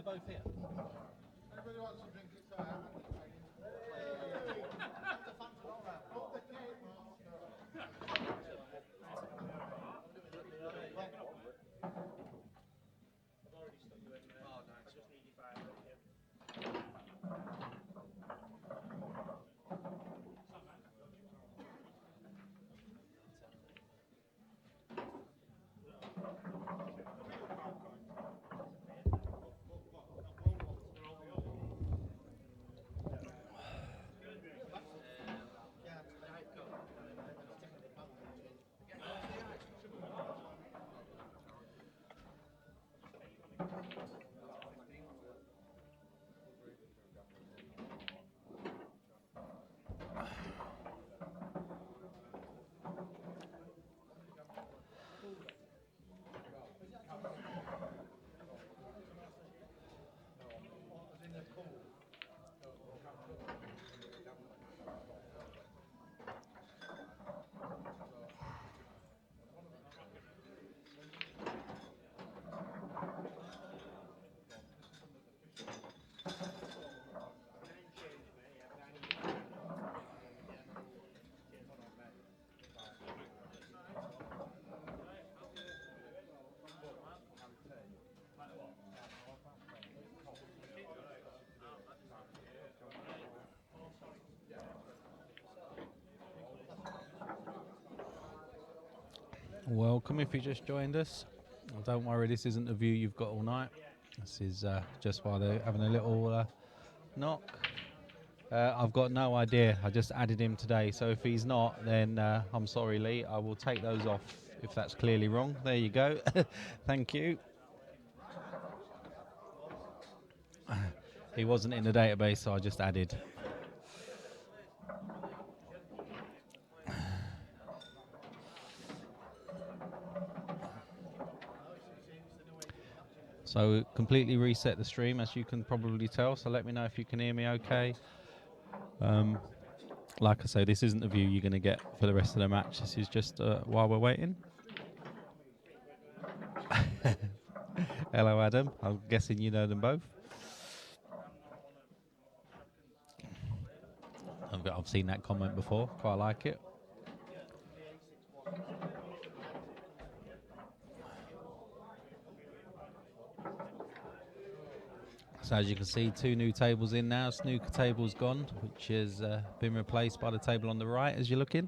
they're both here. Anybody wants to drink it? Sorry, Welcome if you just joined us. Well, don't worry, this isn't the view you've got all night. This is just while they're having a little knock. I've got no idea. I just added him today, so if he's not, then I'm sorry, Lee. I will take those off if that's clearly wrong. There you go. Thank you. He wasn't in the database, so I just added. So completely reset the stream, as you can probably tell, so let me know if you can hear me okay. Like I say, this isn't the view you're going to get for the rest of the match. This is just while we're waiting. Hello, Adam. I'm guessing you know them both. I've seen that comment before. Quite like it. So as you can see, 2 new tables in now. Snooker table's gone, which has been replaced by the table on the right as you're looking.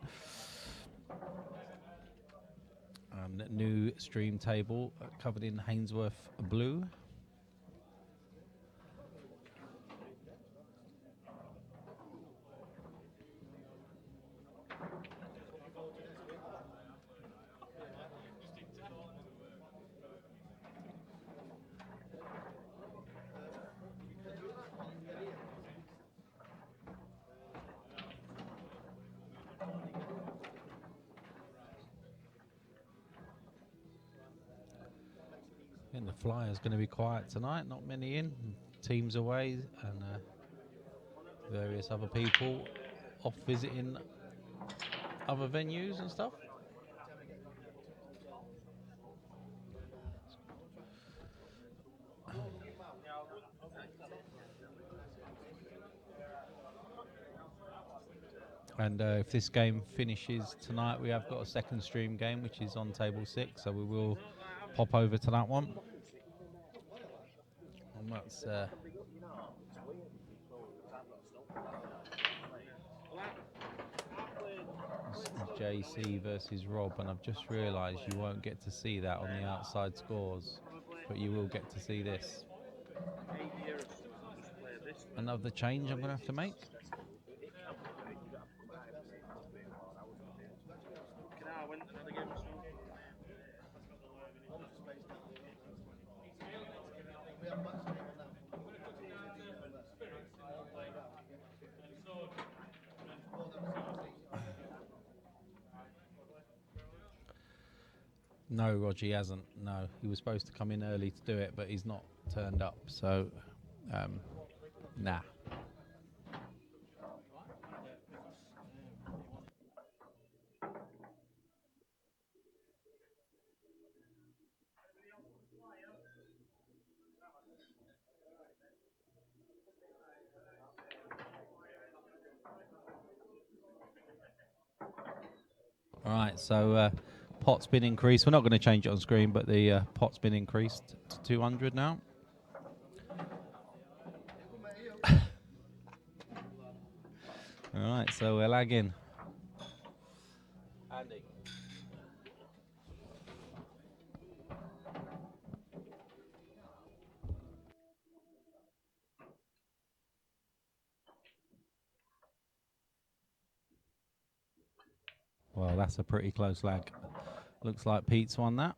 New stream table covered in Hainsworth blue. And the Flyers going to be quiet tonight, not many in, teams away, and various other people off visiting other venues and stuff. And if this game finishes tonight, we have got a second stream game, which is on table 6, so we will pop over to that one. And that's JC versus Rob, and I've just realised you won't get to see that on the outside scores, but you will get to see this. Another change I'm going to have to make. No, Roger, he hasn't. No, he was supposed to come in early to do it, but he's not turned up, so nah. All right, so pot's been increased. We're not going to change it on screen, but the pot's been increased to 200 now. All right, so we're lagging. Andy. Well, that's a pretty close lag. Looks like Pete's won that.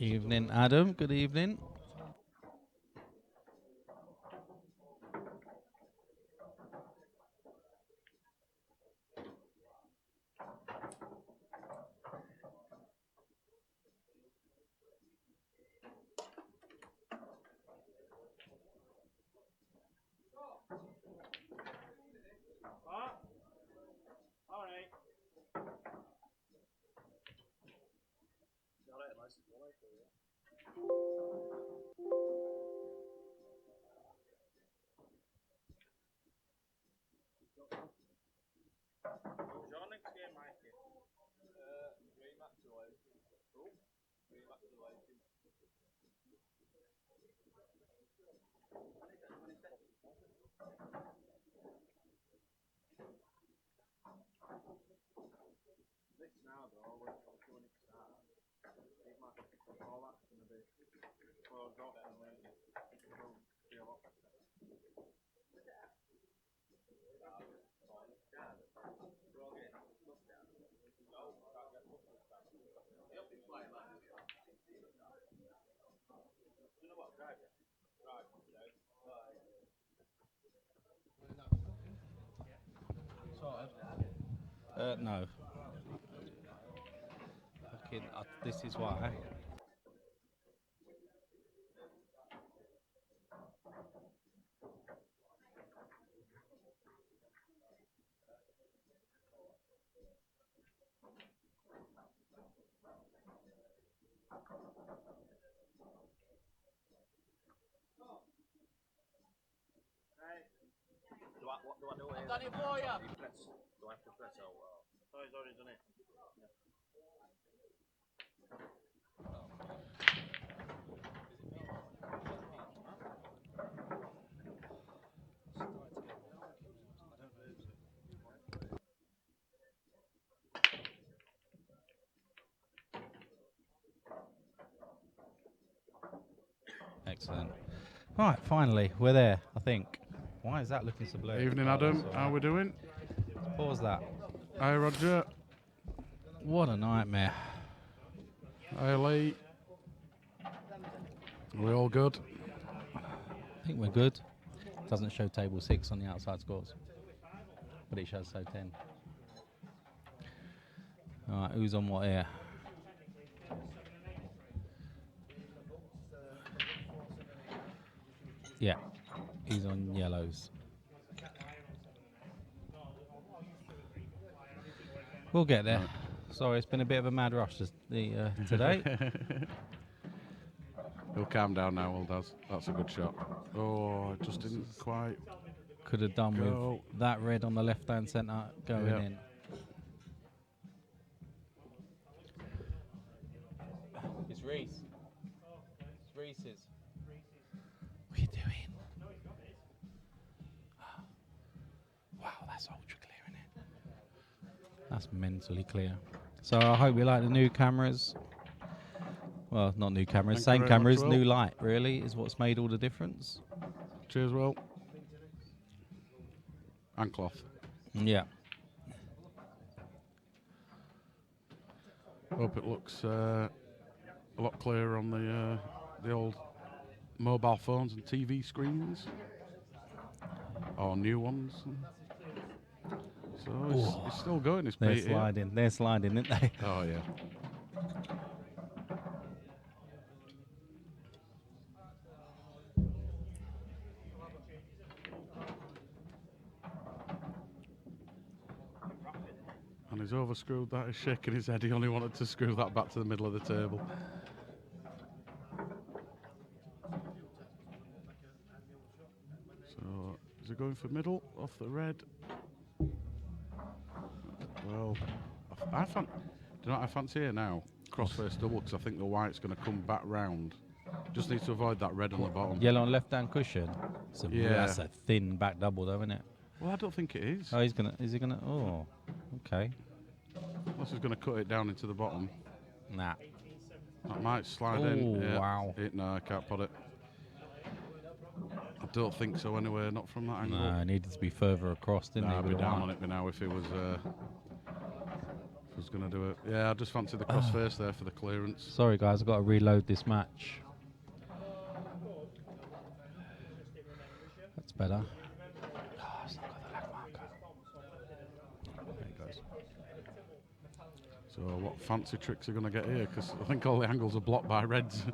Evening, Adam. Good evening. No. Fucking, this is why. What do I do? I've done it for you. Do I have to press out? Oh, he's already done it. Excellent. Right, finally, we're there, I think. Why is that looking so blurry? Evening, Adam. How we doing? Let's pause that. Hi, Roger. What a nightmare. Hi, Lee. We all good? I think we're good. Doesn't show table 6 on the outside scores, but it shows so 10. All right, who's on what here? Yeah, he's on yellows. We'll get there. Right. Sorry, it's been a bit of a mad rush today. He'll calm down now, Will does. That's a good shot. Oh, it just didn't quite. Could have done Go. with that red on the left-hand centre going Yeah. in. It's Reese. It's Reese's. What are you doing? Wow, that's ultra clear, isn't it? That's mentally clear. So I hope you like the new cameras. Well, not new cameras. Thank you Same very cameras, much, new Will. light, really, is what's made all the difference. Cheers, Will. And cloth. Yeah. Hope it looks a lot clearer on the old mobile phones and TV screens. Or new ones. So it's still going, it's They're Pete here. sliding. They're sliding, aren't they? Oh, yeah. And he's overscrewed that. He's shaking his head. He only wanted to screw that back to the middle of the table. So, is he going for middle? Off the red? Well, do you know what I fancy here now? Crossface double, because I think the white's going to come back round. Just needs to avoid that red on the bottom. Yellow on left-hand cushion. Yeah. That's a thin back double, though, isn't it? Well, I don't think it is. Oh, is he gonna? Oh, okay. Unless he's going to cut it down into the bottom. Nah. That might slide Oh, in. Yeah. wow. No, I can't put it. I don't think so anyway, not from that angle. No, it needed to be further across, didn't I'd it? be with the down white? on it by now if he was going to do it. Yeah, I just fancy the crossface there for the clearance. Sorry, guys, I've got to reload this match. That's better. Oh, it's not got the lag marker. There it goes. So what fancy tricks are going to get here? Because I think all the angles are blocked by reds.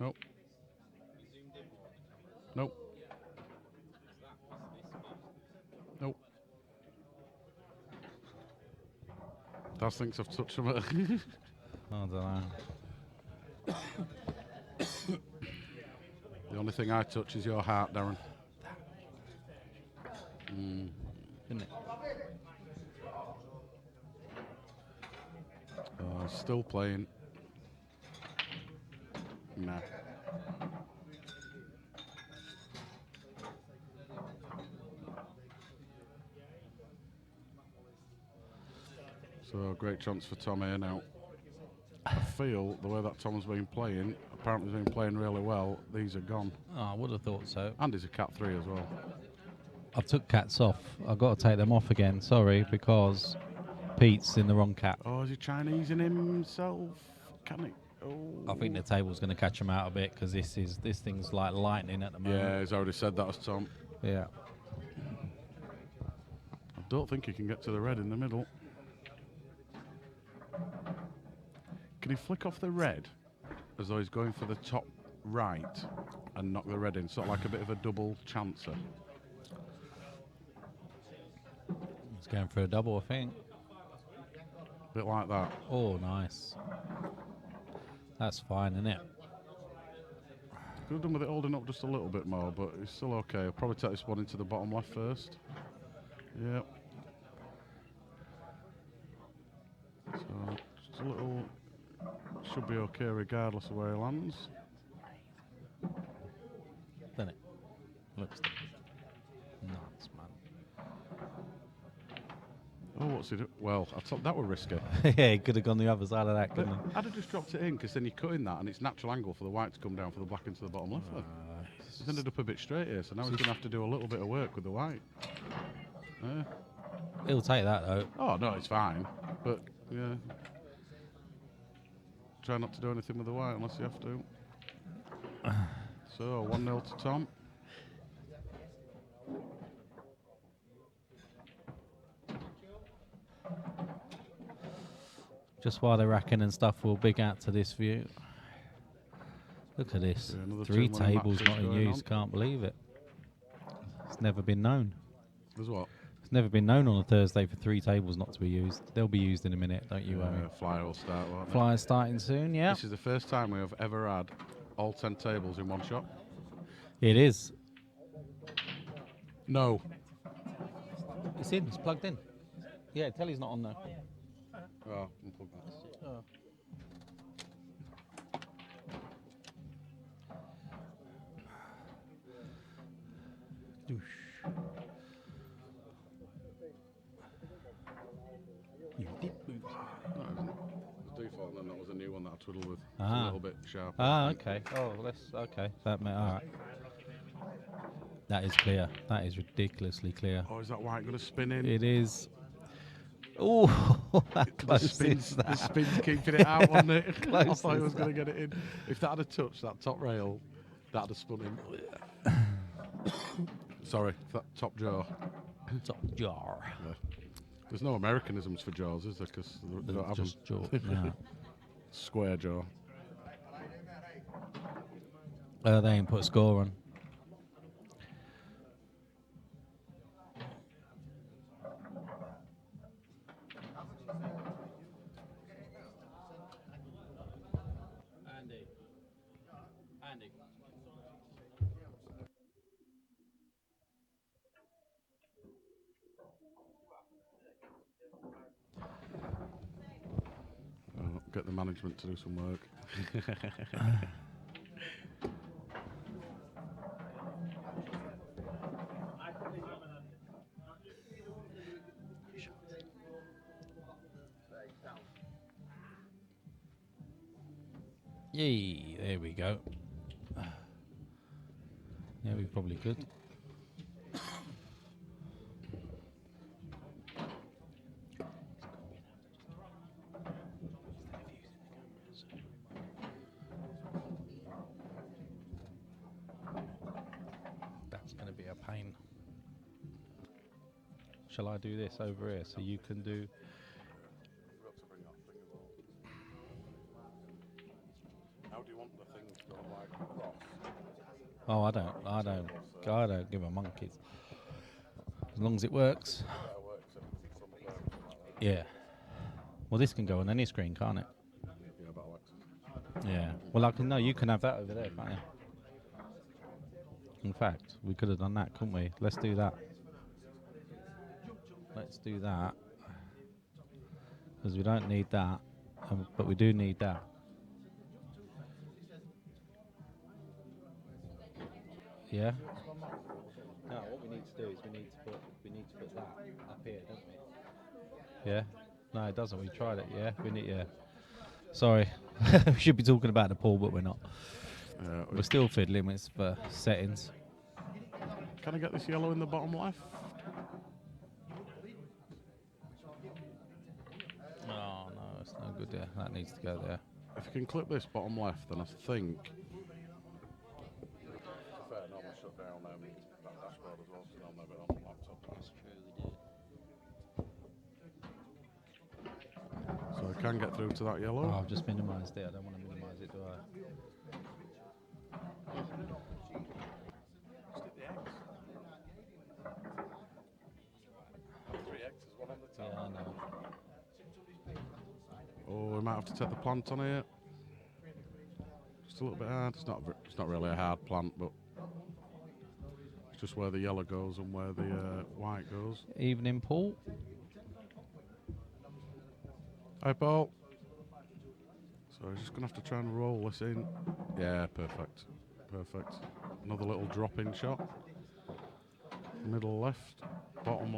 Nope. Nope. Nope. Daz thinks I've touched him. I don't know. The only thing I touch is your heart, Darren. Isn't it? Still playing. Nah. So great chance for Tom here now. I feel the way that Tom's been playing, apparently he's been playing really well. These are gone. Oh, I would have thought so. And he's a cat 3 as well. I took cats off. I've got to take them off again. Sorry, because Pete's in the wrong cat. Oh, is he Chinese in himself? Can he? Oh. I think the table's going to catch him out a bit because this thing's like lightning at the moment. Yeah, he's already said that as Tom. Yeah. I don't think he can get to the red in the middle. Can he flick off the red as though he's going for the top right and knock the red in? Sort of like a bit of a double chancer. He's going for a double, I think. Bit like that. Oh, nice. That's fine, isn't it? Could have done with it holding up just a little bit more, but it's still okay. I'll probably take this one into the bottom left first. Yep. So, just a little... Should be okay regardless of where he lands. Doesn't it? Looks nuts, man. Oh, what's he do? Well, I thought that were risky. Yeah, he could have gone the other side of that, But couldn't he? I'd have just dropped it in, because then you cut in that, and it's natural angle for the white to come down for the black into the bottom left. He's ended up a bit straight here, so now he's going to have to do a little bit of work with the white. He'll take that, though. Oh, no, it's fine. But, yeah. Try not to do anything with the white unless you have to. So, 1-0 to Tom. Just while they're racking and stuff, we'll big out to this view. Look at this. Yeah, another 3 two-money tables matches not in going use. on. Can't believe it. It's never been known. There's what? It's never been known on a Thursday for 3 tables not to be used. They'll be used in a minute, don't you worry. Flyer will start, won't it? Flyers starting soon, yeah. This is the first time we have ever had all 10 tables in one shot. It is. No. It's in. It's plugged in. Yeah, telly's not on though. Oh, unplug that. Oh. Doosh. You did boots. No, it wasn't. The default, and then that was a new one that I twiddled with. It's a Ah. little bit sharper. Ah, okay. Oh, okay. That may, all right. That is clear. That is ridiculously clear. Oh, is that white going to spin in? It is. Oh, that The close is spin's that. keeping it out, wasn't it? I Close thought he is was going that. to get it in. If that had touched that top rail, that'd have spun in. Sorry, that top jaw. Top jar. Yeah. There's no Americanisms for jaws, is there? Because they don't have Just them. jaw. No. Square jaw. They ain't put a score on. Andy. Get the management to do some work. Yay, there we go. Yeah, we probably could. That's going to be a pain. Shall I do this over here so you can do... How do you want the thing to go like across? Oh, I don't give a monkeys. As long as it works. Yeah. Well, this can go on any screen, can't it? Yeah, but Alexa. Yeah. Well, no, you can have that over there, can't you? In fact, we could have done that, couldn't we? Let's do that. Let's do that. Because we don't need that, but we do need that. Yeah? No, what we need to do is we need to put that up here, don't we? Yeah? No, it doesn't. We tried it, yeah? Yeah. Sorry. We should be talking about the pool, but we're not. We're still fiddling with settings. Can I get this yellow in the bottom left? Oh, no, it's no good there. That needs to go there. If you can clip this bottom left, then I think... Fair, normally shut down that dashboard as well, so normally on the laptop. That's true, we do. So I can get through to that yellow. Oh, I've just minimised it. I don't want to minimise it, do I? Yeah, I know. Oh, we might have to take the plant on here. Just a little bit hard. It's not really a hard plant, but it's just where the yellow goes and where the white goes. Evening, Paul. Hi, Paul. So I'm just going to have to try and roll this in. Yeah, perfect. Perfect. Another little drop-in shot. Middle left, bottom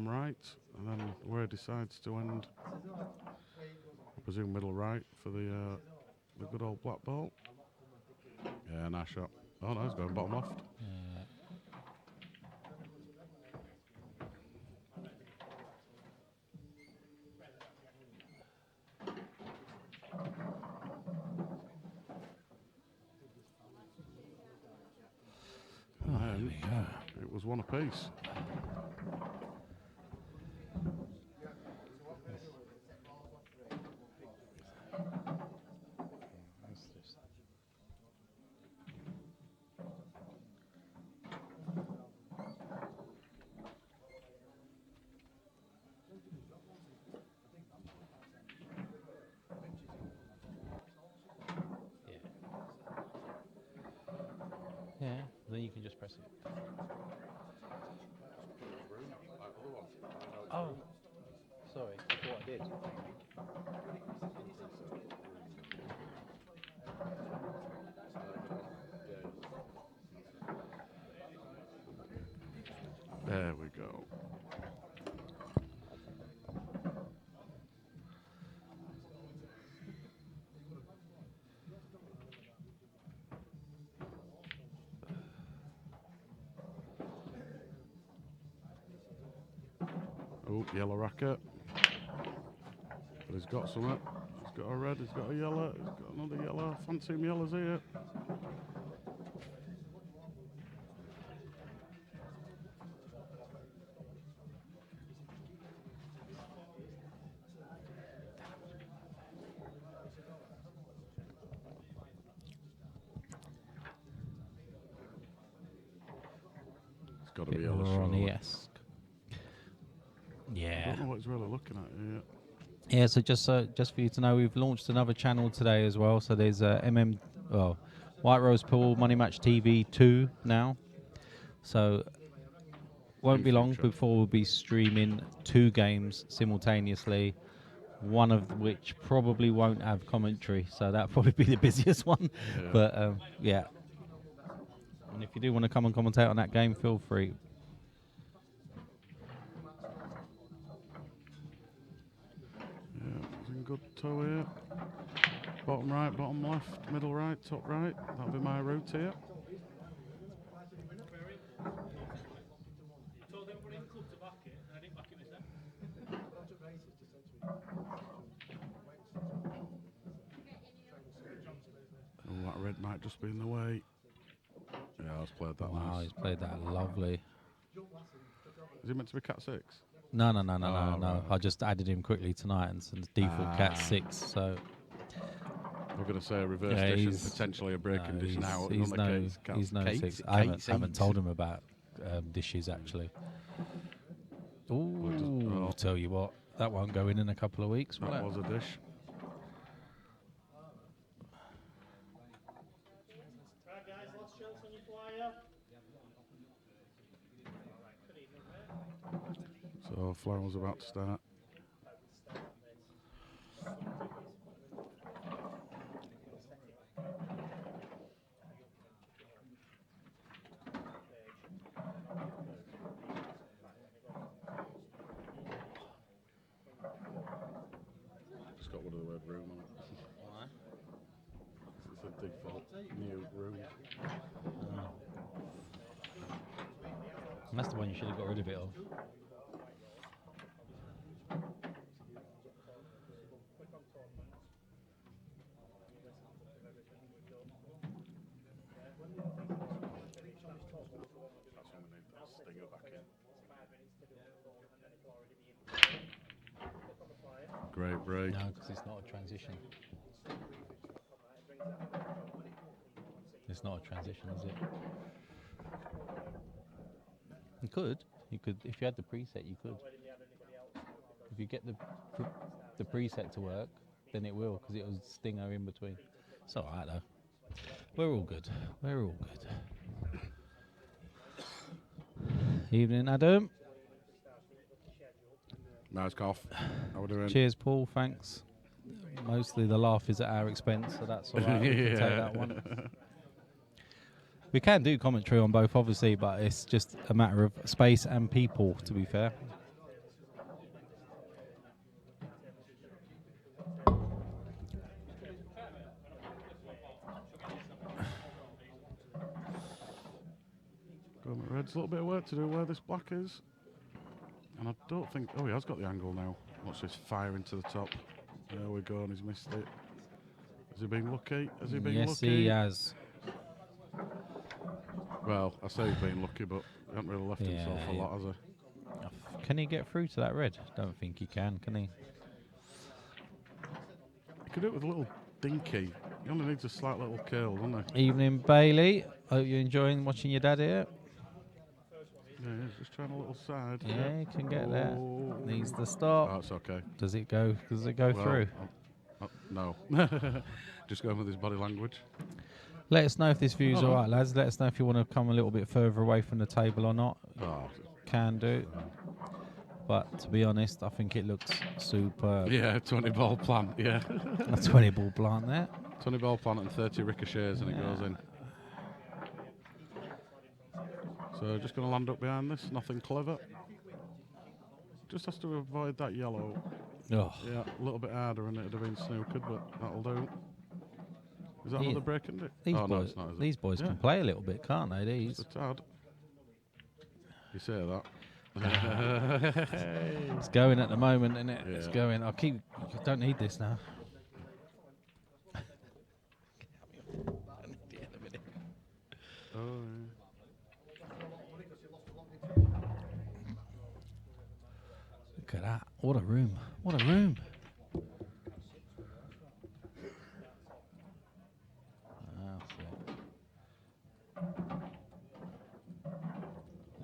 right, and then where it decides to end, I presume middle right for the good old black ball. Yeah, nice shot. Oh no, it's going bottom left. And it was one apiece. Yeah, then you can just press it. Oh, sorry, that's what I did. go. Oh, yellow racket. But he's got something. He's got a red, he's got a yellow, he's got another yellow. Fancy him yellows here. It's got to be yellow. Ronnie-esque. I Yeah. don't know what he's really looking at here. Yeah, so just for you to know, we've launched another channel today as well. So there's White Rose Pool Money Match TV 2 now. So won't be long before we'll be streaming 2 games simultaneously, one of which probably won't have commentary. So that'll probably be the busiest one. Yeah. But yeah. And if you do want to come and commentate on that game, feel free. Yeah, he's in good toe here. Bottom right, bottom left, middle right, top right. That'll be my route here. Oh, that red might just be in the way. Yeah, I've played that Wow, nice. he's played that lovely. Is he meant to be cat 6? No. Right. I just added him quickly tonight, and so the default cat 6. So We're going to say a reverse yeah, dish he's and potentially a breaking dish now. He's None of no, Kate's cats. he's no Kate? 6. Kate I haven't six. told him about dishes actually. Ooh, I'll tell you what, that won't go in a couple of weeks. Will That it? was a dish. Right, guys, last chance on your flyer. So Flower was about to start. Just got one of the word room on it. Why? It's a default new room. And that's the one you should have got rid of it of. That's when we need that stinger back in. Great break. No, because it's not a transition. It's not a transition, is it? You could, if you had the preset, you could. If you get the preset to work, then it will, because it will stinger in between. It's all right though. We're all good. We're all good. Evening, Adam. Nice cough. How we doing? Cheers, Paul. Thanks. Mostly the laugh is at our expense, so that's all right. We can take that one. We can do commentary on both, obviously, but it's just a matter of space and people, to be fair. Going with Red's a little bit of work to do where this black is. And I don't think... Oh, he has got the angle now. Watch this fire into the top. There we go, and he's missed it. Has he been lucky? Has he been Yes, lucky? he has. Well, I say he's been lucky, but he hasn't really left himself a lot, has he? Can he get through to that red? Don't think he can he? He could do it with a little dinky. He only needs a slight little curl, doesn't he? Evening, Bailey. Hope you're enjoying watching your dad here. Yeah, he's just trying a little side. Yeah, he can get there. Oh. Needs the stop. Oh, it's okay. Does it go Well, through? No. Just going with his body language. Let us know if this view's all right, lads. Let us know if you want to come a little bit further away from the table or not. Oh. Can do. But to be honest, I think it looks superb. Yeah, 20 ball plant, yeah. A 20 ball plant there. 20 ball plant and 30 ricochets and it goes in. So just going to land up behind this, nothing clever. Just has to avoid that yellow. Oh, Yeah, a little bit harder and it'd have been snookered, but that'll do. Is that Yeah. another break, isn't it? these Oh, no, boys, it's not, is it? these boys Yeah. can play a little bit, can't they? These. Just a tad. You say that. It's going at the moment, isn't it? It's Yeah. going. I don't need this now. Oh, Look at that. What a room. What a room. That's it.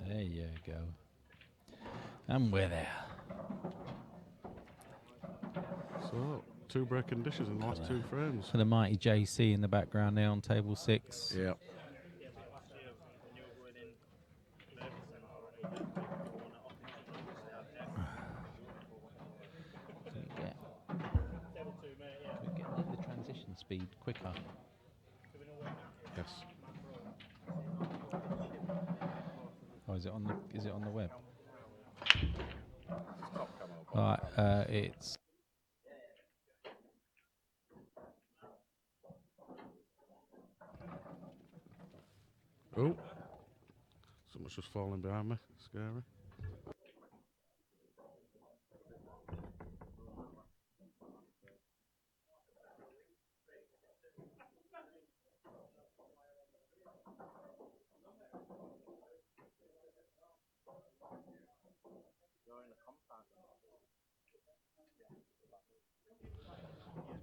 There you go. And we're there. So, 2 breaking dishes in the last 2 frames. For the mighty JC in the background there on table 6. Yeah. Get the transition speed quicker. Yes. Oh, is it on the web? Right, it's Oh. Someone's just falling behind me. Scary.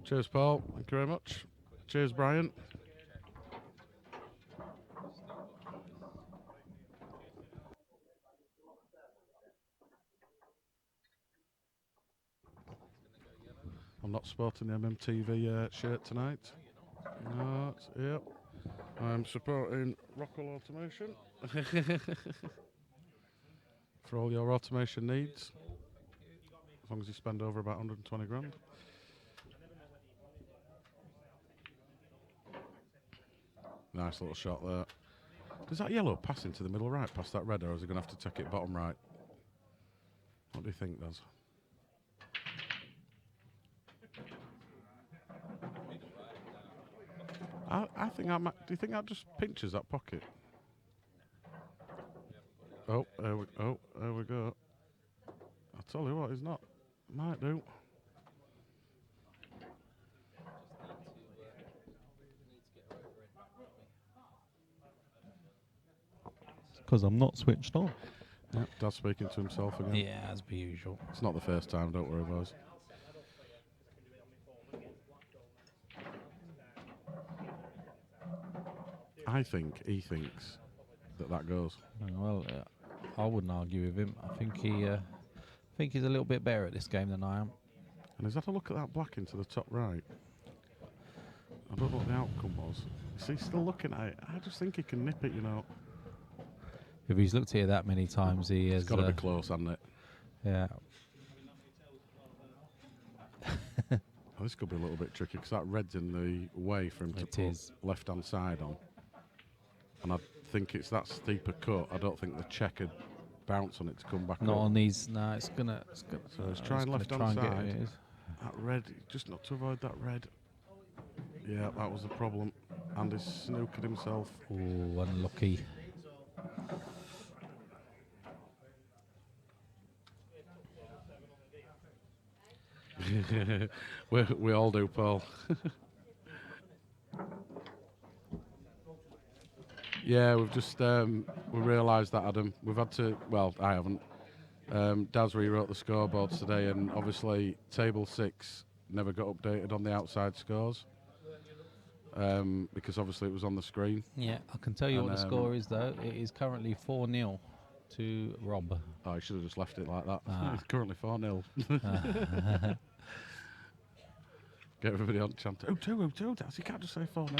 Cheers, Paul. Thank you very much. Cheers, Brian. I'm not sporting the MMTV shirt tonight. No, yep. I'm supporting Rockwell Automation. For all your automation needs. As long as you spend over about 120 grand. Nice little shot there. Does that yellow pass into the middle right past that red, or is he going to have to take it bottom right? What do you think, Daz? I think I might. Do you think that just pinches that pocket? Oh, there we go. I tell you what, he's not. Might do. because I'm not switched on. Yep, Dad's speaking to himself again. Yeah, as per usual. It's not the first time, don't worry, boys. I think he thinks that goes. Well, I wouldn't argue with him. I think he's a little bit better at this game than I am. And he's had a look at that black into the top right. I don't know what the outcome was. Is he still looking at it? I just think he can nip it, you know. If he's looked at it that many times, he has. It's got to be close, hasn't it? Yeah. Oh, this could be a little bit tricky because that red's in the way for him to put left-hand side on. And I think it's that steeper cut. I don't think the check would bounce on it to come back Not up. on these. No, it's gonna. So he's trying left-hand side. That red, just not to avoid that red. Yeah, that was the problem. And he's snookered himself. Oh, unlucky. we all do, Paul. Yeah, we've just we realised that, Adam. We've had to. Well, I haven't. Daz rewrote the scoreboards today, and obviously table 6 never got updated on the outside scores because obviously it was on the screen. Yeah, I can tell you what the score is though. It is currently 4-0 to Rob. Oh, he should have just left it like that. It's currently 4-0. Get everybody on chant. 0-2, Daz. You can't just say 4-0.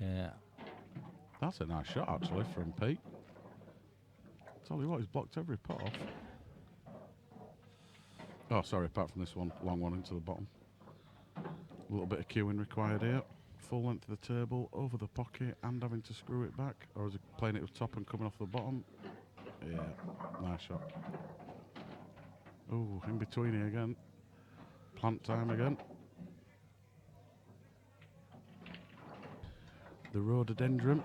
Yeah. That's a nice shot, actually, from Pete. Tell you what, he's blocked every pot off. Oh, sorry, apart from this one, long one into the bottom. A little bit of queuing required here. Full length of the table, over the pocket, and having to screw it back. Or is he playing it with top and coming off the bottom? Yeah, nice shot. Oh, in between here again. Plant time again. The rhododendron.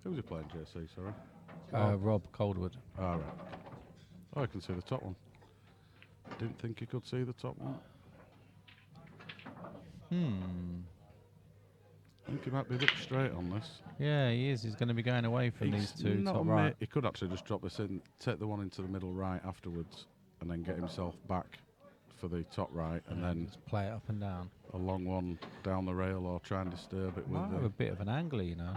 Who's he playing, JC, sorry? Rob Coldwood. All right. Oh, I can see the top one. Didn't think you could see the top one. I think he might be a bit straight on this. Yeah, he is. He's going to be going away from these two not top a right. He could actually just drop this in, take the one into the middle right afterwards, and then get himself back for the top right, and then Just play it up and down. a long one down the rail, or try and disturb it Might with have a bit of an angle, you know.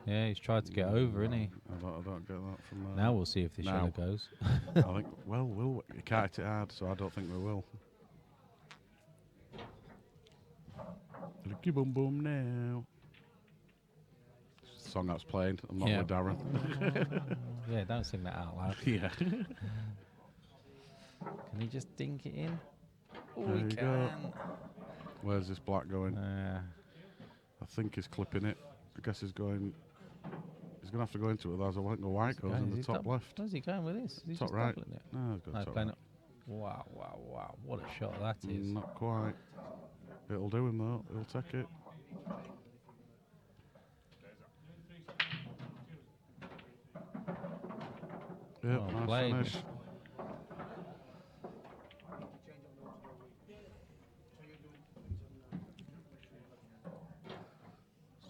Yeah, he's tried to get over, isn't he? I don't get that from there. Now we'll see if the Now. shell goes. I think, well, we'll you can't hit it hard, so I don't think we will. Licky boom boom now. Song that's playing. I'm not Yeah. with Darren. Yeah, don't sing that out loud. Yeah. Can he just dink it in? Oh, There he you can. go. Where's this black going? Uh, I think he's clipping it. I guess he's going. He's going to have to go into it, otherwise I think the white goes in the top left. Where's he going with this? Is he Top just right. doubling it? No, he's got No, top playing right. it. Wow, wow, wow. What a shot that is. Not quite. It'll do him though. He'll take it. Yep, Well nice played. finish.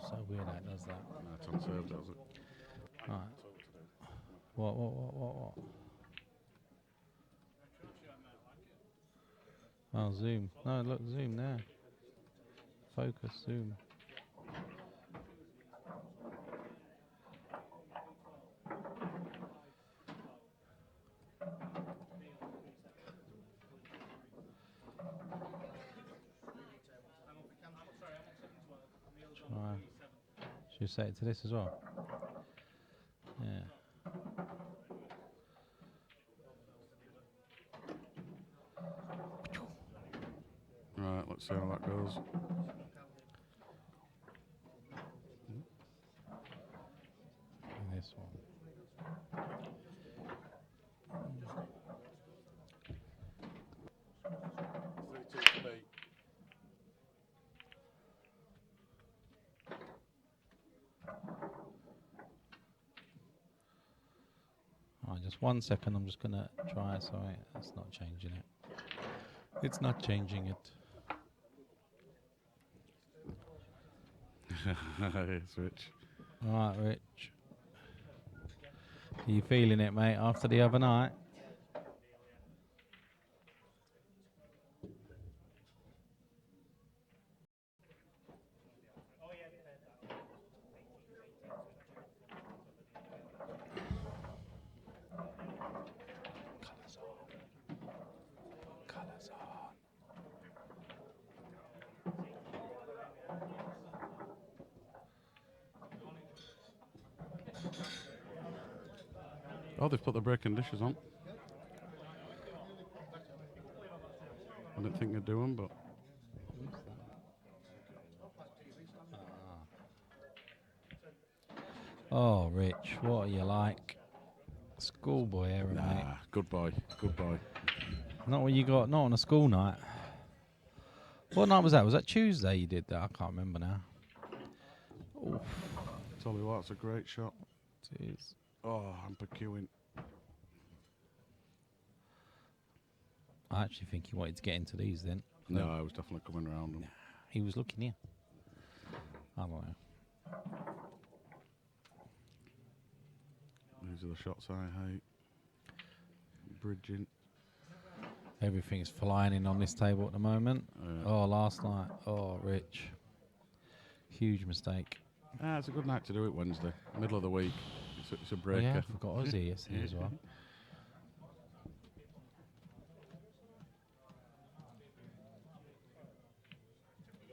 So weird how it does that. No, it's unserved, does it? Right. What? Oh, zoom. No, look, zoom there. Focus, zoom. Try. Should we set it to this as well? Yeah. Right, let's see how that goes. And this one. Alright, just 1 second. I'm just gonna try it. Sorry, it's not changing it. It's not changing it. It's Rich. Alright, Rich. Are you feeling it, mate, after the other night? Colours on. Oh, they've put the brake conditions on. I didn't think they'd do them, but Oh, Rich, what are you like? Schoolboy era, mate. nah, good boy, good boy. Not what you got, not on a school night. What night was that? Was that Tuesday you did that? I can't remember now. Oof. Tell you what, it's a great shot. Jeez. Oh, I'm percuing. I actually think he wanted to get into these then. No, I was definitely coming around them. He was looking here. I don't know. These are the shots I hate. Bridging. Everything's flying in on this table at the moment. Oh, last night. Oh, Rich. Huge mistake. Ah, it's a good night to do it Wednesday. Middle of the week. It's a Oh, breaker. yeah, I forgot I was here yesterday as well.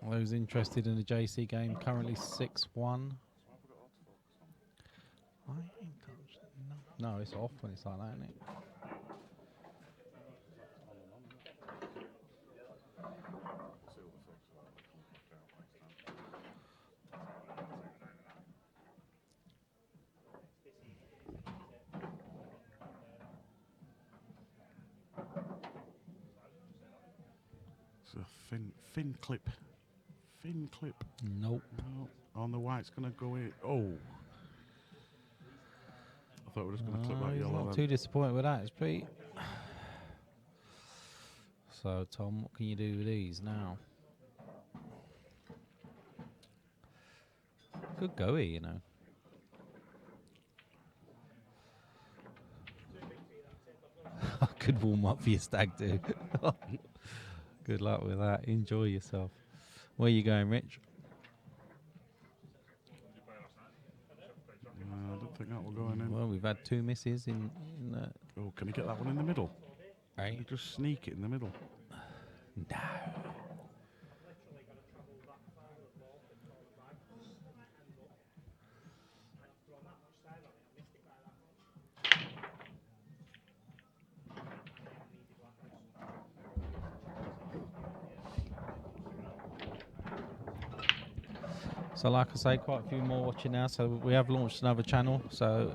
Those interested in the JC game, currently 6-1. I ain't touched it, no. No, it's off when it's like that, isn't it? It's a fin clip. Fin clip. Nope. No. On the white's going to go in. Oh. I thought we were just going to clip that He's yellow not then. too disappointed with that, is Pete. So, Tom, what can you do with these now? Good goey, you know. Good warm up for your stag do. Good luck with that. Enjoy yourself. Where are you going, Rich? I don't think that will go in. Well, we've had 2 misses in Oh, can you get that one in the middle? right? You just sneak it in the middle. No. So, like I say, quite a few more watching now. So we have launched another channel. So,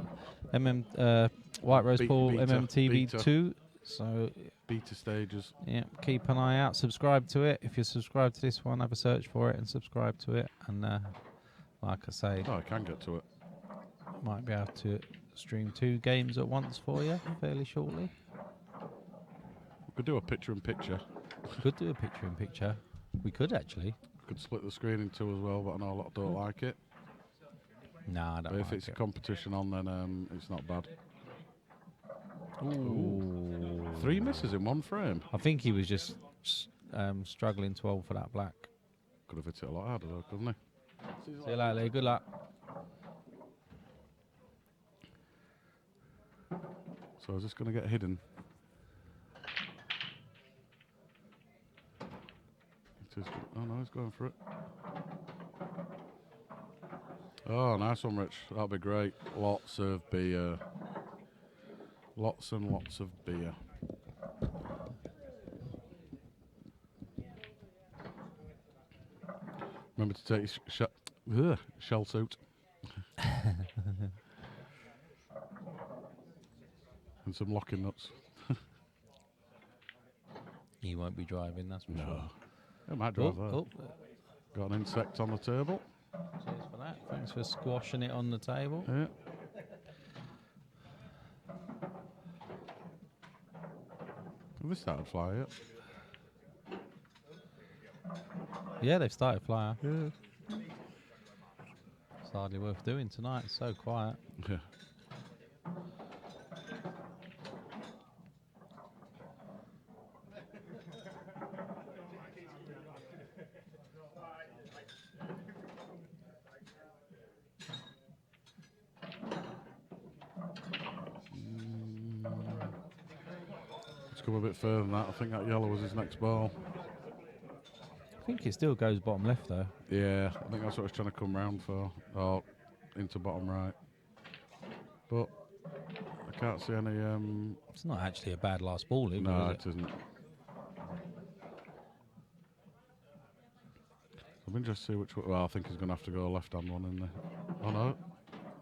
White Rose Pool beta. MMTV2. So Beta stages. yeah, keep an eye out. Subscribe to it. If you're subscribed to this one, have a search for it and subscribe to it. And like I say, Oh, I can get to it. might be able to stream 2 games at once for you fairly shortly. We could do a picture-in-picture. Could do a picture-in-picture. We could actually. Could split the screen in 2 as well, but I know a lot don't like it. Nah, I don't But if like it's a it. competition on, then it's not bad. Ooh. 3 misses in 1 frame. I think he was just struggling to hold for that black. Could have hit it a lot harder though, couldn't he? See you later, Lee. Good luck. So is this going to get hidden? It is. Oh no, he's going for it. Oh, nice one, Rich. That'll be great. Lots of beer. Lots and lots of beer. Remember to take your shell suit. And some locking nuts. He won't be driving, that's for sure. I might drive there. Oh, Got an insect on the table. cheers for that. Thanks for squashing it on the table. Yeah. Have they started flying yet? Yeah, they've started flyer. Yeah. It's hardly worth doing tonight. It's so quiet. Yeah. Let's come a bit further than that. I think that yellow was his next ball. I think it still goes bottom left though. Yeah, I think that's what he's trying to come round for. Or into bottom right. But I can't see any... It's not actually a bad last ball, is no, it? it isn't. I'm interested to see which way... Well, I think he's going to have to go left-hand one in there. Oh, no.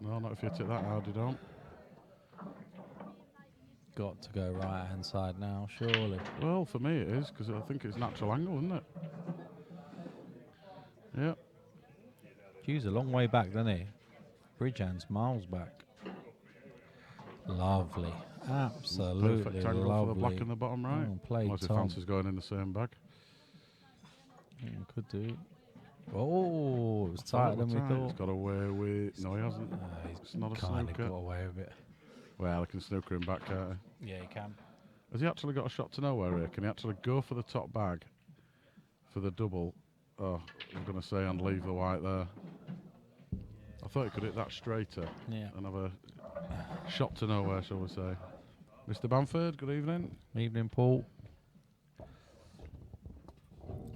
No, not if you hit it that hard, you don't. Got to go right hand side now, surely. Well, for me it is, because I think it's natural angle, isn't it? Yeah. Hugh's a long way back, doesn't he? Bridgehand's miles back. Lovely. Absolutely Perfect angle lovely. for the black in the bottom right. Oh, played, Unless he Tom. fancies going in the same bag. Could do. Oh, it was tighter than we thought. He's got away with... No, he hasn't. It's not a Kind of snooker. got away with it. Well, he can snooker him back, can't Yeah, he can. he? Has he actually got a shot to nowhere here? Can he actually go for the top bag for the double? Oh, I'm going to say and leave the white there. I thought he could hit that straighter Yeah. and have a shot to nowhere, shall we say. Mr. Bamford, good evening. Evening, Paul.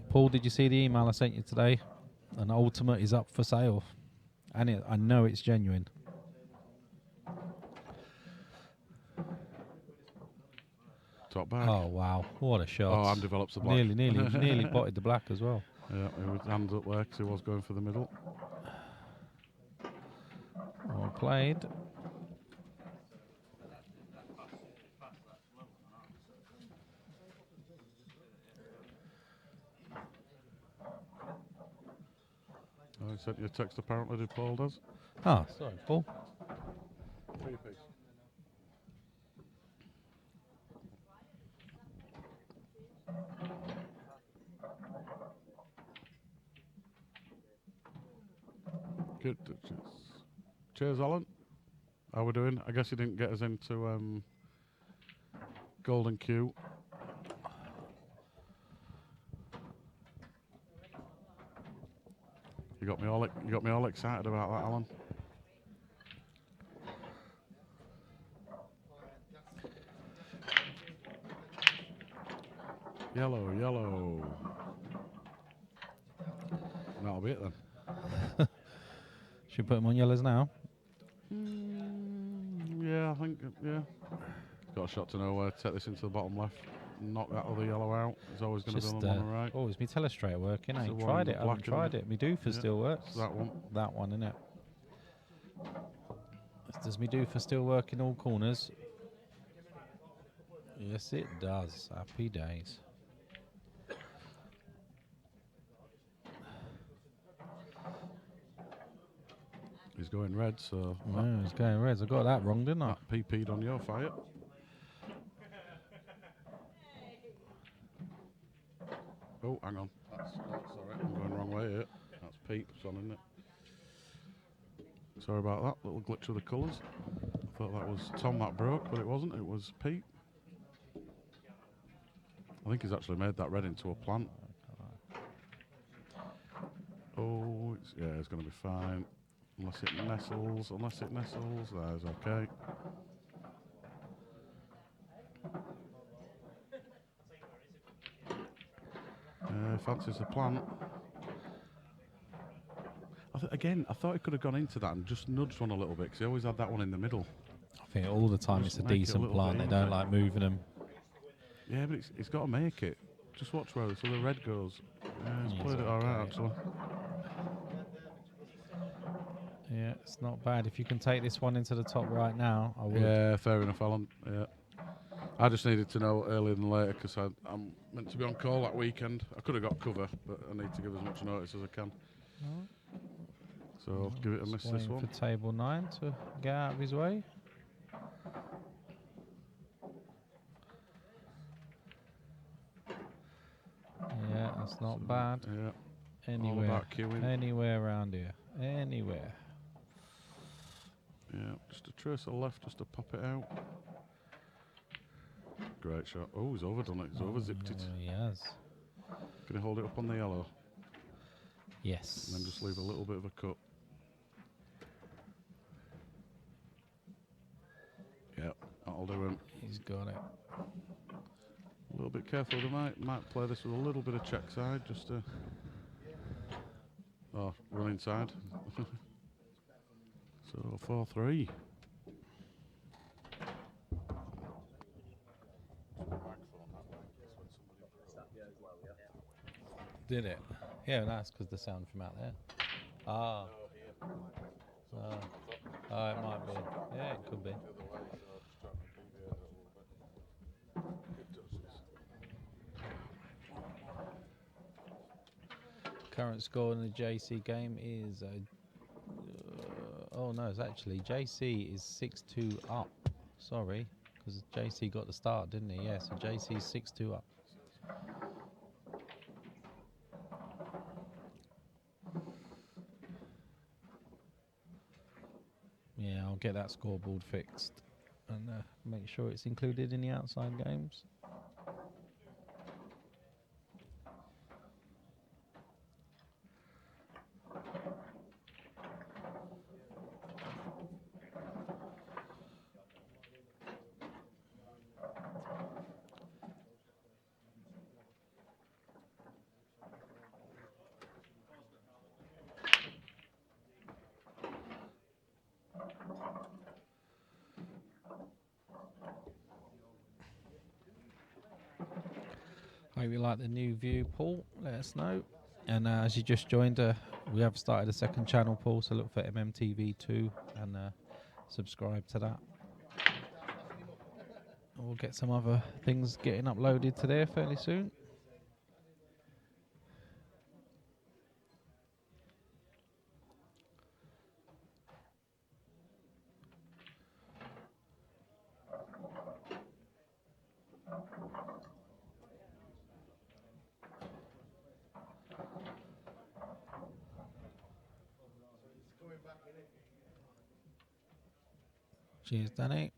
Paul, did you see the email I sent you today? An ultimate is up for sale. And I know it's genuine. Top bag. Oh, wow. What a shot. Oh, and develops the black. Nearly potted the black as well. Yeah, he was hands up there because he was going for the middle. Well played. I sent you a text apparently, did Paul does. Oh, sorry, Paul. 3-piece. Good. Cheers, Alan. How we doing? I guess you didn't get us into Golden Q. You got me all excited about that, Alan. Yellow, yellow. That'll be it then. Should we put them on yellows now? Yeah, I think, yeah. Got a shot to nowhere. Take this into the bottom left. Knock that other yellow out. It's always going to be on the one on the right. Oh, is my Telestrator working? I It's ain't the one tried in it. the I haven't black and tried it. Me doofer still works. That one. That one, innit? Does me doofer still work in all corners? Yes, it does. Happy days. He's going red, so... No, it's going reds. I got that wrong, didn't I? That PP'd on your fire. Oh, hang on. That's alright. I'm going the wrong way here. That's Peep's on, isn't it? Sorry about that. Little glitch with the colours. I thought that was Tom that broke, but it wasn't. It was Pete. I think he's actually made that red into a plant. Oh, it's going to be fine. Unless it nestles. That is okay. Fancies the plant. Again, I thought he could have gone into that and just nudged one a little bit because he always had that one in the middle. I think all the time Just it's a make it a decent little plant. bit They don't easier. like moving them. Yeah, but it's got to make it. Just watch where so the red goes. Yeah, he's played it alright actually. Yeah, it's not bad. If you can take this one into the top right now, I would. Yeah, fair enough, Alan. Yeah. I just needed to know earlier than later because I'm meant to be on call that weekend. I could have got cover, but I need to give as much notice as I can. So give it a miss Just this waiting one. for table 9 to get out of his way. Yeah, that's not bad. Yeah. Anywhere, about queuing. anywhere around here, anywhere. Yeah, just a trace of left just to pop it out. Great shot. Oh, he's overdone it. He's overzipped it. He has. Can you hold it up on the yellow? Yes. And then just leave a little bit of a cut. Yeah, that'll do him. He's got it. A little bit careful. They might play this with a little bit of check side just to... Oh, run inside. So 4-3. Did it? Yeah, that's because the sound from out there. Ah. Oh, it might be. Yeah, it could be. Current score in the JC game is... oh, no, it's actually... JC is 6-2 up. Sorry, because JC got the start, didn't he? Yeah, so JC is 6-2 up. Yeah, I'll get that scoreboard fixed and make sure it's included in the outside games. Hope you like the new view, Paul. Let us know. And as you just joined, we have started a second channel, Paul, so look for MMTV2 and subscribe to that. We'll get some other things getting uploaded to there fairly soon. Cheers, Danny.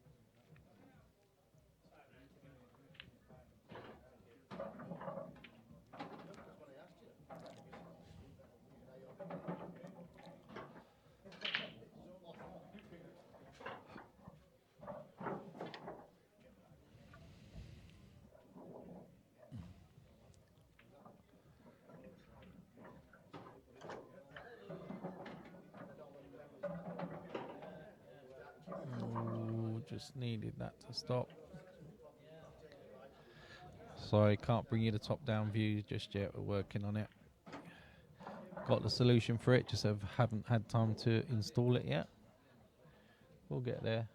Ooh, just needed that to stop. Sorry, can't bring you the top-down view just yet. We're working on it. Got the solution for it, just haven't had time to install it yet. We'll get there.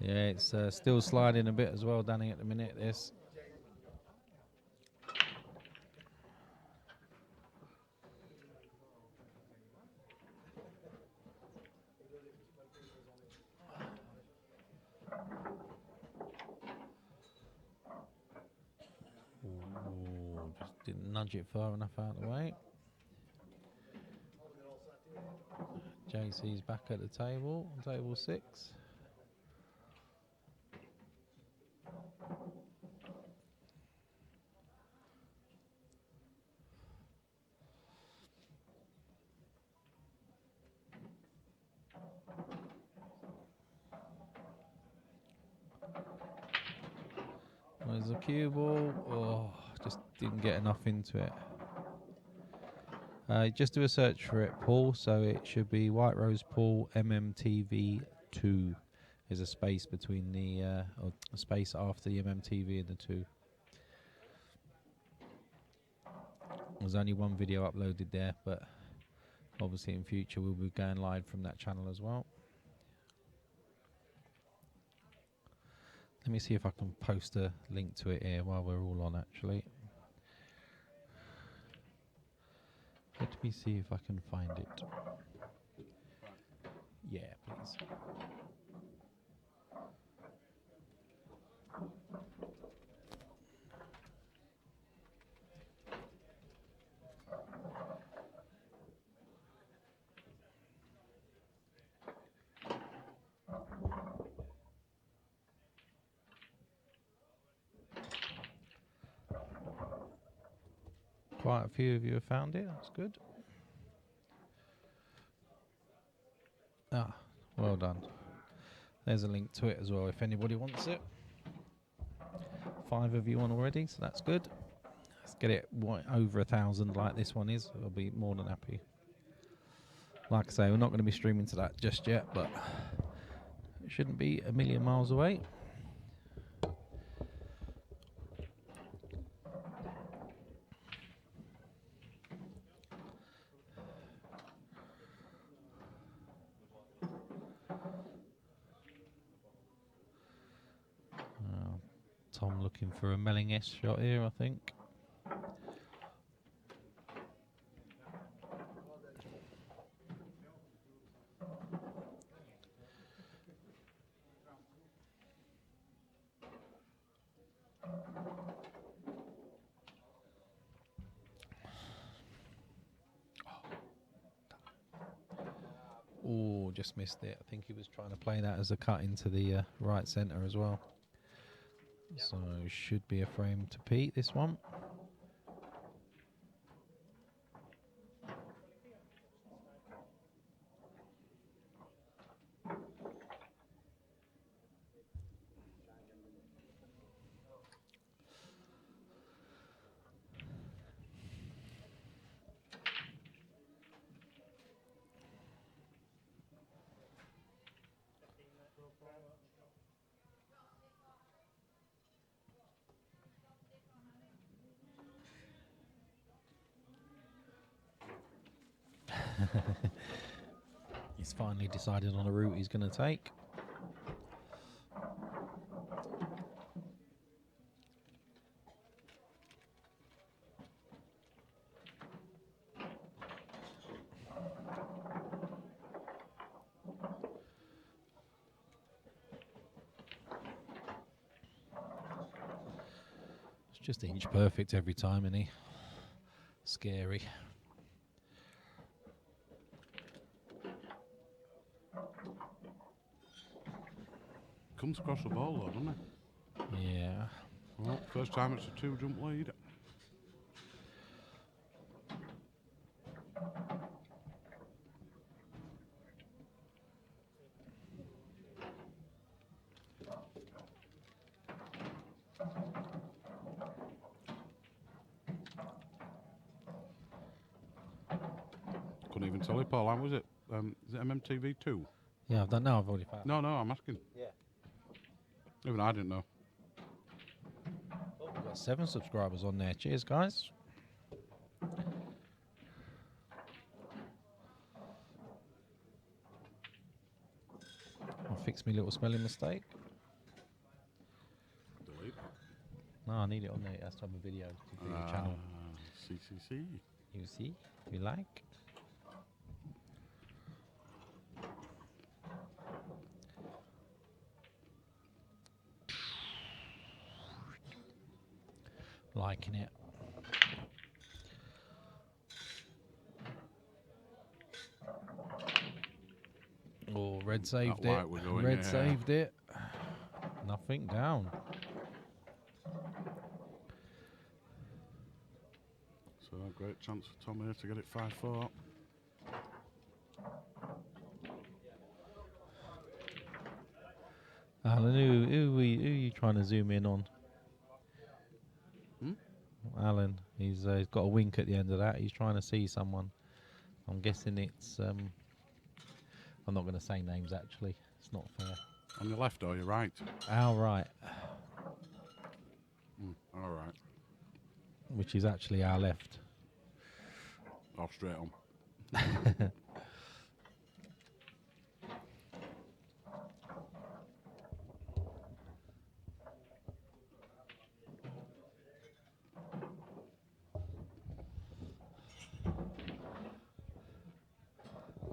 Yeah, it's still sliding a bit as well, Danny, at the minute, this. Ooh, just didn't nudge it far enough out of the way. JC's back at the table, on table 6. There's the cue ball. Oh, just didn't get enough into it. Just do a search for it, Paul. So it should be White Rose Paul MMTV 2. There's a space between the or a space after the MMTV and the 2. There's only one video uploaded there, but obviously in future we'll be going live from that channel as well. Let me see if I can post a link to it here while we're all on, actually. Let me see if I can find it. Yeah, please. Quite a few of you have found it, that's good. Ah, well done. There's a link to it as well if anybody wants it. 5 of you on already, so that's good. Let's get it over 1,000 like this one is. I'll be more than happy. Like I say, we're not going to be streaming to that just yet, but it shouldn't be a million miles away. Tom looking for a Melling S shot here, I think. Oh, just missed it. I think he was trying to play that as a cut into the right centre as well. So should be a frame to Pete, this one. He's finally decided on a route he's going to take. Just inch perfect every time, isn't he? Scary. Comes across the ball though, doesn't he? Yeah. Well, first time it's a 2-jump lead. Couldn't even tell you, Paul. How was it? Is it MMTV 2? Yeah, I've done now. I've already found. No, I'm asking. Yeah. Even I didn't know. Oh, we've got 7 subscribers on there. Cheers, guys. I'll fix my little spelling mistake. Delete. No, I need it on there. It has to have a video to do the channel. CCC. You see? You like? Liking it. Oh, red saved That it. white we're going, Red yeah. saved it. Nothing down. So a great chance for Tom here to get it 5-4. Alan, who are you trying to zoom in on? Hmm? Alan, he's got a wink at the end of that. He's trying to see someone. I'm guessing it's. I'm not going to say names actually. It's not fair. On your left or your right? Our right, All right. which is actually our left. Or straight on.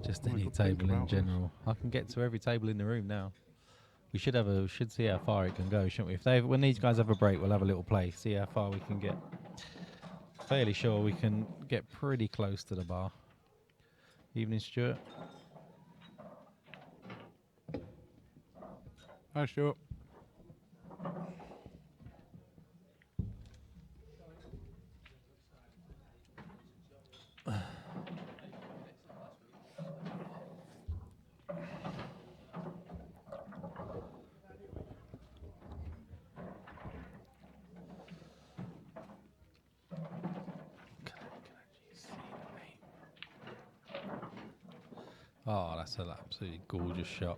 Just Oh, any good think table in about general. I can get to every table in the room now. We should see how far it can go, shouldn't we? When these guys have a break, we'll have a little play. See how far we can get. Fairly sure we can get pretty close to the bar. Evening, Stuart. Hi, Stuart. Oh, that's an absolutely gorgeous shot.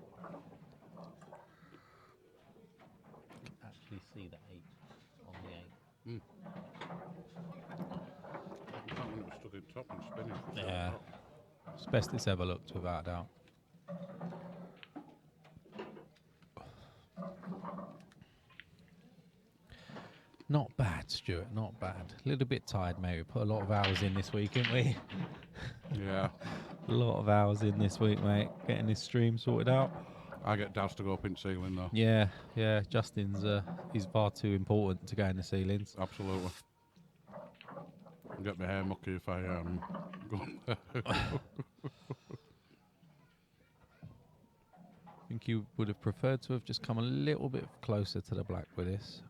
You can actually see the 8 on the 8. That one was stuck in top and spinning. Yeah. It's best it's ever looked, without a doubt. Not bad, Stuart, not bad. A little bit tired, mate. We put a lot of hours in this week, didn't we? Yeah. A lot of hours in this week, mate. Getting this stream sorted out. I get Daz to go up in ceiling though. Yeah. Justin's he's far too important to go in the ceilings. Absolutely. I'll get my hair mucky if I go on there. I think you would have preferred to have just come a little bit closer to the black with this.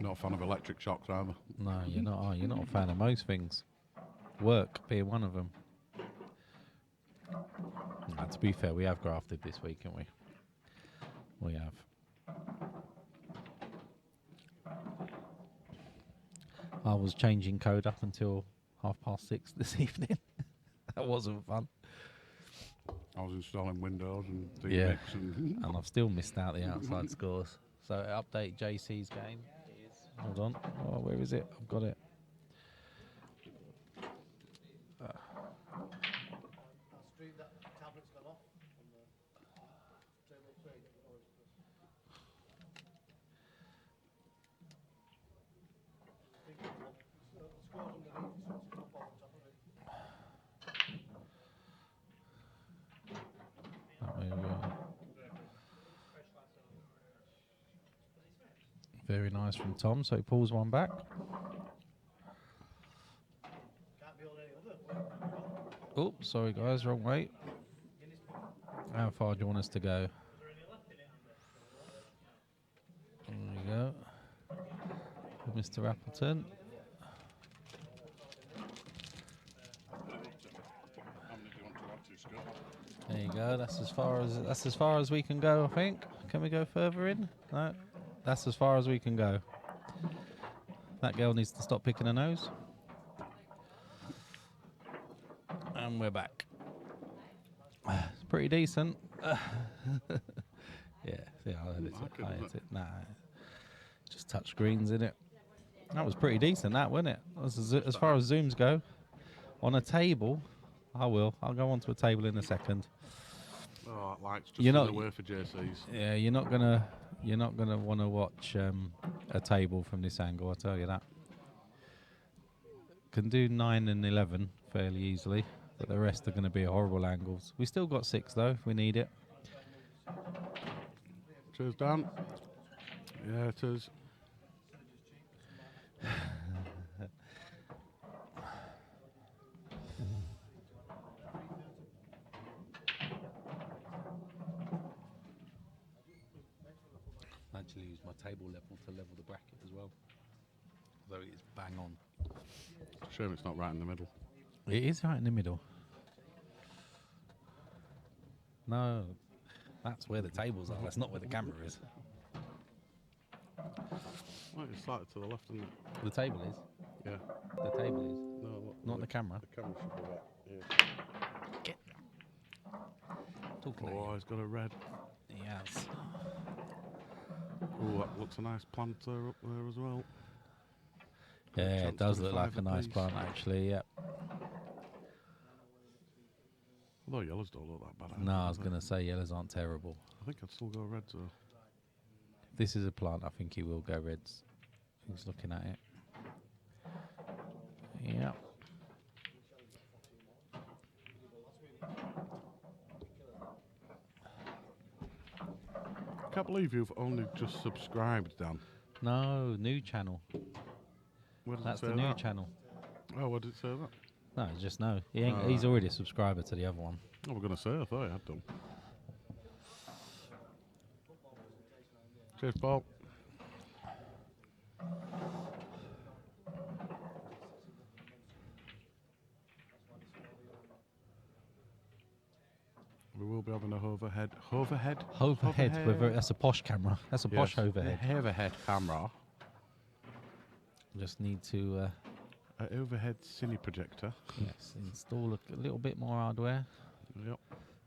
Not a fan of electric shocks either. No, you're not. Are you? You're not a fan of most things. Work being one of them. No, to be fair, we have grafted this week, haven't we? We have. I was changing code up until 6:30 this evening. That wasn't fun. I was installing Windows and DMX Yeah. and And I've still missed out the outside scores. So update JC's game. Hold on. Oh, where is it? I've got it. Very nice from Tom. So he pulls one back. Oh, sorry guys, wrong way. How far do you want us to go? There we go. Mr. Appleton. There you go. That's as far as we can go, I think. Can we go further in? No. That's as far as we can go. That girl needs to stop picking her nose. And we're back. It's pretty decent. Yeah, I hit it. Nah, just touch screens in it. That was pretty decent, that, wasn't it? As far as zooms go, on a table, I'll go onto a table in a second. Oh, that light's just in the way for JCs. Yeah, you're not gonna want to watch a table from this angle. I'll tell you that. Can do 9 and 11 fairly easily, but the rest are going to be horrible angles. We still got 6 though, if we need it. Cheers, Dan. Yeah, it is. I actually use my table level to level the bracket as well, though it's bang on. Shame it's not right in the middle. It is right in the middle. No, that's where the tables are. That's not where the camera is. Well, it's slightly to the left, isn't it? The table is. Yeah. The table is. No, look, Not the camera. The camera should be back. Yeah. Talking Oh, he's got a red. He has. Oh, that looks a nice planter up there as well. Yeah, it does look like a nice piece. plant actually, yeah. Although yellows don't look that bad. No, I was going to say yellows aren't terrible. I think I'd still go reds though. If this is a plant, I think he will go reds. He's looking at it. Yeah. I can't believe you've only just subscribed, Dan. No, new channel. Where does That's it say the new that? channel. Oh, where did it say that? No, just no. He's already a subscriber to the other one. I was going to say, I thought I had done. Cheers, Paul. We will be having a overhead. Overhead? Overhead. That's a posh camera. That's a posh overhead. Overhead camera. Just need to An overhead cine projector. yes, install a little bit more hardware. Yep.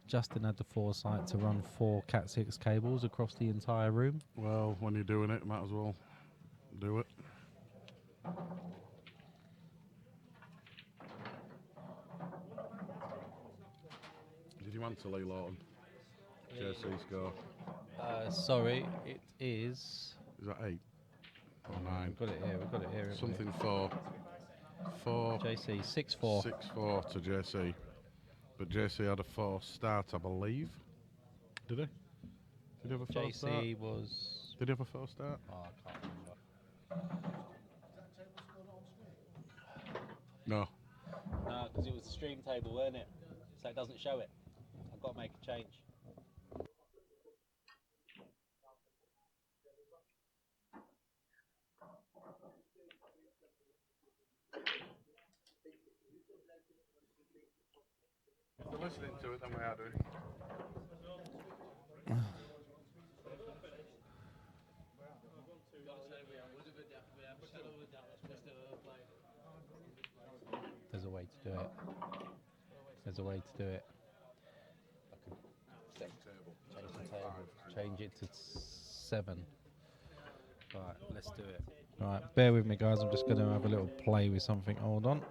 Justin had the foresight to run 4 Cat6 cables across the entire room. Well, when you're doing it, might as well do it. Did you answer Lee Lawton? JC score. Sorry, it is. Is that 8 or 9? We've got it here. We've got it here. haven't we? Something 4. 4. JC 6-4. 6-4 to JC. But JC had a 4 start, I believe. Did he? Did he have a 4 start? JC was. Did he have a 4 start? Oh, I can't remember. No. No, because it was the stream table, weren't it? So it doesn't show it. I've got to make a change. If they're listening to it, then we are doing. There's a way to do it. There's a way to do it. I could change the table. Change it to 7. Right, let's do it. Right, bear with me, guys. I'm just going to have a little play with something. Hold on.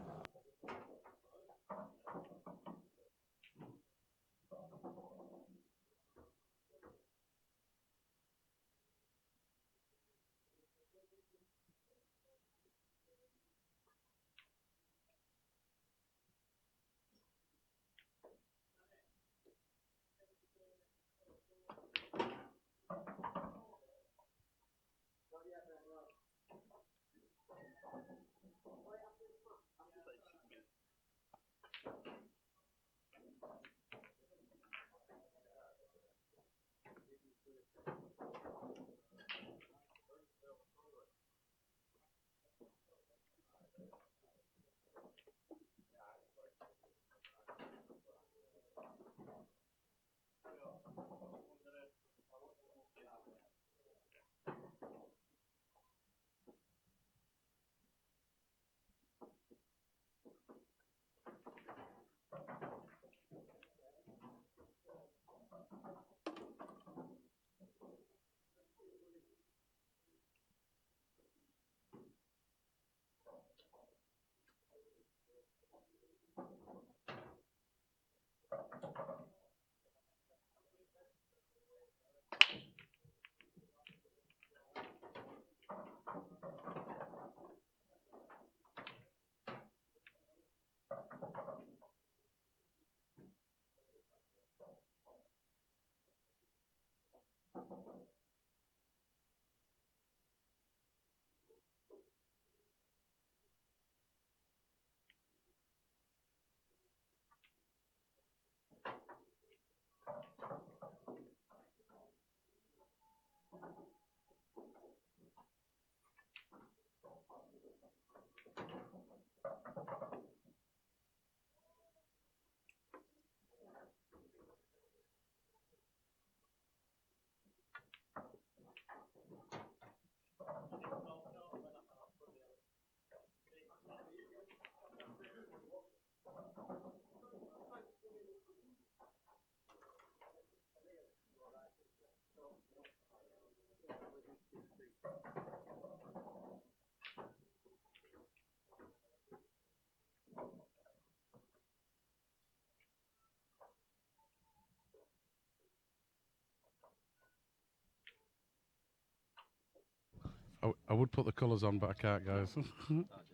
I would put the colours on, but I can't, guys.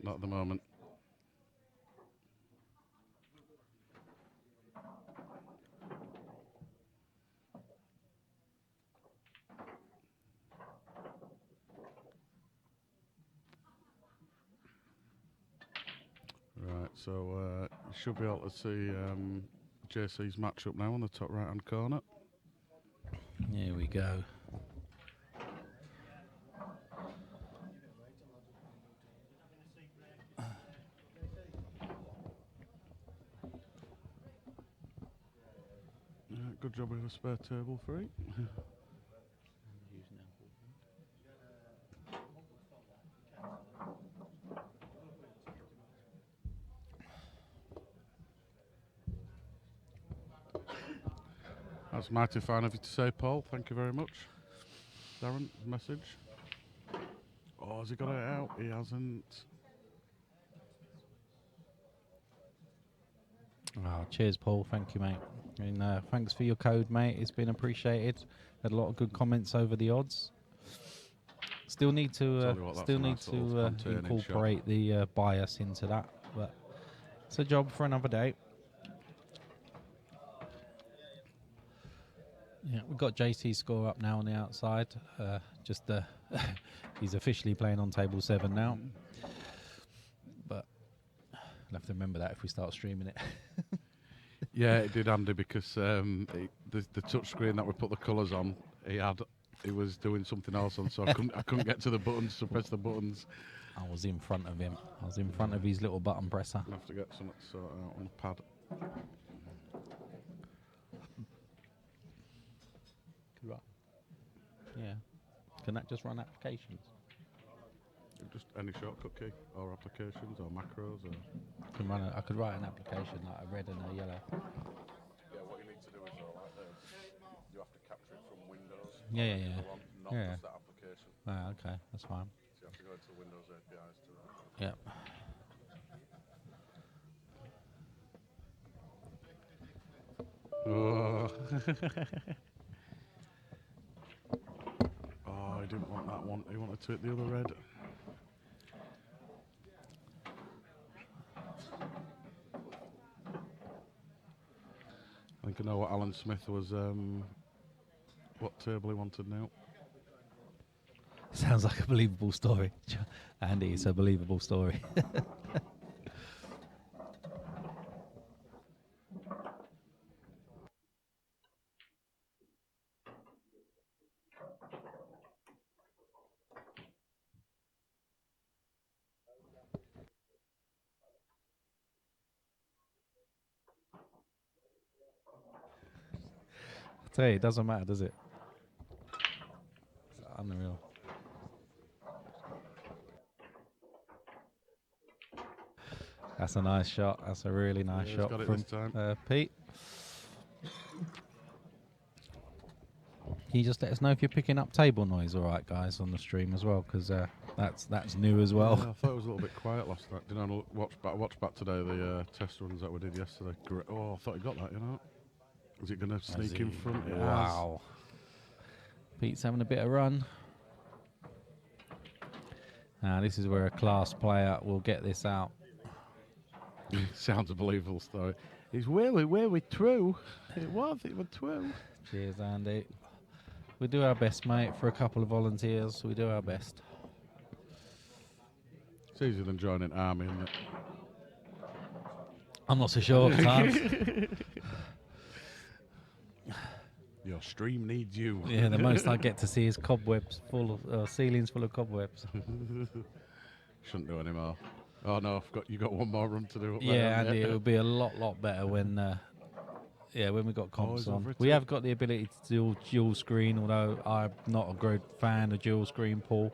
Not at the moment. Right, so you should be able to see JC's matchup now on the top right-hand corner. Here we go. Good job we have a spare table for it. That's mighty fine of you to say, Paul. Thank you very much. Darren, message. Oh, has he got it out? He hasn't. Oh, cheers, Paul. Thank you, mate. And thanks for your code, mate. It's been appreciated. Had a lot of good comments over the odds. Still need to incorporate the bias into that, but it's a job for another day. Yeah, we've got JC's score up now on the outside. He's officially playing on table 7 now. But I'll have to remember that if we start streaming it. Yeah, it did, Andy, because the touch screen that we put the colours on, he was doing something else on, so I couldn't get to the buttons to press the buttons. I was in front of him. I was in front of his little button presser. I'll have to get something sorted out on the pad. Yeah. Can that just run applications? Just any shortcut key, or applications, or macros, or... I could write an application like a red and a yellow. Yeah, what you need to do is, you have to capture it from Windows. Yeah. Not just that application. Ah, okay, that's fine. So you have to go into the Windows APIs to that. Yep. Oh, he didn't want that one. He wanted to hit the other red. I think I know what Alan Smith was, what table he wanted now. Sounds like a believable story. Andy, it's a believable story. tell you, it doesn't matter, does it? It's unreal. That's a nice shot. That's a really nice he's shot got it from this time. Pete. Can you just let us know if you're picking up table noise, all right, guys, on the stream as well? Because that's new as well. Yeah, I thought it was a little bit quiet last night. Did I watch back today the test runs that we did yesterday? Oh, I thought he got that, you know. Is it going to sneak in front? It has. Wow. Pete's having a bit of run. Now, this is where a class player will get this out. Sounds a believable story. It's really true. It was true. Cheers, Andy. We do our best, mate, for a couple of volunteers. We do our best. It's easier than joining army, isn't it? I'm not so sure at times. Your stream needs you. Yeah, the most I get to see is cobwebs full of ceilings full of cobwebs. Shouldn't do any more. Oh no, you got one more run to do. Up there, Yeah, Andy, it would be a lot better when when we got comps on. We have got the ability to do dual screen, although I'm not a great fan of dual screen, Paul.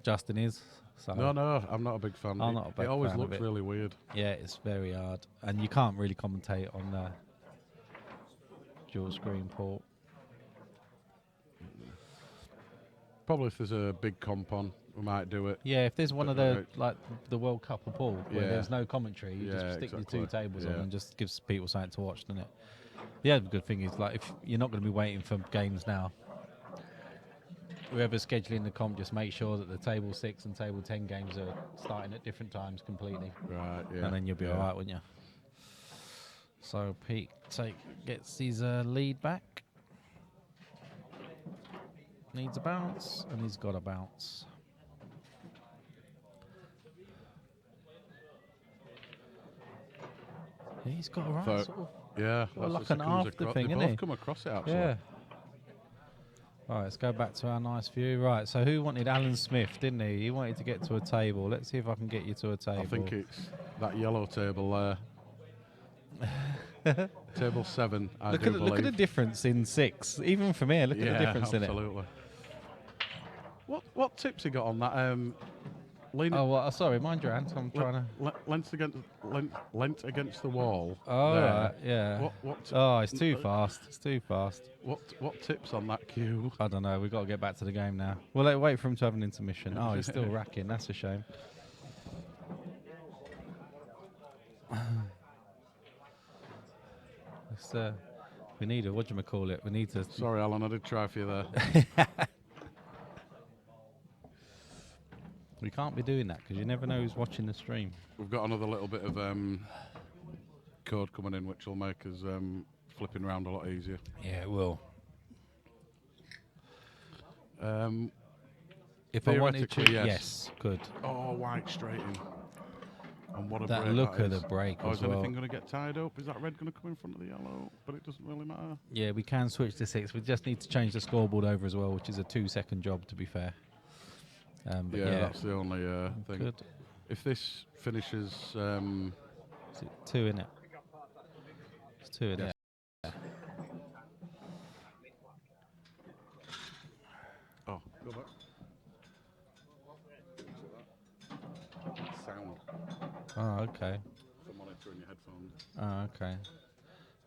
Justin is. So No, I'm not a big fan. I'm not a big It always fan of looks it. really weird. Yeah, it's very hard, and you can't really commentate on dual screen, Paul. Probably if there's a big comp on, we might do it. Yeah, if there's one of But, the like the World Cup of Paul, where Yeah. there's no commentary, you just stick exactly. your two tables on Yeah. and just gives people something to watch, doesn't it? Yeah, the good thing is like if you're not going to be waiting for games now, whoever's scheduling the comp, just make sure that the table 6 and table 10 games are starting at different times completely, Right, yeah. and then you'll be all right, won't you? So Pete gets his lead back. Needs a bounce, and he's got a bounce. Yeah, he's got a right So- sort of. Yeah. Well, that's like what an comes after across. thing, They innit? both come across it, actually. Yeah. Right, let's go back to our nice view. Right, so who wanted Alan Smith, didn't he? He wanted to get to a table. Let's see if I can get you to a table. I think it's that yellow table there. Table 7, I do believe. Look at the difference in 6. Even from here, look at the difference in it. absolutely. What tips he got on that? Lean Oh, well, sorry, mind your hand. I'm trying to. lent against the wall. Oh, there. right, yeah. Oh, it's too fast. It's too fast. What tips on that cue? I don't know. We've got to get back to the game now. Well, wait for him to have an intermission. Oh, he's still racking. That's a shame. We need a, whatchamacallit? We need to. Sorry, Alan, I did try for you there. We can't be doing that because you never know who's watching the stream. We've got another little bit of code coming in, which will make us flipping around a lot easier. Yeah, it will. If I wanted to, theoretically, yes, good. Oh, white straight in. And what a That break look that of the is. break Oh, as is well. anything going to get tied up? Is that red going to come in front of the yellow? But it doesn't really matter. Yeah, we can switch to 6. We just need to change the scoreboard over as well, which is a 2-second job, to be fair. But Yeah, that's the only thing. good. If this finishes... Is it 2 in it? It's 2 in Yes. it. Oh, go back. Sound Oh, okay. for monitoring your headphones. Oh, okay.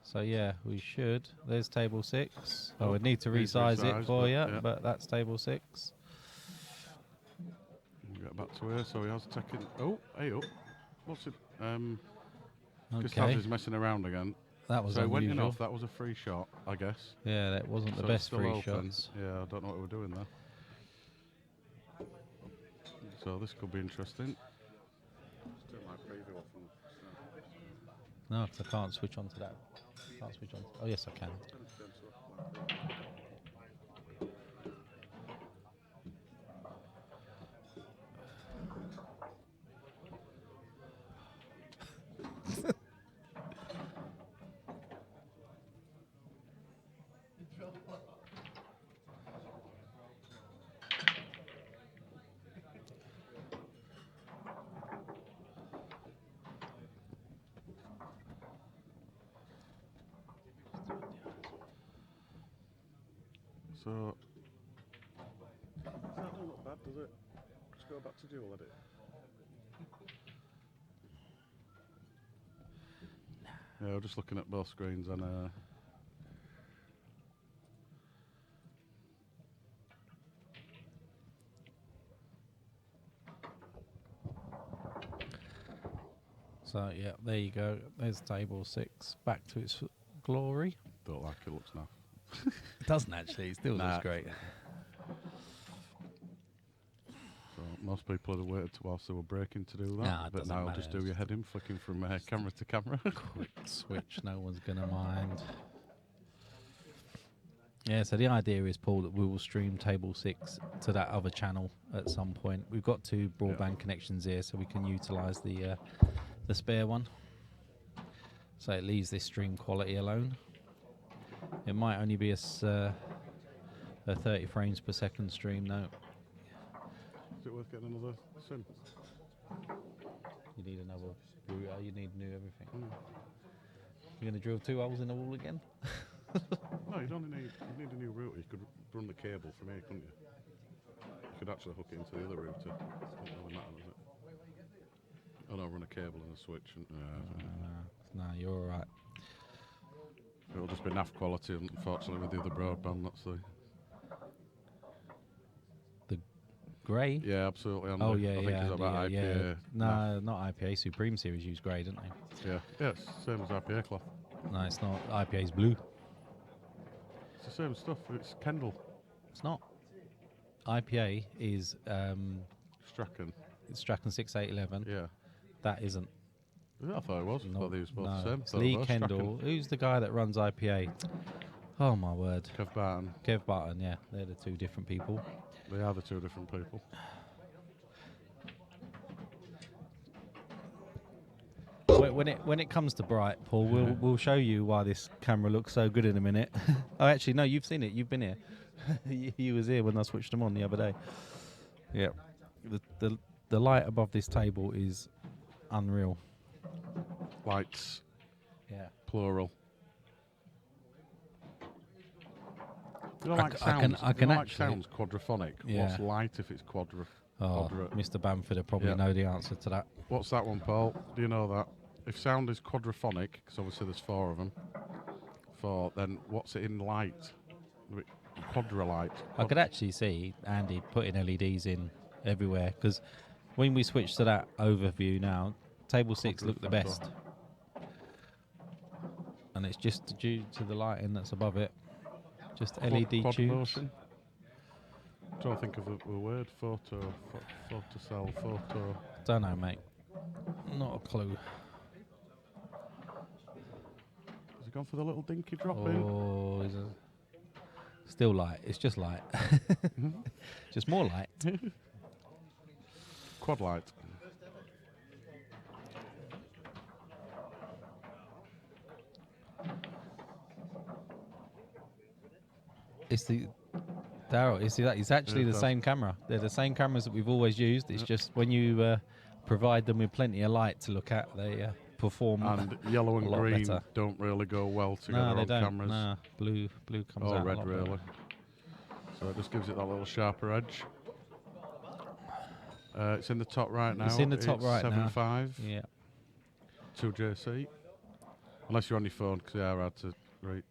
So yeah, we should. There's table 6. Oh, Oh, we'd need to needs resize it resize, for but you, yeah. but that's table 6. We'll get back to here. So he has taken... Oh, hey up. What's it? Gustavs Okay, is messing around again. that was So it went in unusual. off. That was a free shot, I guess. Yeah, that wasn't the So it's best still free open. shots. Yeah, I don't know what we're doing there. So this could be interesting. Turn my preview off and- No, 'cause I can't switch on to that. Can't switch on. Oh yes, I can. So that don't look bad, does it? Just go back to dual edit. Yeah, we're just looking at both screens and So yeah, there you go. There's table 6 back to its glory. don't like it looks now. It doesn't actually. It still Nah. looks great. So most people had waited whilst they were breaking to do that, Nah, it but doesn't now matter. just do your head in, flicking from camera to camera. Quick switch. No one's gonna mind. Yeah, so the idea is, Paul, that we will stream table 6 to that other channel at some point. We've got 2 broadband connections here, so we can utilise the spare one. So it leaves this stream quality alone. It might only be a 30 frames per second stream, though. Is it worth getting another sim? You need another router, you need new everything. You're going to drill 2 holes in the wall again? No, you don't need. You need a new router. You could run the cable from here, couldn't you? You could actually hook it into the other router. Doesn't really matter, does it? Oh no, run a cable and a switch. And, No, you're all right. it'll just be naff quality, unfortunately, with the other broadband. That's the. The grey? Yeah, absolutely. Oh, Andy. yeah, I think yeah. it's about yeah. IPA. No, not IPA. Supreme Series use grey, don't they? Yeah, yeah, it's the same as IPA cloth. No, it's not. IPA's blue. It's the same stuff. It's Kendall. It's not. IPA is Strachan. it's Strachan 6811. Yeah. That isn't. I thought it was. I thought they were both the same. It's Thought they Lee were both Kendall. Strachan. Who's the guy that runs IPA? Oh my word. Kev Barton. Kev Barton, yeah. They're the 2 different people. They are the 2 different people. When it comes to bright, Paul, we'll show you why this camera looks so good in a minute. Oh, actually, no, you've seen it. You've been here. you was here when I switched them on the other day. Yeah, the light above this table is unreal. Lights, Yeah, plural. You don't I like c- I sounds. can- you I don't can like actually- sounds quadraphonic. Yeah. What's light if it's Oh, quadrate? Mr. Bamford will probably Yeah. know the answer to that. What's that one, Paul? Do you know that? If sound is quadraphonic, because obviously there's 4 of them, then what's it in light? Quadralight. I could actually see Andy putting LEDs in everywhere, because when we switch to that overview now, table 6 look the best. And it's just due to the lighting that's above it. Just LED Quad tubes. motion. Trying to think of the word. Photocell, photo. Don't know, mate. Not a clue. Has he gone for the little dinky drop in? Oh, is it still light? It's just light. Just more light. Quad light. It's the Darryl. It's actually Yeah, it the does. same camera. They're the same cameras that we've always used. It's just when you provide them with plenty of light to look at, they perform. And yellow and a lot green better. don't really go well together No, they on don't. cameras. No, blue comes Or out. a red, lot better. really. So it just gives it that little sharper edge. It's in the top right now. It's in the top right now. 7.5 Yeah. 2JC. Unless you're on your phone, because they are hard to read.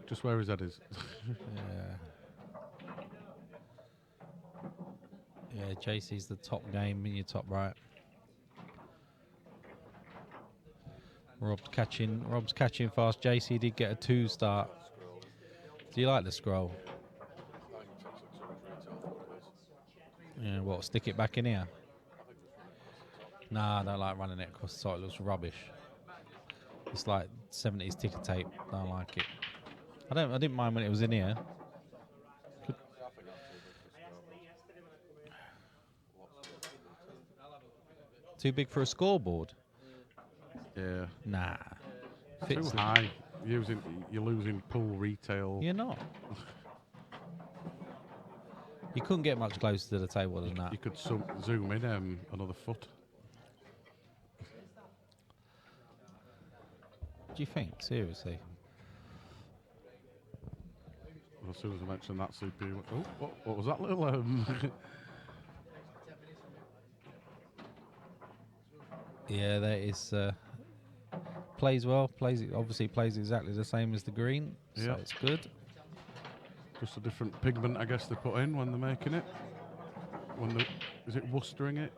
Just where his head is. Yeah. Yeah, JC's the top game in your top right. Rob's catching fast. JC did get a 2 start. Do you like the scroll? Yeah, what, stick it back in here? Nah, I don't like running it across the site. It looks rubbish. It's like 70s ticker tape. Don't like it. I didn't mind when it was in here. Too big for a scoreboard? Yeah. Nah. Too Fits the- high. You're losing pool retail. You're not. You couldn't get much closer to the table than that. You could zoom in another foot. Do you think? Seriously? Well, as soon as I mentioned that CPU. Oh, what was that little? Yeah, that is plays well. Obviously plays exactly the same as the green, so Yep. it's good. Just a different pigment, I guess they put in when they're making it. Is it Worcestering it?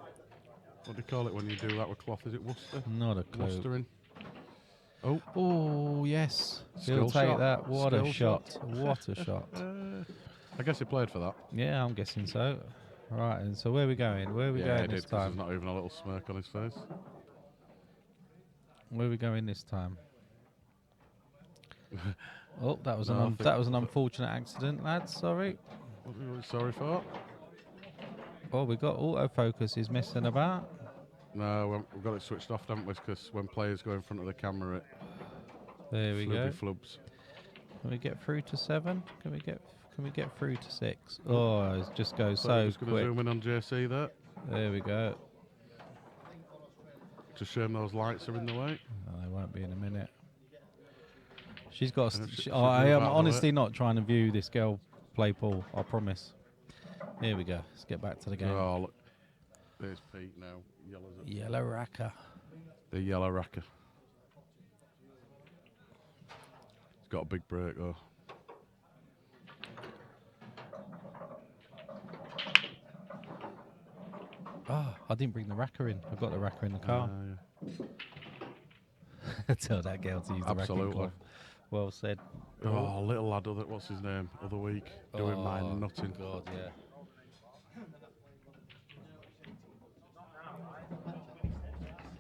What do you call it when you do that with cloth? Is it Worcester? Not a clue. Worcestering. Oh, Oh yes, he'll skill take shot. that. What a Skill shot! What a shot! I guess he played for that. Yeah, I'm guessing so. Right, and so where are we going? Where are we Yeah, going he this did, 'cause time? there's not even a little smirk on his face. Where are we going this time? Oh, that was No, that was an unfortunate accident, lads. Sorry. What are we sorry for? Oh, we got autofocus is messing about. No, we've got it switched off, haven't we? Because when players go in front of the camera, it There we go. flubs. Can we get through to 7? Can we get through to 6? Oh, it just goes so just going to quick. zoom in on JC there. There we go. It's a shame those lights are in the way. Oh, they won't be in a minute. She's got. move I am out of the honestly way. not trying to view this girl play pool. I promise. Here we go. Let's get back to the game. Oh, look. There's Pete now. Yellow racker. The yellow racker. He's got a big break though. Ah, I didn't bring the racker in. I've got the racker in the car. Tell that girl to use the racking Absolutely. cloth. Well said. Oh, little lad, what's his name? Other week, doing my nutting. God, yeah.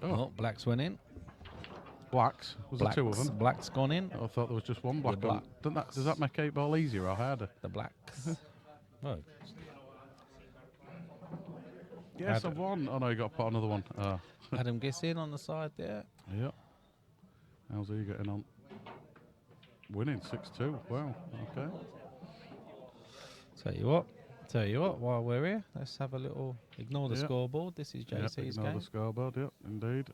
Oh, Black's went in. Blacks? Was there two of them? Black's gone in. I thought there was just one black. Black. Does that make 8 ball easier or harder? The Blacks. Oh, Yes, I won. Oh no, you got to put another one. Adam gets in on the side there. Yep. How's he getting on? Winning 6-2. Wow. Okay. Tell you what, while we're here, let's have a little, ignore the scoreboard. This is JC's ignore game. the scoreboard, yep, indeed.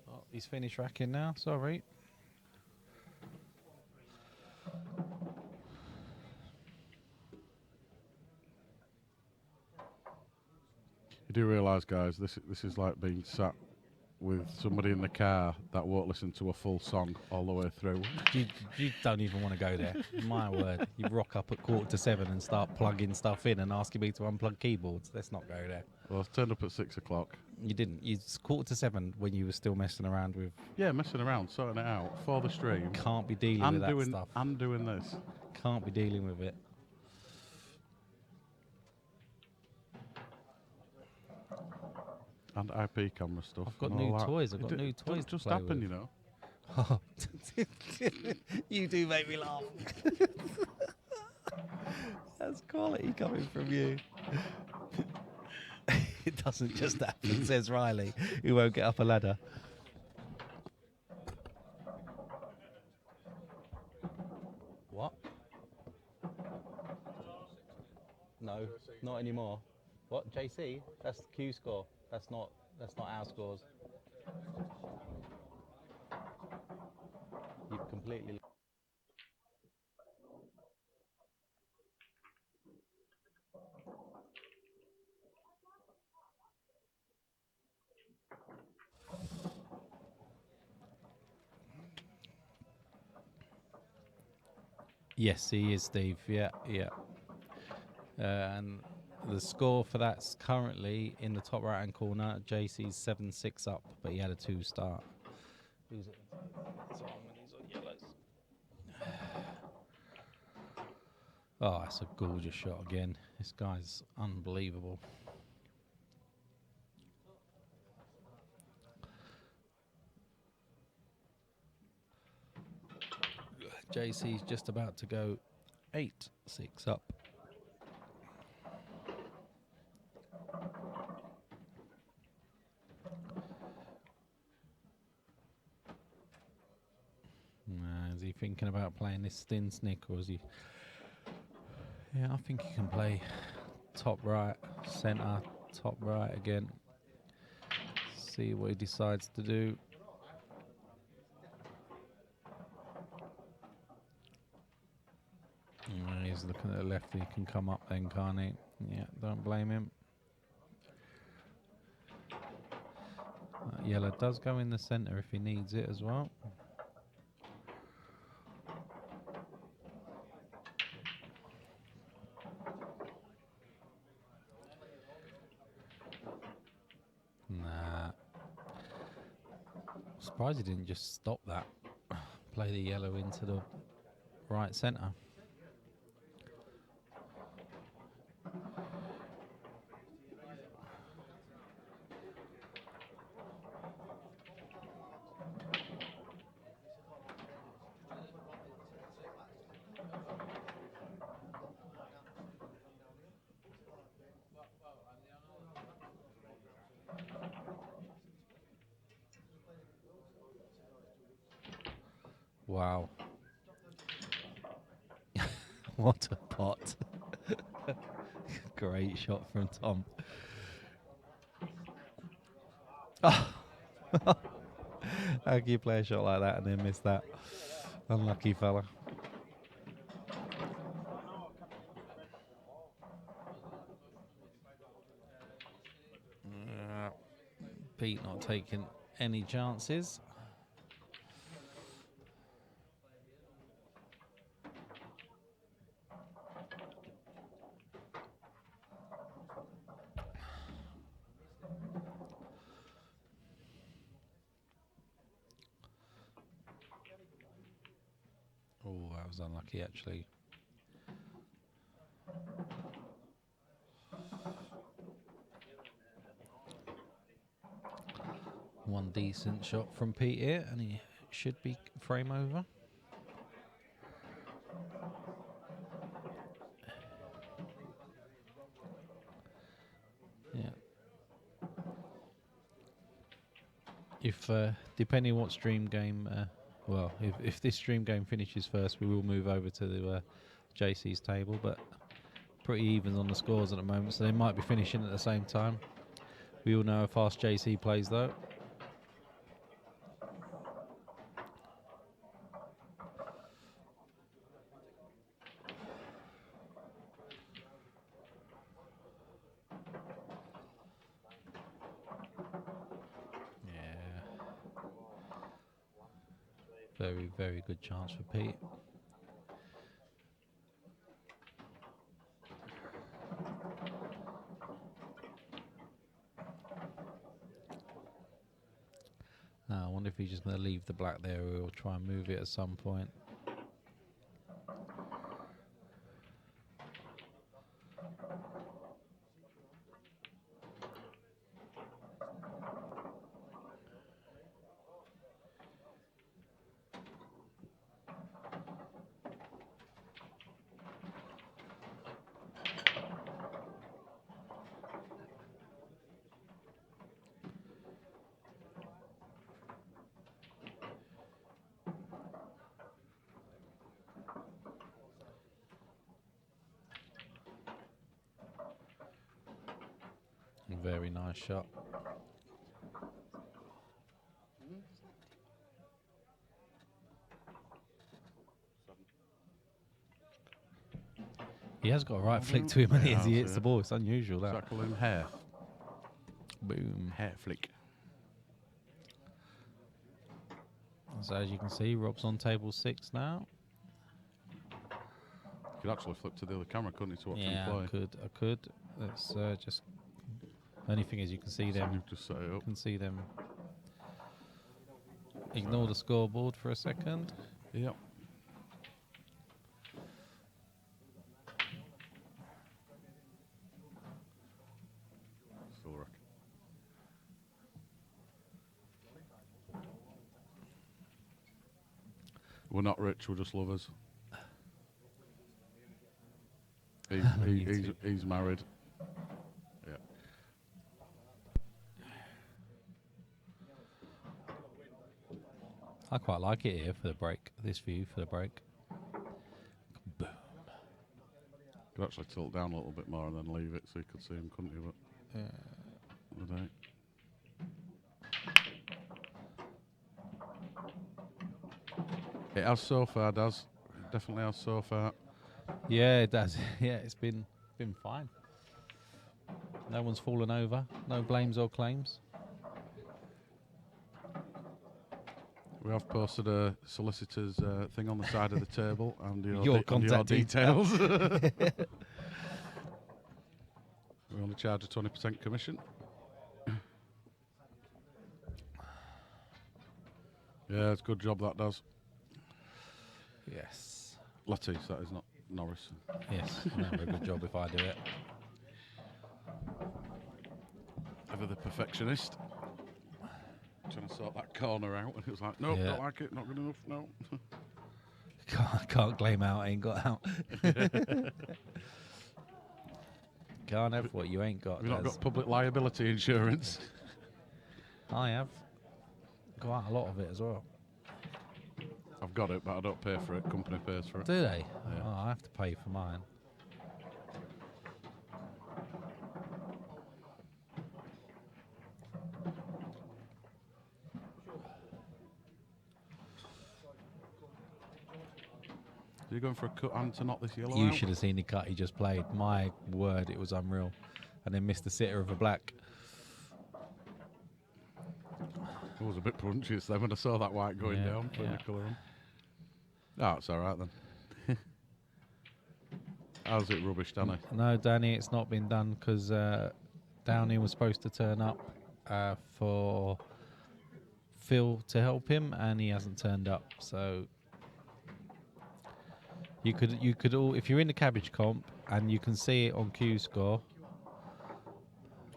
Oh, he's finished racking now, sorry. You do realise, guys, this is like being sat with somebody in the car that won't listen to a full song all the way through. You don't even want to go there. My word. You rock up at 7:15 and start plugging stuff in and asking me to unplug keyboards. Let's not go there. Well, I turned up at 6 o'clock. You didn't. It's 7:15 when you were still messing around with... Yeah, messing around, sorting it out for the stream. Can't be dealing with that stuff. And doing this. Can't be dealing with it. And IP camera stuff. I've got and new all that. toys. I've got new toys Doesn't to just play happen, with. you know. Oh. You do make me laugh. That's quality coming from you. It doesn't just happen, says Riley, who won't get up a ladder. What? No, not anymore. What, JC? That's the Q score. That's not our scores. You've completely... Yes, he is, Steve. Yeah. And the score for that's currently in the top right-hand corner. JC's 7-6 up, but he had a 2 start. Who's it? It's on when he's on yellows. Oh, that's a gorgeous shot again. This guy's unbelievable. JC's just about to go 8-6 up. Is he thinking about playing this thin snick, or is he... Yeah, I think he can play top right, centre, top right again. See what he decides to do. He's looking at the left. He can come up then, can't he? Yeah, don't blame him. Yellow does go in the centre if he needs it as well. Nah. Surprised he didn't just stop that. Play the yellow into the right centre. Wow. What a pot. Great shot from Tom. Oh. How can you play a shot like that and then miss that? Unlucky fella. Pete not taking any chances. Oh, that was unlucky actually. One decent shot from Pete here, and he should be frame over. Yeah. If depending what stream game, well, if this stream game finishes first, we will move over to the JC's table, but pretty even on the scores at the moment, so they might be finishing at the same time. We all know how fast JC plays though. Very, very good chance for Pete. Now, I wonder if he's just going to leave the black there, or he'll try and move it at some point. Very nice shot. He has got a right flick to him when he hits the ball. It's unusual, that. Tackle him, hair. Boom. Hair flick. So as you can see, Rob's on table 6 now. You could actually flip to the other camera, couldn't you, to watch him play? I could. Let's just... Only thing is you can see them. You've just set it up. Can see them. Ignore the scoreboard for a second. Yep. Still wreck. We're not rich, we're just lovers. He's married. Yeah. I quite like it here for the break. This view for the break. Boom. Could actually tilt down a little bit more and then leave it so you could see him, couldn't you? But it has so far, Daz. It definitely has so far. Yeah, it does. Yeah, it's been fine. No one's fallen over. No blames or claims. We have posted a solicitor's thing on the side of the table and Your contact details. We only charge a 20% commission. Yeah, it's a good job that does. Yes. Lettuce, that is not Norris. Yes. No, a good job if I do it. Ever the perfectionist. Trying to sort that corner out, and it was like, nope, Yeah. don't like it, not good enough, no. Can't claim out, ain't got out. Can't have what you ain't got. We've not Des. got public liability insurance. I have. Quite a lot of it as well. I've got it, but I don't pay for it. Company pays for it. Do they? Yeah. Oh, I have to pay for mine. Are you going for a cut and to knock this yellow You out? should have seen the cut he just played. My word, it was unreal. And then missed the sitter of a black. It was a bit punchiest then when I saw that white going Yeah, down, putting yeah. the colour on. Oh, it's all right then. How's it rubbish, Danny? No, Danny, it's not been done because Downey was supposed to turn up for Phil to help him, and he hasn't turned up. So you could all, if you're in the cabbage comp and you can see it on Q score.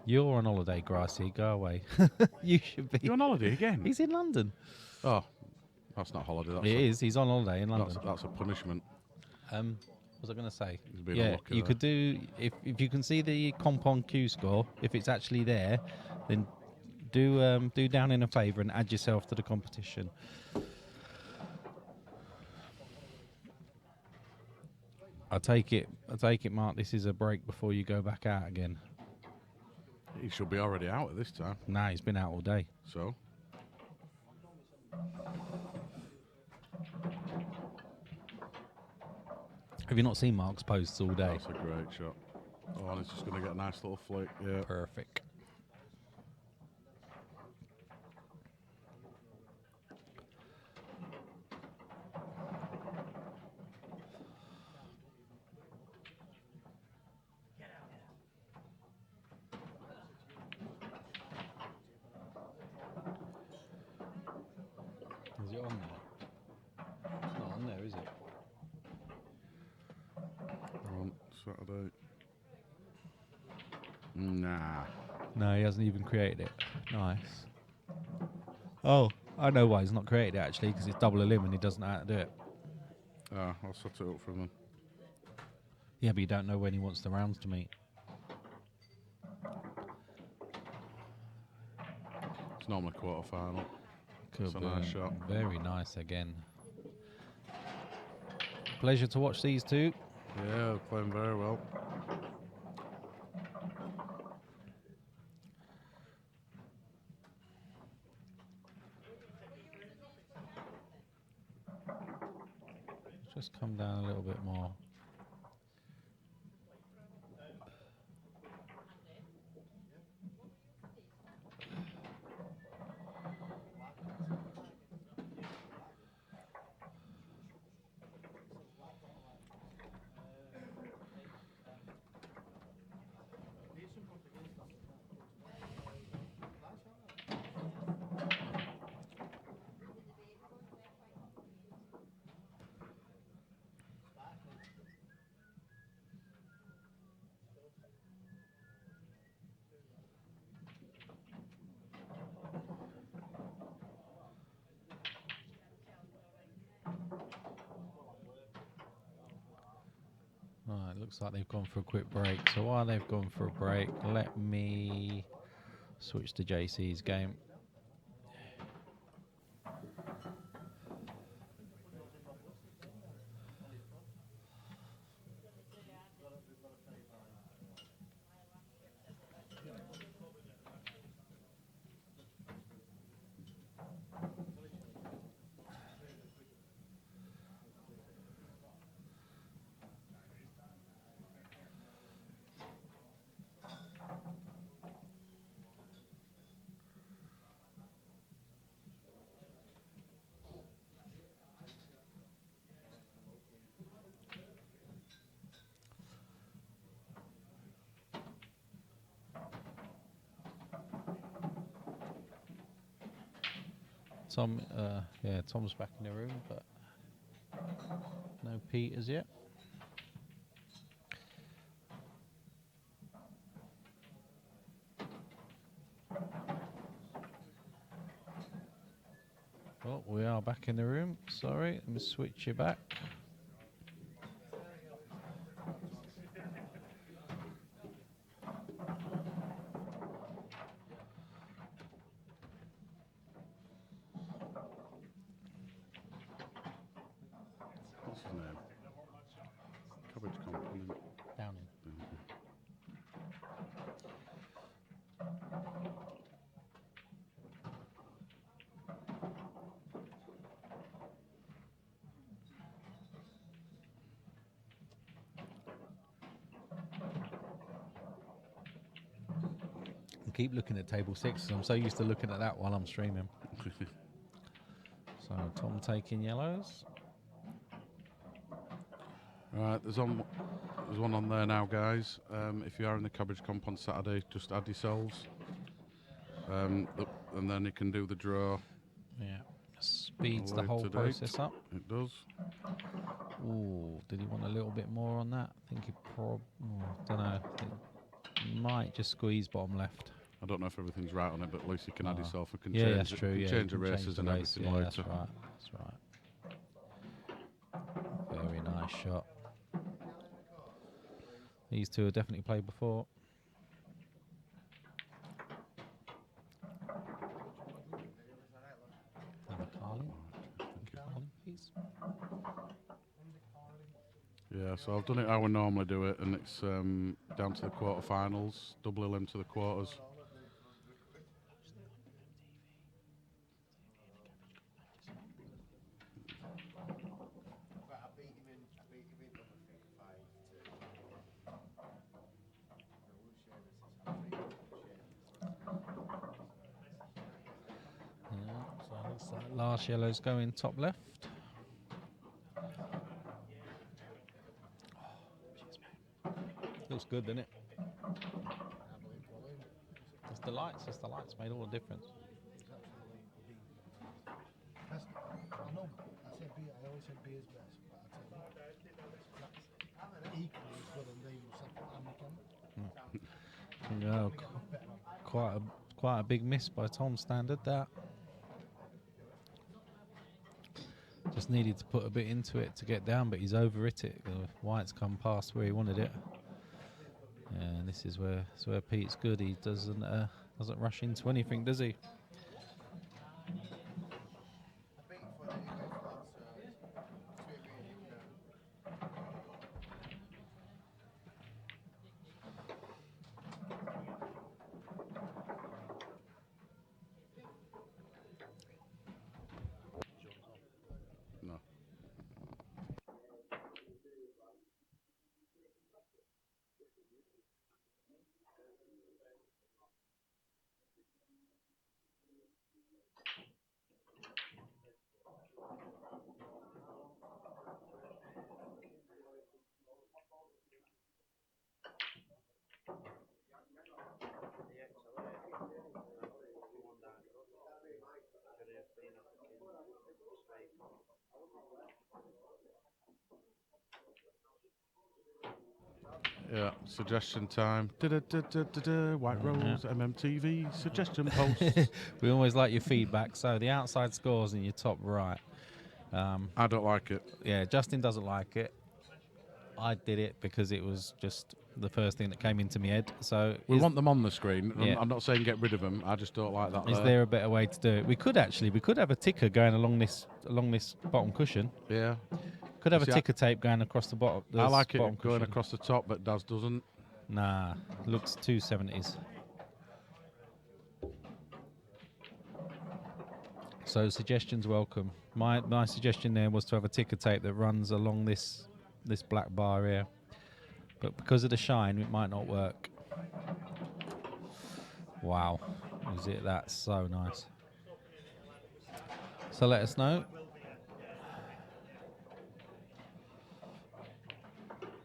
You're on holiday, Grassy. Go away. You should be. You on holiday again? He's in London. Oh, that's not holiday. That's It is. He's on holiday in London. That's a punishment. What was I going to say? He's been Yeah, unlucky you there. could do if you can see the comp on Q score. If it's actually there, then do down in a favour and add yourself to the competition. I take it, Mark. This is a break before you go back out again. He should be already out at this time. Nah, he's been out all day. So, Have you not seen Mark's posts all day? that's a great shot. Oh, and it's just going to get a nice little flick. Yeah. Perfect. Is it on there? It's not on there, is it? On Saturday. Nah. No, he hasn't even created it. Nice. Oh, I know why he's not created it actually, because it's double a limb and he doesn't know how to do it. Ah, I'll set it up for him then. Yeah, but you don't know when he wants the rounds to meet. It's normally quarter final. Could It's a be. nice shot. Very nice again. Pleasure to watch these two. Yeah, they're playing very well. Just come down a little bit more. Right, looks like they've gone for a quick break. So while they've gone for a break, let me switch to JC's game. Tom, yeah, Tom's back in the room, but no Pete as yet. Oh, we are back in the room. Sorry, let me switch you back. What's his name? Cabbage Comp. Downing. I keep looking at table 6 'cause I'm so used to looking at that while I'm streaming. So Tom taking yellows. Right, there's one on there now, guys. If you are in the Cabbage Comp on Saturday, just add yourselves. And then you can do the draw. Yeah. Speeds the Later whole date. process up. It does. Ooh, did he want a little bit more on that? I think he don't know. I think he might just squeeze bottom left. I don't know if everything's right on it, but at least you can add yourself. You can Yeah, change that's it. true. You Yeah, can change the you can races and race. everything Yeah, later. that's right. That's right. Very nice shot. These two have definitely played before. Carlin, please. Yeah, so I've done it how we normally do it, and it's down to the quarterfinals. Double limb to the quarters. Yeah, so it looks like last yellow's going top left. Looks good, doesn't it? It's the lights. It's the lights made all the difference. I know, I always said B is best, but I tell you, that's equally as good as they will set Yeah, quite a big miss by Tom's standard. That just needed to put a bit into it to get down, but he's overhit it. The white's come past where he wanted it. And this is where Pete's good. He doesn't rush into anything, does he? No. Yeah, suggestion time. White Rose, MMTV, suggestion post. We always like your feedback. So the outside scores in your top right. I don't like it. Yeah, Justin doesn't like it. I did it because it was just the first thing that came into my head. So We want them on the screen. Yeah. I'm not saying get rid of them. I just don't like that. Is there a better way to do it? We could have a ticker going along this bottom cushion. Yeah. Could have a See, ticker tape going across the bottom. I like it bottom going cushion. across the top, but Daz doesn't. Nah, looks 270s. So suggestions welcome. My suggestion there was to have a ticker tape that runs along this black bar here, but because of the shine, it might not work. Wow, is it? That's so nice. So let us know.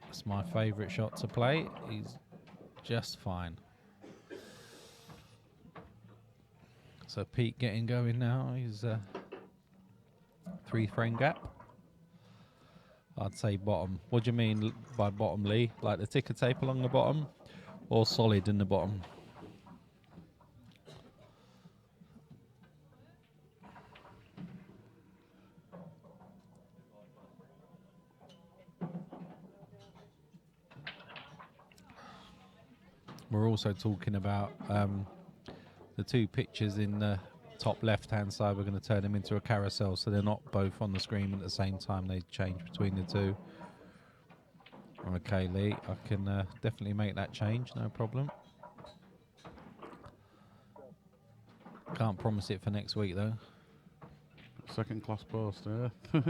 It's my favourite shot to play. He's just fine. So Pete getting going now. He's 3 frame gap. I'd say bottom. What do you mean by bottom, Lee? Like the ticker tape along the bottom, or solid in the bottom? We're also talking about the 2 pictures in the top left-hand side. We're going to turn them into a carousel, so they're not both on the screen at the same time. They change between the 2. Okay, Lee, I can definitely make that change, no problem. Can't promise it for next week, though. Second class post, yeah.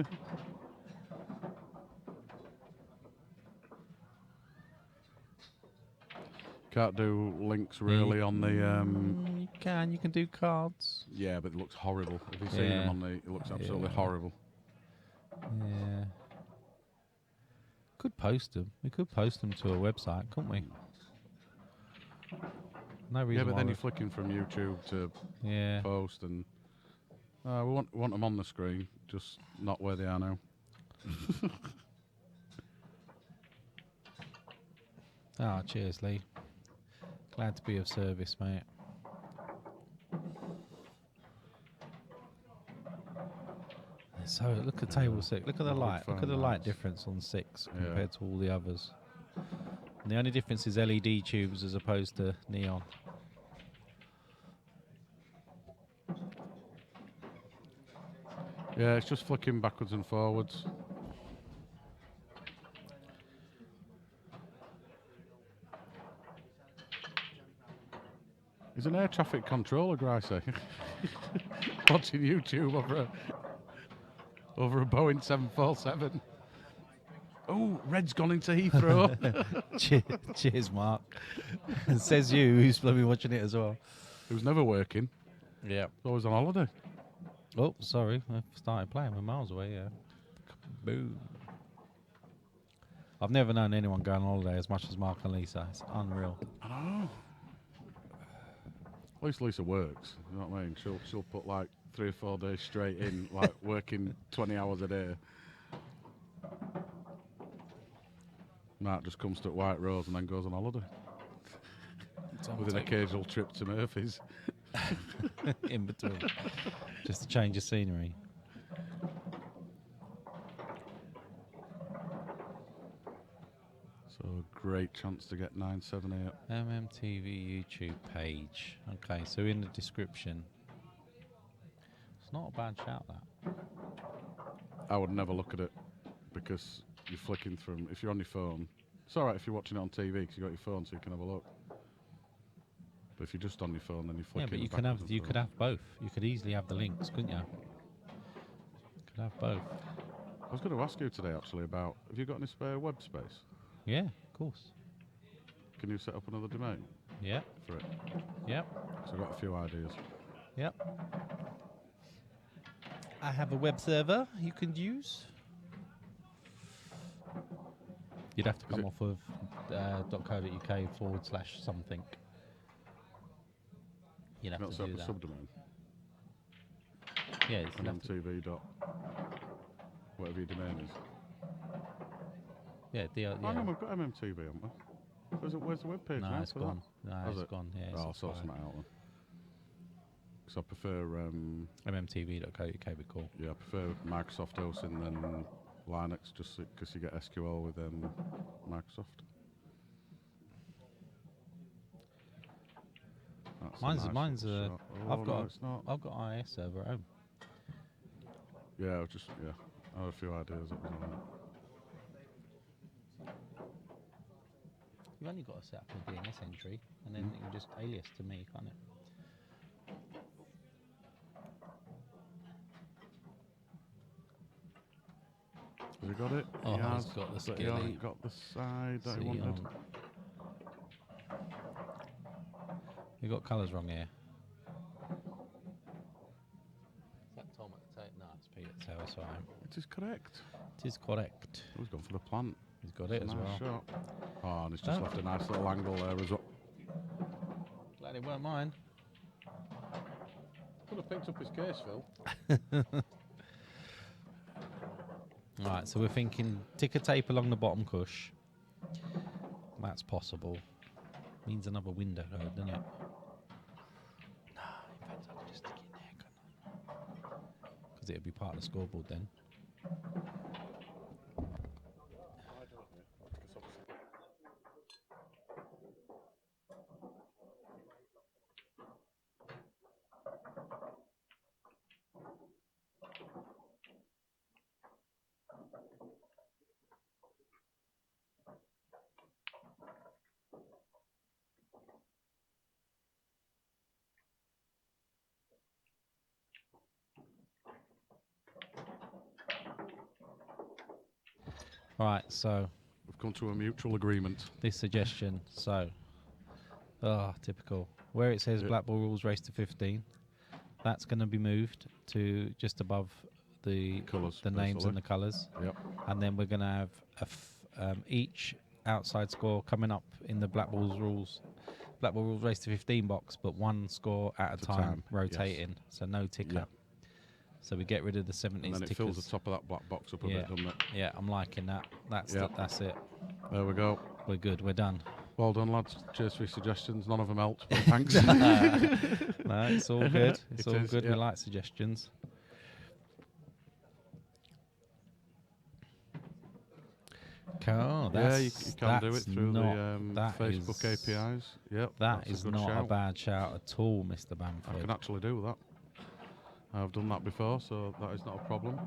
Can't do links really on the. You can do cards. Yeah, but it looks horrible. If you see them Yeah. on the, it looks absolutely horrible. Yeah. Could post them. We could post them to a website, couldn't we? No reason. Yeah, but why then we- you're flicking from YouTube to Yeah. post, and we want them on the screen, just not where they are now. Ah, cheers, Lee. Glad to be of service, mate. So look at table 6. Look at the Not a big light. Look at fan the of light that. difference on 6 Yeah. compared to all the others. And the only difference is LED tubes as opposed to neon. Yeah, it's just flicking backwards and forwards. He's an air traffic controller, Gracie. Watching YouTube over a Boeing 747. Oh, Red's gone into Heathrow. Cheers, Mark. Says you, who's probably watching it as well. Who's never working. Yeah. Always on holiday. Oh, sorry. I started playing. We're miles away, yeah. Boom. I've never known anyone go on holiday as much as Mark and Lisa. It's unreal. I know. At least Lisa works. You know what I mean? She'll put like 3 or 4 days straight in, like working 20 hours a day. Mark just comes to White Rose and then goes on holiday. With an occasional trip to Murphy's. In between. Just to change the scenery. So great chance to get 978. MMTV YouTube page. Okay, so in the description. It's not a bad shout, that. I would never look at it because you're flicking from. If you're on your phone, it's all right if you're watching it on TV because you got your phone so you can have a look. But if you're just on your phone, then you're Yeah, flicking. but you could have both. You could easily have the links, couldn't you? Could have both. I was going to ask you today actually about. Have you got any spare web space? Yeah, of course. Can you set up another domain Yeah, for it? yep, So I've got a few ideas. yep. I have a web server you can use. You'd have to come it- off of .co.uk/something. You'd have Not to set do up a that. subdomain. Yeah, you'd have to, MMTV dot whatever your domain is. yeah, Oh no, we've got MMTV, haven't we? Where's the webpage No, now it's for gone. that? No, Has it's it? gone. Yeah, Oh, I'll it's sort expired. something out then. Because I prefer, MMTV.co.uk would be cool. yeah, I prefer Microsoft hosting than Linux, just because you get SQL with Microsoft. That's a Mine's little a. shot. I've Oh, got. no, it's not. I've got IIS server at home. Yeah, I had a few ideas. That was all right. You've only got to set up a DNS entry, and then it can just alias to me, can't it? Has he got it? Oh, He he's has, got the but he skilly. hasn't got the side that he See, wanted. You got colours wrong here. Is that Tom at the tape? No, it's Pete at the tail, sorry. It is correct. It is correct. Oh, he's gone for the plant. He's got it It's as a well. nice shot. Oh, and he's just Oh. left a nice little angle there as well. Glad it weren't mine. Could have picked up his case, Phil. Right, so we're thinking ticker tape along the bottom cush. That's possible. Means another window though, doesn't it? No, in fact, I can just stick it in there, can't I? Because it'll be part of the scoreboard then. Right, so We've come to a mutual agreement. this suggestion, so, typical. Where it says Yeah. Blackball Rules race to 15, that's going to be moved to just above the Colours, the names basically. and the colours. Yep. And then we're going to have each outside score coming up in the Blackball Rules race to 15 box, but one score at a At a time, time, rotating, so no ticker. Yep. So we get rid of the 70s And then it tickers. fills the top of that black box up a Yeah. bit, doesn't it? Yeah, I'm liking that. That's Yep. that's it. There we go. We're good. We're done. Well done, lads. Cheers for your suggestions. None of them helped, but thanks. No, it's all good. It's It all is, good. yeah. We like suggestions. Oh, Yeah, you that's, can do it that's through the that Facebook is- APIs. Yep, That that's is a good not a shout. bad shout at all, Mr. I Bamford. can actually do that. I've done that before, so that is not a problem.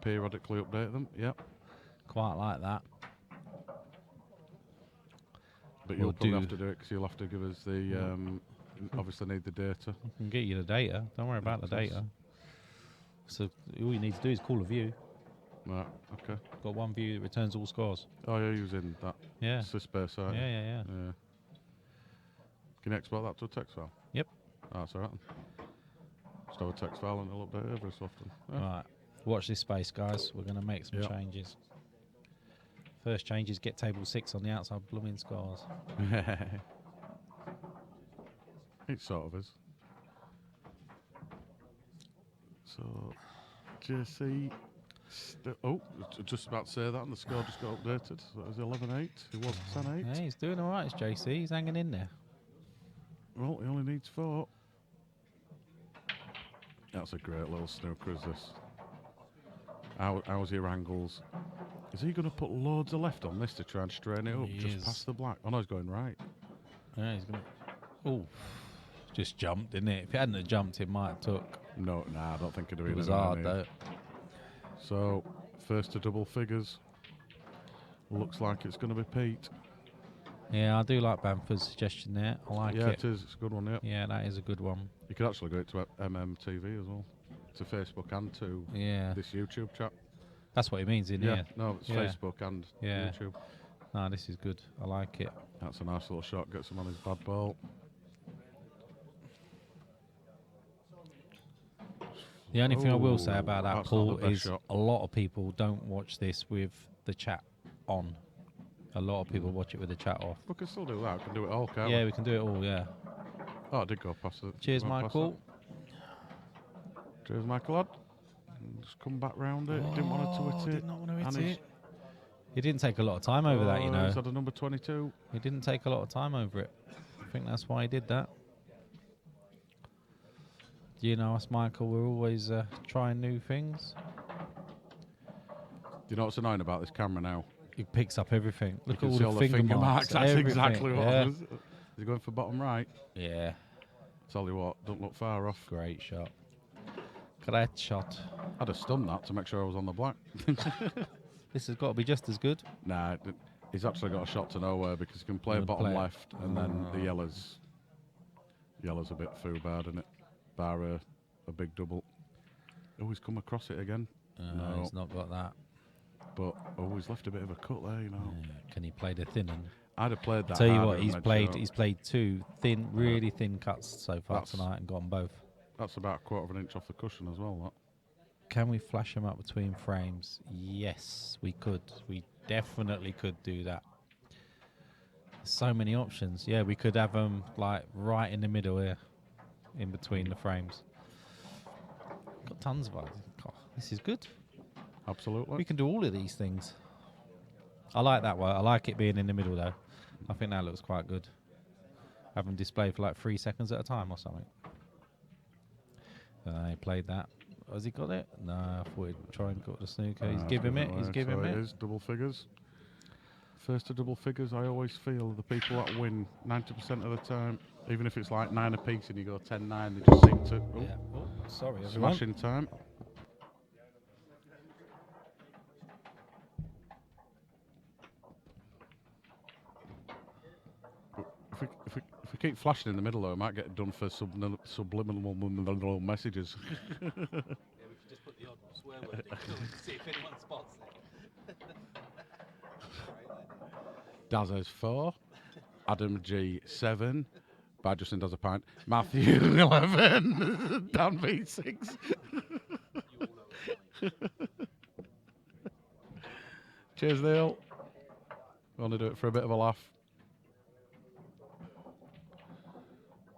Periodically update them. Yep. Quite like that. But We'll you'll probably do- have to do it because you'll have to give us the. Obviously, need the data. I can get you the data. Don't worry about the data. So all you need to do is call a view. Right. Okay. Got one view that returns all scores. Oh, you're using that Yeah. Syspace, Yeah, aren't you? yeah. Yeah. Can you export that to a text file? Yep. Oh, that's all right. Just have a text file and it'll update every so often. Yeah. Right. Watch this space, guys. We're going to make some Yep. changes. First change is get table 6 on the outside blooming scores. It sort of is. So, JC. Just about to say that, and the score just got updated. So it was 11-8. It was 10-8. Hey, he's doing all right, it's JC. He's hanging in there. Well, he only needs 4. That's a great little snooker, is this? How's your angles? Is he going to put loads of left on this to try and strain it up He just is. past the black? Oh, no, he's going right. Yeah, he's going to... Oh, just jumped, didn't it? If he hadn't have jumped, it might have took. No, nah, I don't think he'd have It been was anywhere hard, near. though. So, first to double figures. Looks like it's going to be Pete. Yeah, I do like Bamford's suggestion there. I like Yeah, it. it is. It's a good one, yeah. Yeah, that is a good one. You could actually go it to MMTV as well. To Facebook and to Yeah. this YouTube chat. That's what he means in Yeah, here. no, it's Yeah. Facebook and Yeah. YouTube. No, this is good. I like it. That's a nice little shot. Gets him on his bad ball. The only thing I will say about that, That's not Paul, the best is shot. a lot of people don't watch this with the chat on. A lot of people watch it with the chat off. We can still do that. We can do it all, can't Yeah, we? we can do it all, yeah. Oh, it did go past it. Cheers, Went past Michael. that. Cheers, Michael, lad. And just come back round it. Didn't want to hit it. Did not want to hit And it. he's- He didn't take a lot of time over that, you Oh, know. He's had a number 22. He didn't take a lot of time over it. I think that's why he did that. You know us, Michael, we're always trying new things. Do you know what's annoying about this camera now? He picks up everything. You Look can at all see the all finger marks. That's everything. exactly what yeah. it was. Is he going for bottom right? Yeah, Tell you what, don't look far off. great shot. Great shot. I'd have stunned that to make sure I was on the black. This has got to be just as good. Nah, he's actually got a shot to nowhere because he can play Good bottom play. left and then the yellow's a bit foo bad, isn't it? Bar a big double. Oh, he's come across it again. No. He's not got that. But he's left a bit of a cut there, you know. Yeah. Can he play the thin one? I'd have played that. Tell you harder what, and he's made played. sure. He's played two thin, really thin cuts so far That's- tonight and gotten both. That's about a quarter of an inch off the cushion as well. That. Can we flash them up between frames? Yes, we could. We definitely could do that. So many options. Yeah, we could have them like right in the middle here, in between the frames. Got tons of ideas. God, this is good. Absolutely. We can do all of these things. I like that one. I like it being in the middle though. I think that looks quite good. Have them display for like 3 seconds at a time or something. He played that. Has he got it? No, I thought he'd try and got the snooker. He's giving it. He's giving so it. It is double figures. First to double figures, I always feel the people that win 90% of the time, even if it's like 9 apiece and you go 10-9, they just seem to. Oh, Yeah. Oh, sorry, everyone. smashing time. If we keep flashing in the middle, though, I might get done for subliminal messages. Yeah, we could just put the odd swear word in and see if anyone spots it. Daz has 4, Adam G 7, Bad Justin does a pint, Matthew 11, Dan B 6. Cheers, Neil. We only do it for a bit of a laugh.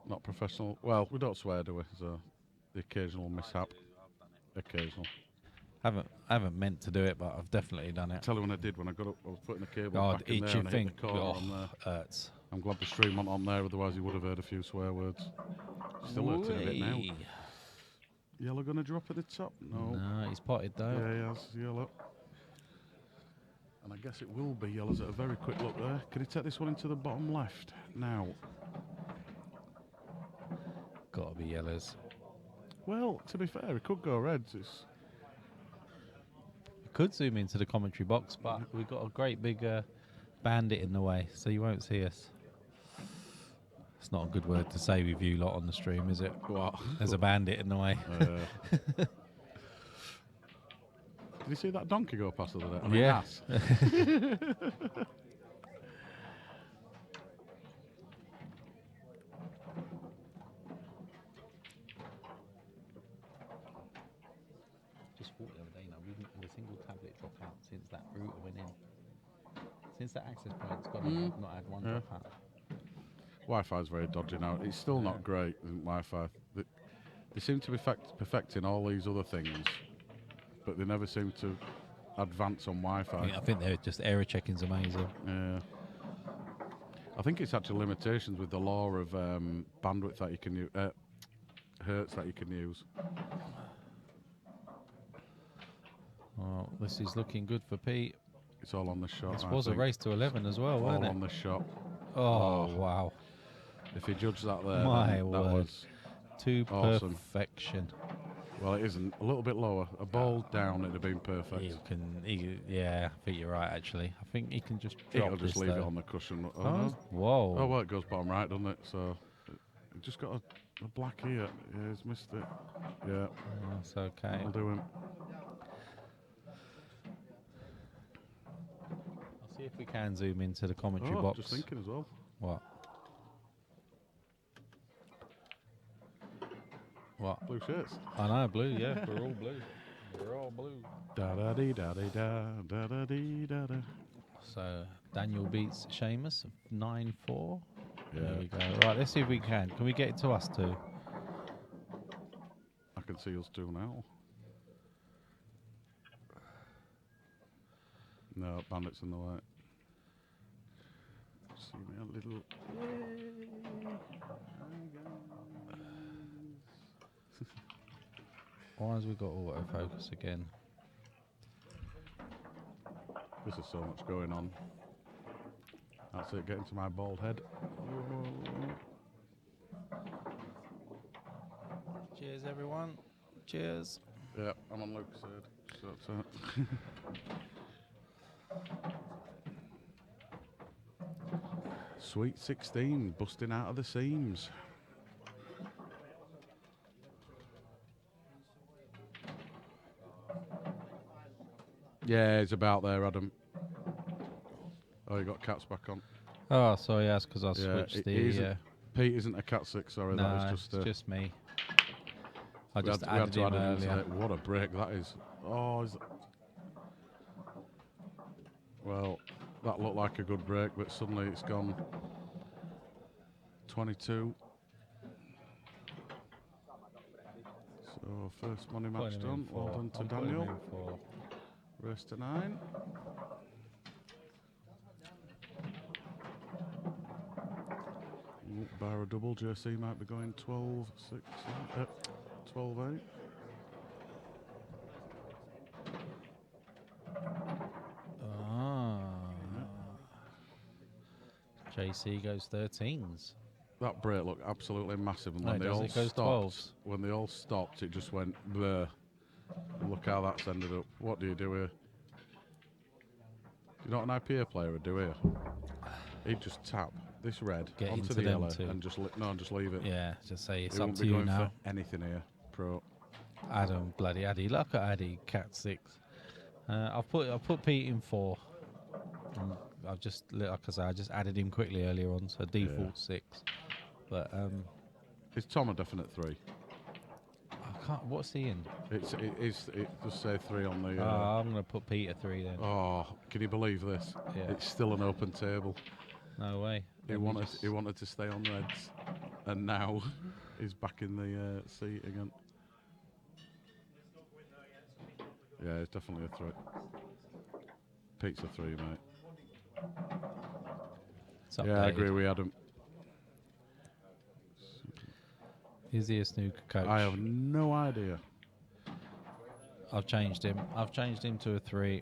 Not professional. Well, we don't swear, do we? So the occasional mishap. Occasional. I haven't meant to do it, but I've definitely done it. Tell you when I did, when I got up, I was putting the cable God, back in each there and I hit thing. the corner on there. Hurts. I'm glad the stream went on there, otherwise you would have heard a few swear words. Still hurting a bit now. Whee. Yellow gonna drop at the top? No. No, he's potted though. Yeah, he has. Yellow. And I guess it will be yellows at a very quick look there. Can he take this one into the bottom left? Now. Gotta be yellows. Well, to be fair, it could go reds. It's Could zoom into the commentary box, but we've got a great big bandit in the way, so you won't see us. It's not a good word to say with you lot on the stream, is it? what? There's a bandit in the way. Did you see that donkey go past the other day? I mean, Yeah. ass. Just thought the other day, we haven't had a single tablet drop out since that router went in. Since that access point's gone, I've not had one drop out. Wi-Fi is very dodgy now. It's still not great, Wi-Fi. They seem to be perfecting all these other things, but they never seem to advance on Wi-Fi. I think they're just error checking's amazing. Yeah. I think it's actually limitations with the law of bandwidth that you can use, hertz that you can use. Oh, this is looking good for Pete. It's all on the shot. This I was a think. race to 11 as well, All wasn't on it? the shot. Oh, wow. If you judge that there, My then that word. was To awesome. perfection. Well, it isn't. A little bit lower. A ball down, it'd have been perfect. Yeah, I think you're right, actually. I think he can just drop It'll just this, leave it though. on the cushion. Oh, Oh, no. whoa. Oh, well, it goes bottom right, doesn't it? So, it just got a black here. Yeah, he's missed it. Yeah, That's okay. that'll do him. I'll see if we can zoom into the commentary Oh, box. just thinking as well. What? What? Blue shirts. I know, blue, yeah. We're all blue. We're all blue. Da da dee da dee da da da dee da da. So, Daniel beats Seamus, 9-4. There Yeah, we go. Right, let's see if we can. Can we get it to us too? I can see us too now. No, bandits in the way. See me a little. Why has we got autofocus again? This is so much going on. That's it, getting to my bald head. Cheers, everyone. Cheers. Yeah, I'm on Luke's head. So that's it. Sweet 16, busting out of the seams. Yeah, it's about there, Adam. Oh, you got cats back on. Oh, sorry, that's because I Yeah, switched it the... isn't- Pete isn't a cat sick, sorry, no, that was just... it's just me. I we just had added to him add it into earlier. it. What a break that is. Oh, is that... Well, that looked like a good break, but suddenly it's gone 22. So, first money match Putting him in done. Well for- done to I'm putting him Daniel. in for Race to 9. Bar a double, JC might be going 12, 6, 12, 8. JC goes 13s. That break looked absolutely massive, and No, when it they does, all it goes stopped, 12s. when they all stopped, it just went blur. Look how that's ended up. What do you do here? You know what an IPA player would do here? He'd just tap this red Get onto into the them yellow too. and just just leave it. Yeah, just say it's He up won't to be you going now. for anything here, pro. Adam, bloody Addy. Look at Addy, cat 6. I've put Pete in 4. I've just, like I say, I just added him quickly earlier on, so default 6. But Is Tom a definite 3? I can't. What's he in? It does say 3 on the. I'm gonna put Pete a 3 then. Oh, can you believe this? Yeah. It's still an open table. No way. He wanted to stay on reds, and now he's back in the seat again. Yeah, it's definitely a 3. Pete's a 3, mate. Yeah, I agree with Adam. Is he a snooker coach? I have no idea. I've changed him. I've changed him to a 3.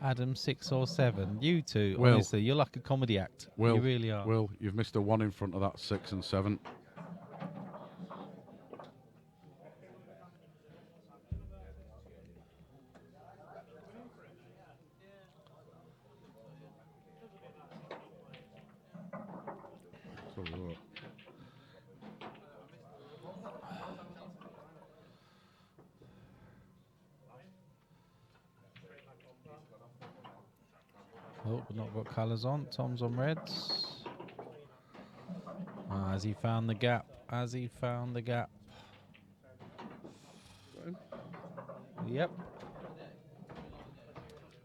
Adam, 6 or 7. You two, Will. honestly, you're like a comedy act. Will, you really are. Will, you've missed a 1 in front of that 6 and 7. Oh, we've not got colours on. Tom's on reds. Has he found the gap? Has he found the gap? Yep.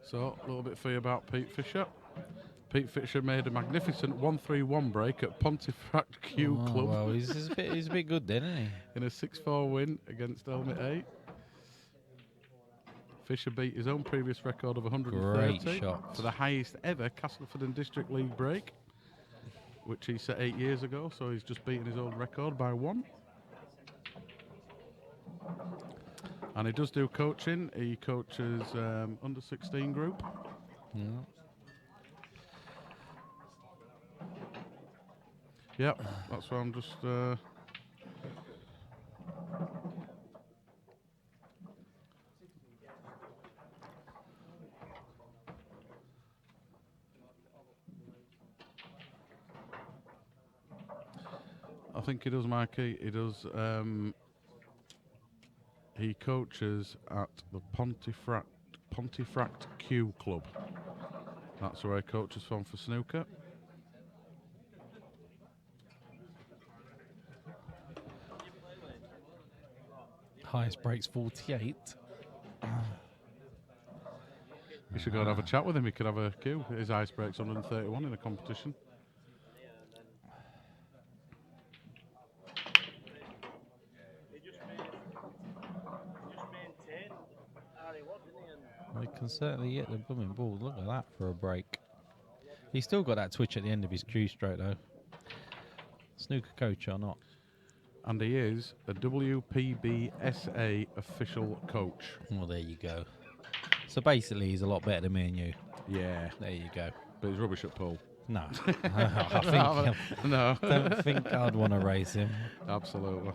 So, a little bit for you about Pete Fisher. Pete Fisher made a magnificent 1-3-1 break at Pontefract Q Club. Well, he's a bit good then, isn't he? In a 6-4 win against Helmet 8. Fisher beat his own previous record of 130 Great shot. for the highest ever Castleford and District League break, which he set 8 years ago, so he's just beaten his old record by 1. And he does do coaching. He coaches under 16 group. Yeah. Yep, that's why I'm just... I think he does, Mikey. He does... he coaches at the Pontefract Q Club. That's where he coaches from for snooker. Highest breaks 48. You should go and have a chat with him. He could have a Q. His ice breaks 131 in a competition. We can certainly get the blooming ball. Look at that for a break. He's still got that twitch at the end of his Q stroke though. Snooker coach or not. And he is a WPBSA official coach. Well, there you go. So basically, he's a lot better than me and you. Yeah. There you go. But he's rubbish at pool. No. I No. don't think I'd want to race him. Absolutely.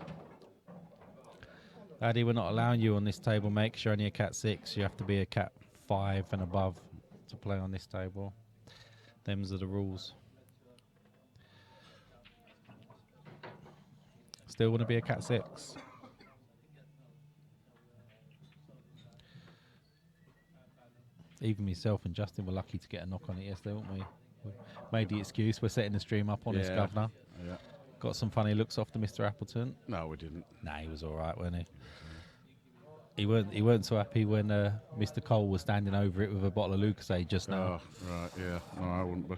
Addy, we're not allowing you on this table, mate, 'cause you're only a cat 6. You have to be a cat 5 and above to play on this table. Them's are the rules. Still want to be a cat 6. Even myself and Justin were lucky to get a knock on it yesterday, weren't we? We made the excuse. We're setting the stream up on this, governor. Yeah. Got some funny looks off to Mr. Appleton. No, we didn't. Nah, he was all right, wasn't he? He weren't so happy when Mr. Cole was standing over it with a bottle of Lucasade just now. Oh, right, yeah. No, I wouldn't be.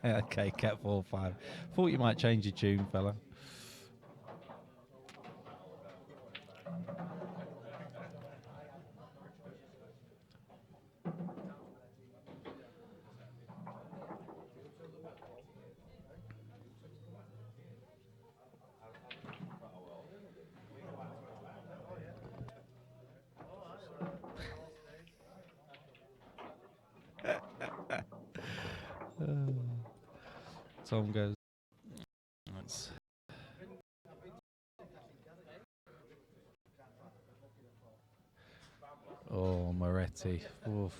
Okay, cat 4-5. Thought you might change your tune, fella. Tom goes. That's oh, Moretti. Oof.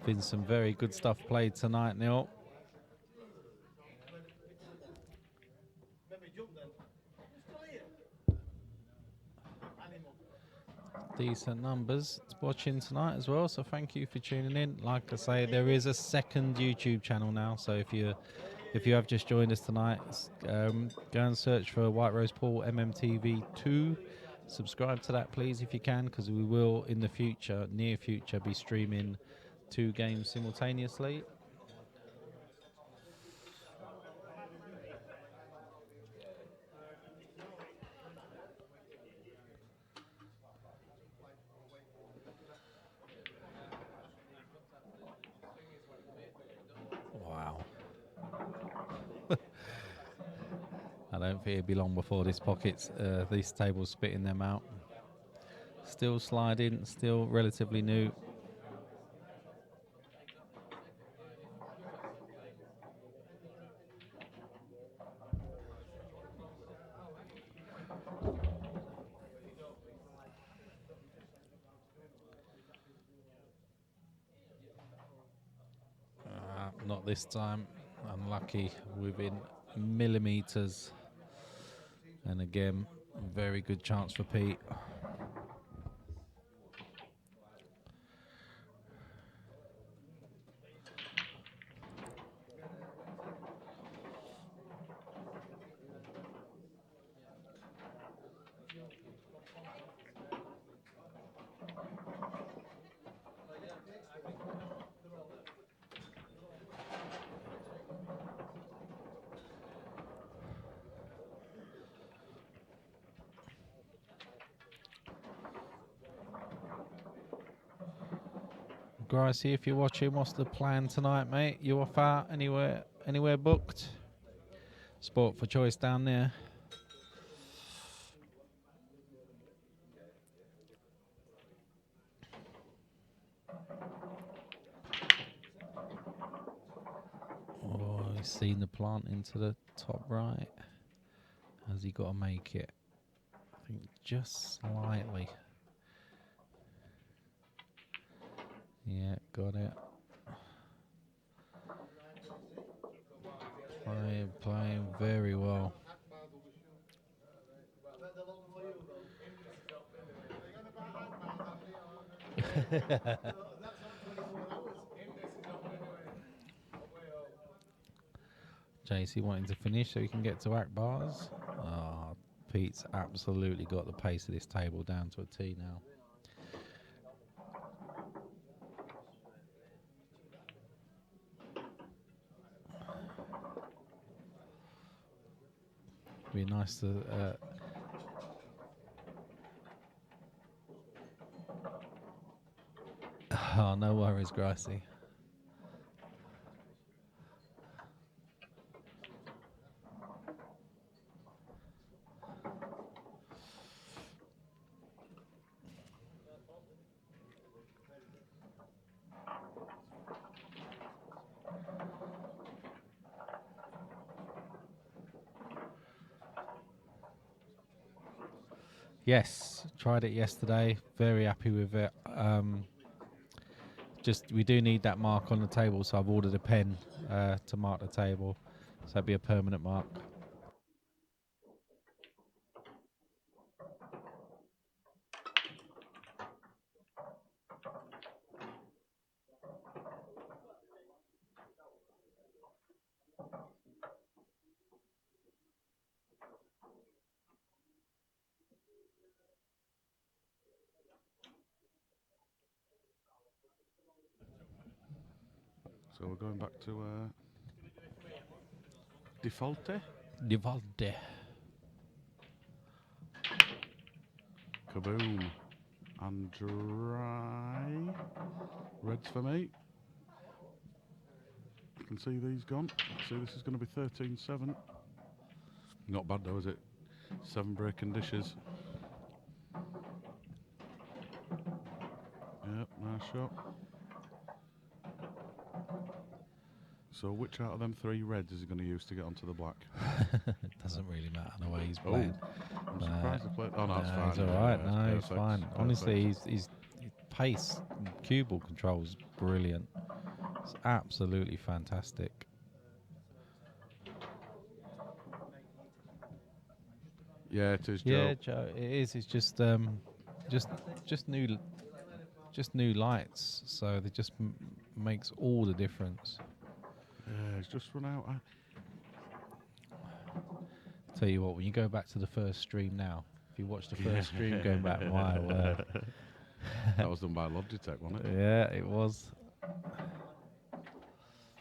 Been some very good stuff played tonight, Neil. Decent numbers watching tonight as well, so thank you for tuning in. Like I say, there is a second YouTube channel now, so if you have just joined us tonight, go and search for White Rose Paul MMTV2. Subscribe to that, please, if you can, because we will in the future, near future, be streaming 2 games simultaneously. Wow. I don't think it'll be long before this table's spitting them out. Still sliding, still relatively new. Not this time. Unlucky within millimeters. And again, very good chance for Pete. Gricey, if you're watching, what's the plan tonight, mate? You off out anywhere booked? Sport for choice down there. Oh, he's seen the plant into the top right. Has he got to make it? I think just slightly. Yeah, got it. Playing very well. JC wanting to finish so he can get to Akbar's. Oh, Pete's absolutely got the pace of this table down to a T now. Be nice to oh, no worries, Gricey. Yes, tried it yesterday. Very happy with it. Just we do need that mark on the table, so I've ordered a pen to mark the table, so that'd be a permanent mark. So we're going back to defaulty. Divalde. Kaboom. And dry. Reds for me. You can see these gone. See, this is going to be 13-7. Not bad though, is it? 7 breaking dishes. Yep, nice shot. So which out of them 3 reds is he going to use to get onto the black? It doesn't really matter the way he's playing. I'm surprised he played. Oh, no, it's fine. He's all right. Yeah, No, it's he's fine. perfect. Honestly, his pace, cue ball control is brilliant. It's absolutely fantastic. Yeah, it is, Yeah, Joe. Joe, it is. It's just new lights, so they just makes all the difference. Yeah, he's just run out. Tell you what, when you go back to the first stream now, if you watch the first stream going back, my word. That was done by Logitech, wasn't it? Yeah, it was.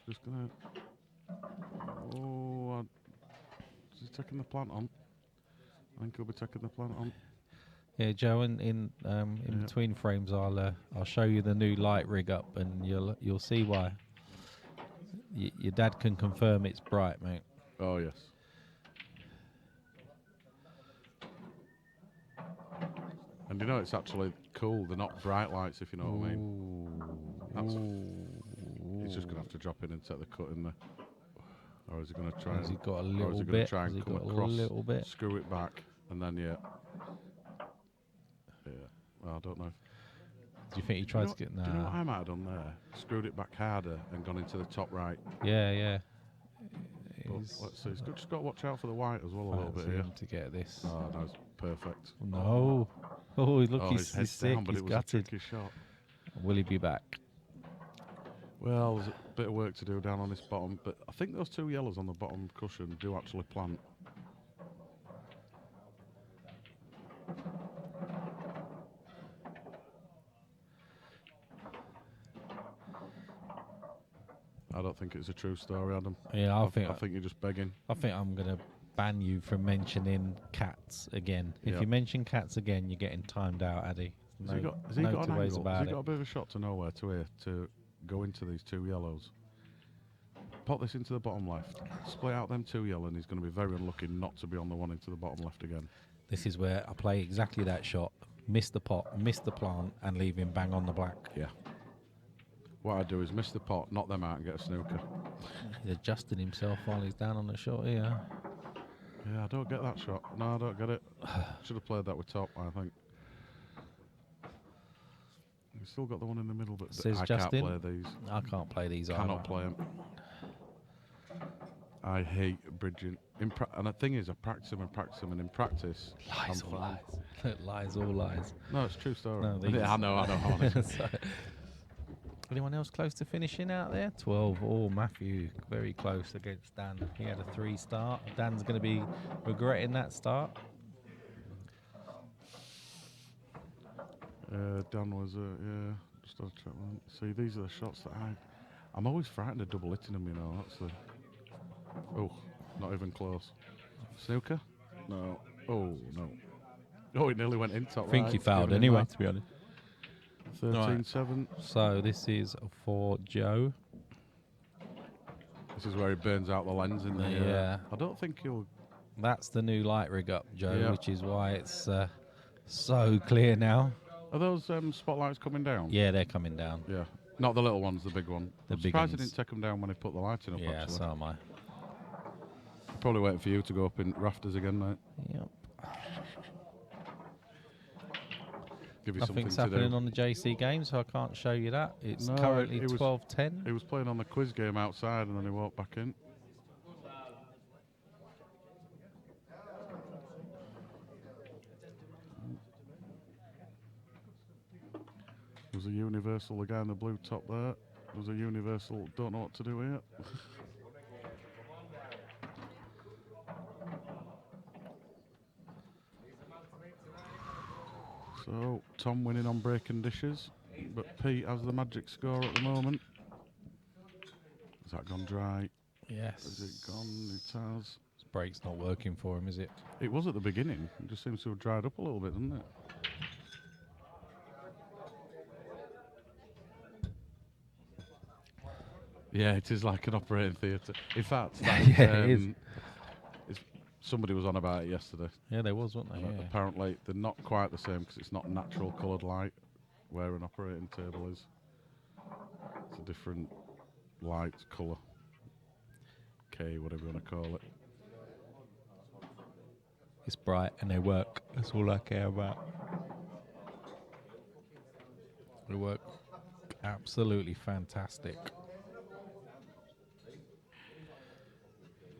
Just gonna. Oh, is he taking the plant on? I think he'll be taking the plant on. Yeah, Joe, in between frames, I'll show you the new light rig up, and you'll see why. Your dad can confirm it's bright, mate. Oh yes. And you know it's actually cool. They're not bright lights, if you know what I mean. He's just gonna have to drop in and take the cut in there. Or is he gonna try? Has he got a or little is he bit? Try Has and he come got a across, little bit? screw it back, and then yeah. Well, I don't know. Do you think he tried to get? Do you know what Nah. I might have done there? Screwed it back harder and gone into the top right. Yeah. But let's see. He's just got to watch out for the white as well a little bit Fancy here. him to get this. Oh, no, it's perfect. No. Oh, look, Oh, he's his head's sick. down, but He's it was a gutted. tricky shot. Will he be back? Well, there's a bit of work to do down on this bottom, but I think those 2 yellows on the bottom cushion do actually plant. I don't think it's a true story, Adam. Yeah, I think you're just begging. I think I'm gonna ban you from mentioning cats again. If Yep. you mention cats again, you're getting timed out, Addy. Has he got no an two ways angle? about Has he it. got a bit of a shot to nowhere to here to go into these 2 yellows? Pop this into the bottom left. Split out them 2 yellow, and he's going to be very unlucky not to be on the one into the bottom left again. This is where I play exactly that shot, miss the pot, miss the plant, and leave him bang on the black. Yeah. What I do is miss the pot, knock them out, and get a snooker. He's adjusting himself while he's down on the shot here. Yeah, I don't get that shot. No, I don't get it. Should have played that with top, I think. We've still got the one in the middle, but Says I Justin. can't play these. I can't play these either. Cannot play them. I hate bridging. And the thing is, I practice them, and in practice, Lies, I'm all fine. lies. Lies, all lies. No, it's a true story. No, Yeah, I know. Honestly. So, anyone else close to finishing out there? 12. Oh, Matthew, very close against Dan. He had a 3 start. Dan's going to be regretting that start. Dan was, just had a check one. See, these are the shots that I'm always frightened of double hitting them, you know. That's the. Oh, not even close. Snooker? No. Oh, no. Oh, it nearly went in top I think right. he fouled Giving him anyway, that. to be honest. 13-7. So this is for Joe. This is where he burns out the lens in the. Yeah. I don't think he'll. That's the new light rig up, Joe, Yeah. which is why it's so clear now. Are those spotlights coming down? Yeah, they're coming down. Yeah. Not the little ones, the big one. The I'm big surprised he ones. didn't take them down when he put the lighting up, Yeah, actually. so am I. Probably waiting for you to go up in rafters again, mate. Yep. Give you something Nothing's to happening do. on the JC game, so I can't show you that. It's No, currently it was- 12:10. He was playing on the quiz game outside and then he walked back in. There's a universal, the guy in the blue top there. There's a universal, don't know what to do here. So, Tom winning on breaking dishes, but Pete has the magic score at the moment. Has that gone dry? Yes. Has it gone? It has. It's Brake's not working for him, is it? It was at the beginning. It just seems to have dried up a little bit, doesn't it? Yeah, it is like an operating theatre. In fact, that, Yeah, it is. Somebody was on about it yesterday. Yeah, there was, wasn't there? And Yeah. apparently, they're not quite the same because it's not natural coloured light where an operating table is. It's a different light colour. K, whatever you want to call it. It's bright and they work. That's all I care about. They work absolutely fantastic.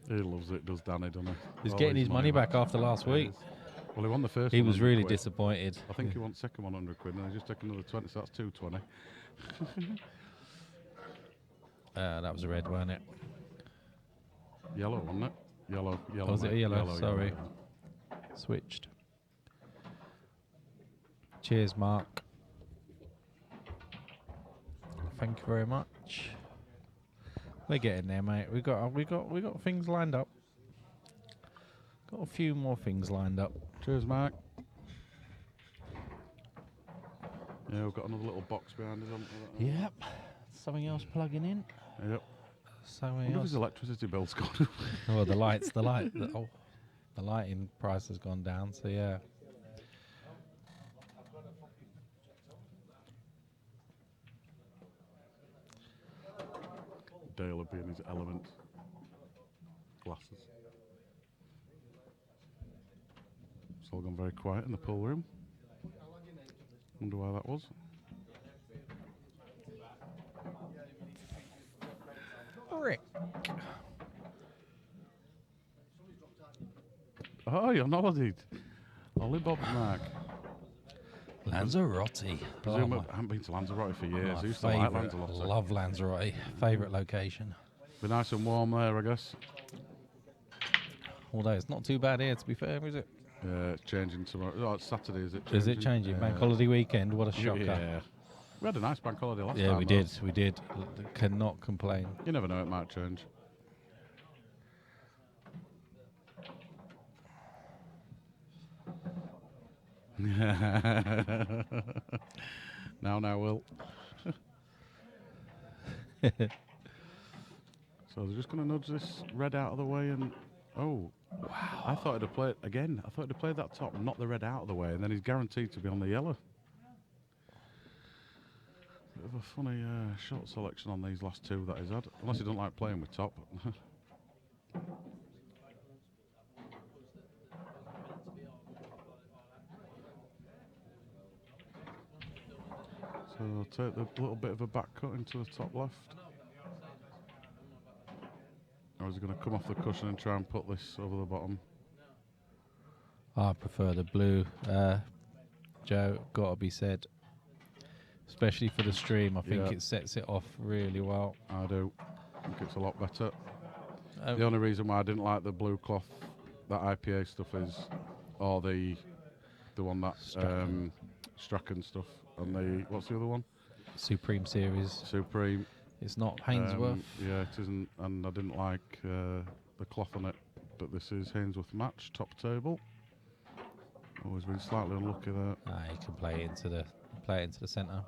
He loves it, does Danny, doesn't he? He's All getting his money back after last He week. is. Well, he won the first He one. was 100 really quid. disappointed. I think he won second 100 quid, and he just took another 20, so that's 220. That was a red, wasn't it? Yellow, wasn't it? Yellow, yellow. Was it a mate. yellow? Sorry. yellow. Switched. Cheers, Mark. Thank you very much. We're getting there, mate. We got things lined up. Got a few more things lined up. Cheers, Mark. Yeah, we've got another little box behind us. haven't we? Yep. Something else plugging in. Yep. Something What if else. his electricity bill's gone? Oh, the lighting price has gone down. So yeah. Dale would be in his element. Glasses. It's all gone very quiet in the pool room. Wonder why that was. Rick. Oh, you're on holiday. Ollie Bob Mark. Lanzarote. Presume I haven't been to Lanzarote for years. my I used to like favourite. Lanzarote. Love Lanzarote. Favourite location. Be nice and warm there, I guess. Although it's not too bad here, to be fair, is it? Yeah, it's changing tomorrow. Oh, it's Saturday, is it changing? Is it changing? Yeah. Bank holiday weekend. What a shocker. Yeah. We had a nice bank holiday last time. Yeah, we though. did. We did. Cannot complain. You never know, it might change. now, Will. So they're just going to nudge this red out of the way and... Oh, wow. I thought it'd have played... Again, I thought it'd have played that top and knocked the red out of the way, and then he's guaranteed to be on the yellow. Bit of a funny shot selection on these last two that he's had. Unless he doesn't like playing with top. So I'll take the little bit of a back cut into the top left. Or is he going to come off the cushion and try and put this over the bottom? I prefer the blue, Joe, gotta be said. Especially for the stream, I think Yeah. it sets it off really well. I do. I think it's a lot better. The only reason why I didn't like the blue cloth, that IPA stuff is, or the one that Strachan stuff, and the what's the other one? Supreme Series. Supreme. It's not Hainsworth. Yeah, it isn't, and I didn't like the cloth on it. But this is Hainsworth Match top table. Always been slightly unlucky there. He can play it into the centre.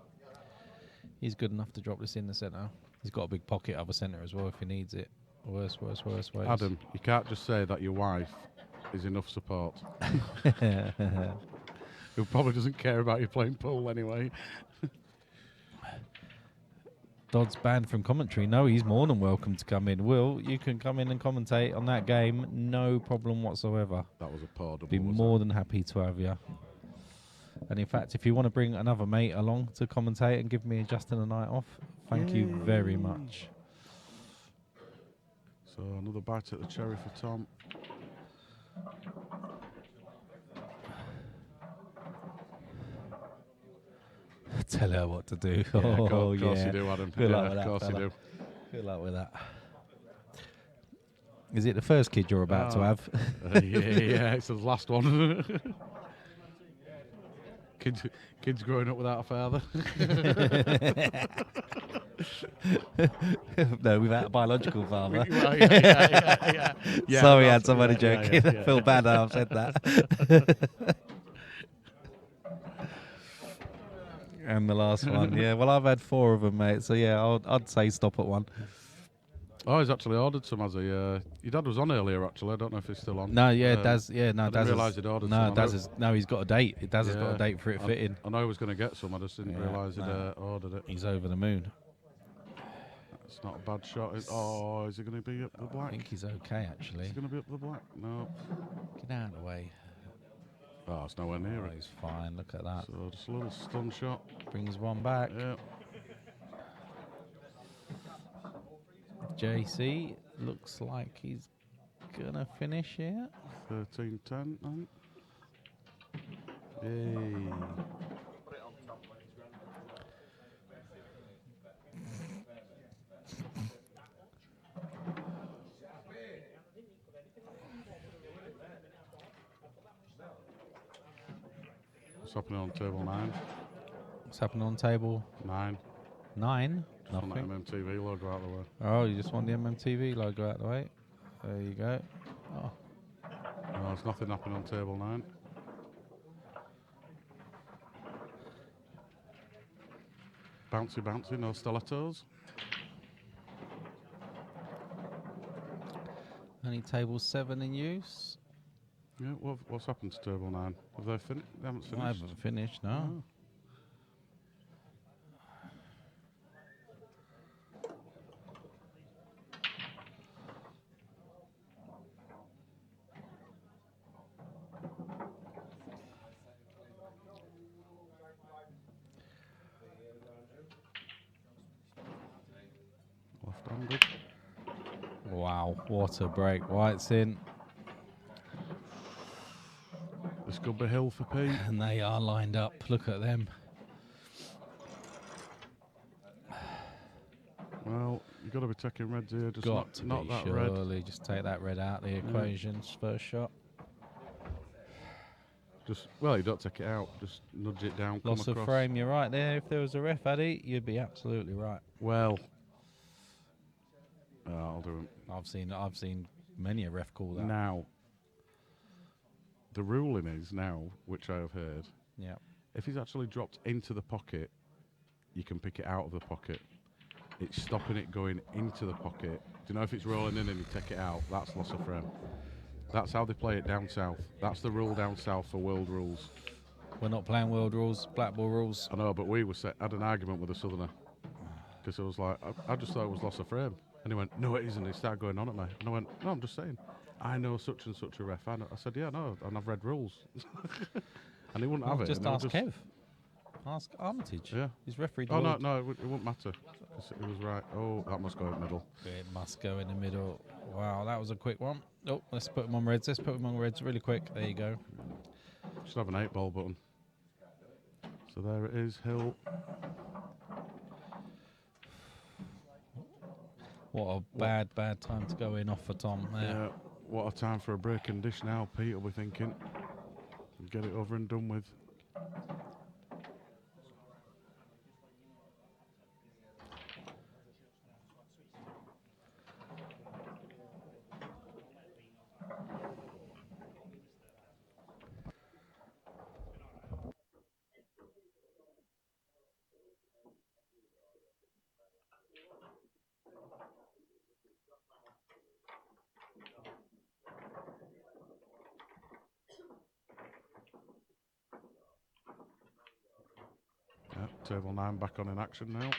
He's good enough to drop this in the centre. He's got a big pocket of a centre as well if he needs it. Worse. Adam, you can't just say that your wife is enough support. Who probably doesn't care about you playing pool anyway. Dodd's banned from commentary. No, he's more than welcome to come in. Will, you can come in and commentate on that game. No problem whatsoever. That was a poor double. Be more than happy to have you. And in fact, if you want to bring another mate along to commentate and give me and Justin a night off, thank you very much. So another bite at the cherry for Tom. Tell her what to do. Yeah, oh, of course yeah. you do, Adam. Good luck Yeah, with of that, course you fella. do. Good luck with that. Is it the first kid you're about to have? Yeah, it's the last one. Kids growing up without a father. No, without a biological father. Well, yeah. Yeah, Sorry, I that's- had somebody yeah, joking. yeah, I feel bad that I've said that. And the last one, yeah. Well, I've had 4 of them, mate. So yeah, I'd say stop at 1. Oh, he's actually ordered some, has he? Your dad was on earlier, actually. I don't know if he's still on. No, yeah, Daz. Daz. Yeah, no, I didn't Daz. realise he'd ordered No, some. Daz is, no, he's got a date. Daz has got a date for it fitting. I know he was going to get some. I just didn't Yeah, realise he'd no. ordered it. He's over the moon. It's not a bad shot. Oh, is he going to be up the I black? think he's okay, actually. Is he going to be up the black? No. Get out of the way. Oh, it's nowhere near Oh, it. he's fine. Look at that. So just a little stun shot. Brings one back. Yeah. JC looks like he's gonna finish here. 13-10. Yay. What's happening on table 9? What's happening on table 9. 9? Just want that Nothing. MMTV logo out of the way. Oh, you just want the MMTV logo out of the way. There you go. Oh, No, there's nothing happening on table 9. Bouncy, bouncy, no stilettos. only table 7 in use. Yeah, what's happened to table 9? Have they finished? They haven't finished. I haven't finished, no. Oh. Left-handed. Wow, what a break. White's in. This could be hill for Pete. And they are lined up. Look at them. Well, you've got to be taking reds here. Just Got to not be, that red. surely. Just take that red out of the equations. First shot. Well, you don't take it out. Just nudge it down. Loss come of across. frame, you're right there. If there was a ref, Addy, you'd be absolutely right. Well, I'll do it. I've seen many a ref call that. Now, the ruling is now, which I have heard, Yeah. if he's actually dropped into the pocket, you can pick it out of the pocket. It's stopping it going into the pocket. Do you know if it's rolling in and you take it out? That's loss of frame. That's how they play it down south. That's the rule down south for world rules. We're not playing world rules, Blackball rules. I know, but we had an argument with a southerner because I was like, I just thought it was loss of frame. And he went, no, it isn't. He started going on at me. And I went, no, I'm just saying. I know such and such a ref. I said, yeah, no, and I've read rules. And he wouldn't have it. Just and ask Kev. Ask Armitage. Yeah. He's refereed. Oh, world. no, it wouldn't matter. 'Cause it was right. Oh, that must go in the middle. It must go in the middle. Wow, that was a quick one. Oh, let's put them on reds. Let's put them on reds really quick. There you go. Should have an 8-ball button. So there it is, hill. What a bad time to go in off for Tom there. Yeah, what a time for a break and dish now, Pete will be thinking. Get it over and done with. Yeah, table 9 back on in action now.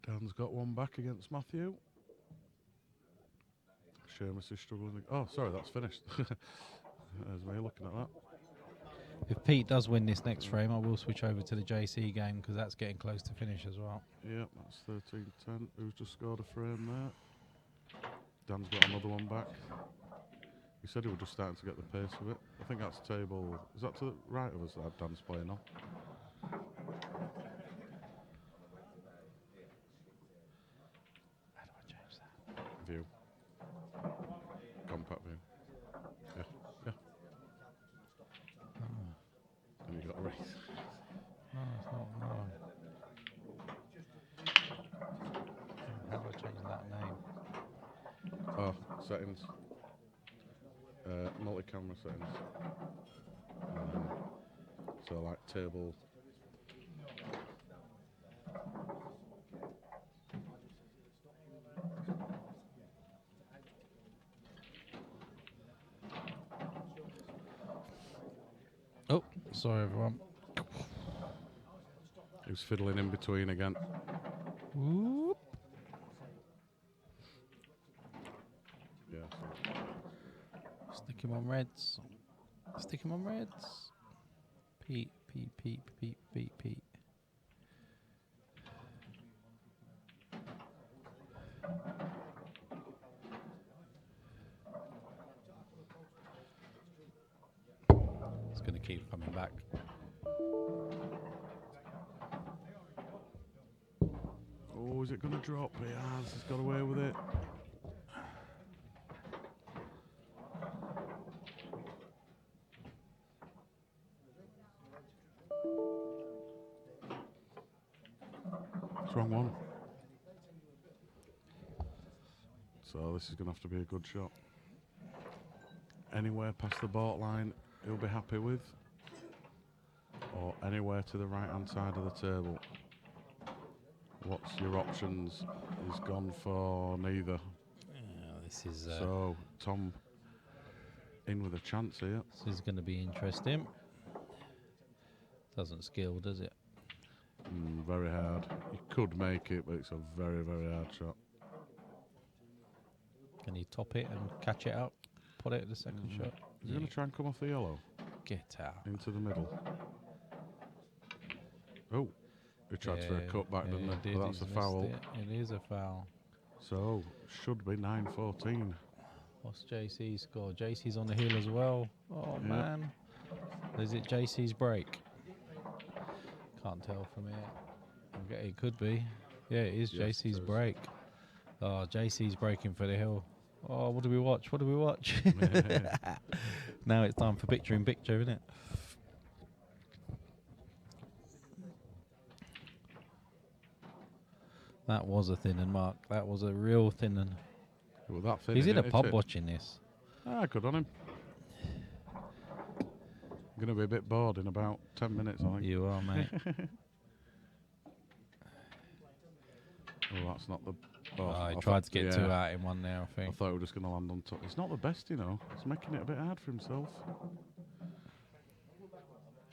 Dan's got one back against Matthew. Seamus is struggling. Oh, sorry, that's finished. There's me looking at that. If Pete does win this next frame, I will switch over to the JC game because that's getting close to finish as well. Yeah, that's 13-10. Who's just scored a frame there? Dan's got another one back. He said he was just starting to get the pace of it. I think that's table... Is that to the right of us that Dan's playing on? How do I change that? View. Compact view. Yeah, yeah. No, it's not. No. How do I change that name? Oh, settings. Multi-camera settings. So like table. Oh, sorry everyone. He was fiddling in between again. Whoop. Yeah. Stick him on reds. Stick him on reds. Pete, Pete, Pete, Pete, Pete, Pete. It's going to keep coming back. Oh, is it going to drop? It has. He's got away with it. It's wrong one. So this is going to have to be a good shot. Anywhere past the baud line, he'll be happy with. Or anywhere to the right-hand side of the table. What's your options? He's gone for neither. This is So Tom in with a chance here. this is going to be interesting. Doesn't skill, does it? Very hard. He could make it, but it's a very, very hard shot. Can he top it and catch it up? Put it at the second shot. He's going to try and come off the yellow Get out. into the middle. Oh, he tried for a cutback, didn't he? Did. But that's He's a foul. missed It is a foul. So should be 9-14. What's JC's score? JC's on the heel as well. Oh Yeah. man. Is it JC's break? Can't tell from here. Okay, it could be. Yeah, it is Yes, JC's it is. break. Oh, JC's breaking for the hill. Oh, what do we watch? What do we watch? Now it's time for picture in picture, isn't it? That was a thin un, Mark. That was a real thin un. Well, that thin, He's in a didn't pub it? watching this. Ah, good on him. Going to be a bit bored in about 10 minutes, I think. You are, mate. Oh, that's not the... Oh, I he thought- tried to get yeah. two out in one there, I I think. thought we were just going to land on top. It's not the best, you know. It's making it a bit hard for himself.